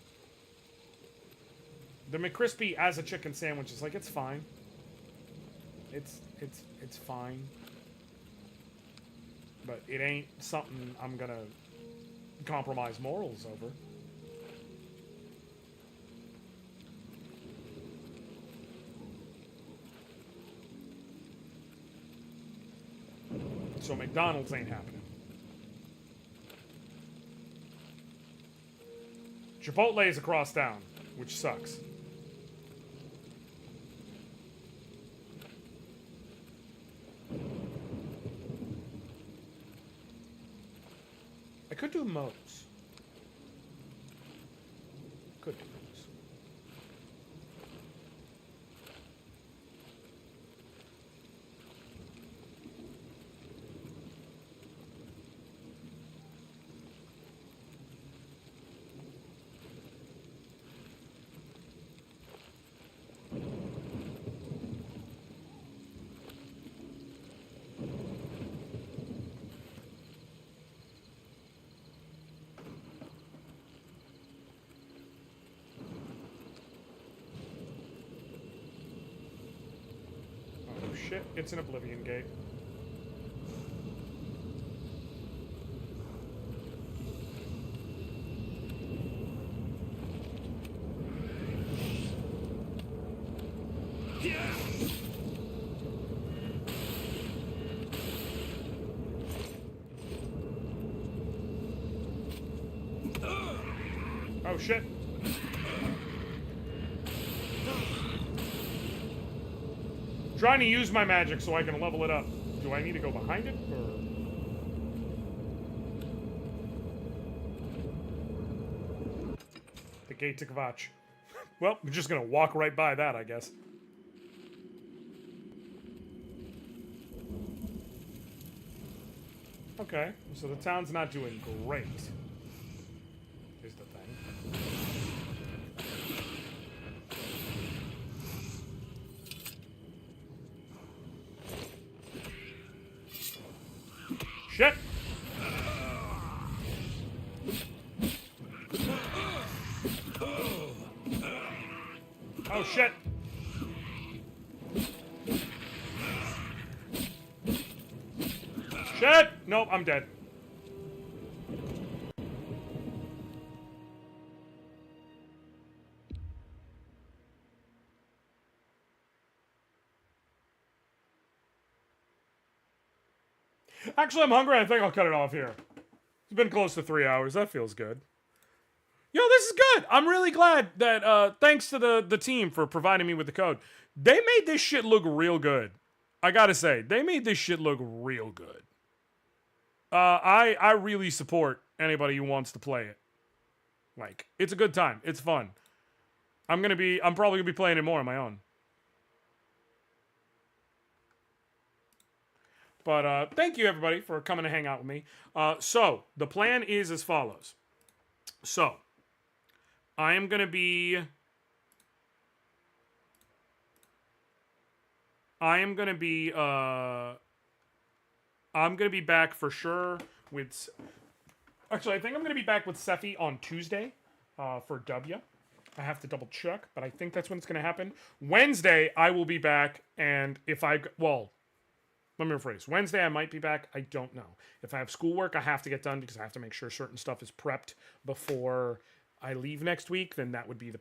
The McCrispy as a chicken sandwich is like, it's fine. It's fine. But it ain't something I'm gonna compromise morals over. So McDonald's ain't happening. Chipotle is across town, which sucks. I could do Moe's. Could do Moe's. Shit, it's an Oblivion gate. Oh shit. Trying to use my magic so I can level it up. Do I need to go behind it, or...? The gate to Kvatch. Well, we're just gonna walk right by that, I guess. Okay, so the town's not doing great. Is the thing. Shit! Oh shit! Shit! Nope, I'm dead. Actually, I'm hungry. I think I'll cut it off here. It's been close to 3 hours. That feels good. Yo, this is good. I'm really glad that, thanks to the team for providing me with the code. They made this shit look real good. I gotta say, they made this shit look real good. I really support anybody who wants to play it. Like, it's a good time. It's fun. I'm probably gonna be playing it more on my own. But thank you, everybody, for coming to hang out with me. So, the plan is as follows. So, I am going to be I am gonna be I'm gonna be back for sure with. Actually, I think I'm gonna be back with Sephi on Tuesday for W. I have to double check, but I think that's when it's gonna happen. Wednesday, I will be back, and if I well, let me rephrase. Wednesday, I might be back. I don't know. If I have schoolwork I have to get done because I have to make sure certain stuff is prepped before I leave next week, then that would be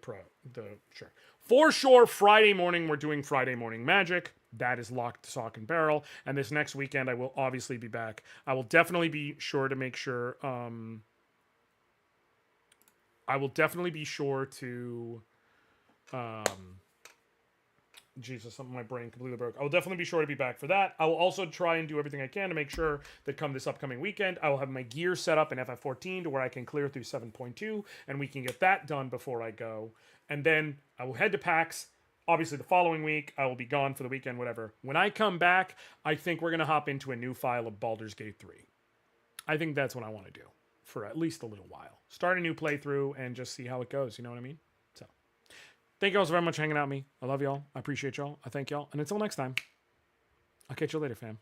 sure. For sure, Friday morning, we're doing Friday Morning Magic. That is locked, stock, and barrel. And this next weekend, I will obviously be back. I will definitely be sure to make sure... I will definitely be sure to... Jesus, something my brain completely broke. I will definitely be sure to be back for that. I will also try and do everything I can to make sure that come this upcoming weekend, I will have my gear set up in FF14 to where I can clear through 7.2, and we can get that done before I go. And then I will head to PAX. Obviously, the following week, I will be gone for the weekend, whatever. When I come back, I think we're going to hop into a new file of Baldur's Gate 3. I think that's what I want to do for at least a little while. Start a new playthrough and just see how it goes, you know what I mean? So, thank you all so very much for hanging out with me. I love y'all. I appreciate y'all. I thank y'all. And until next time, I'll catch you later, fam.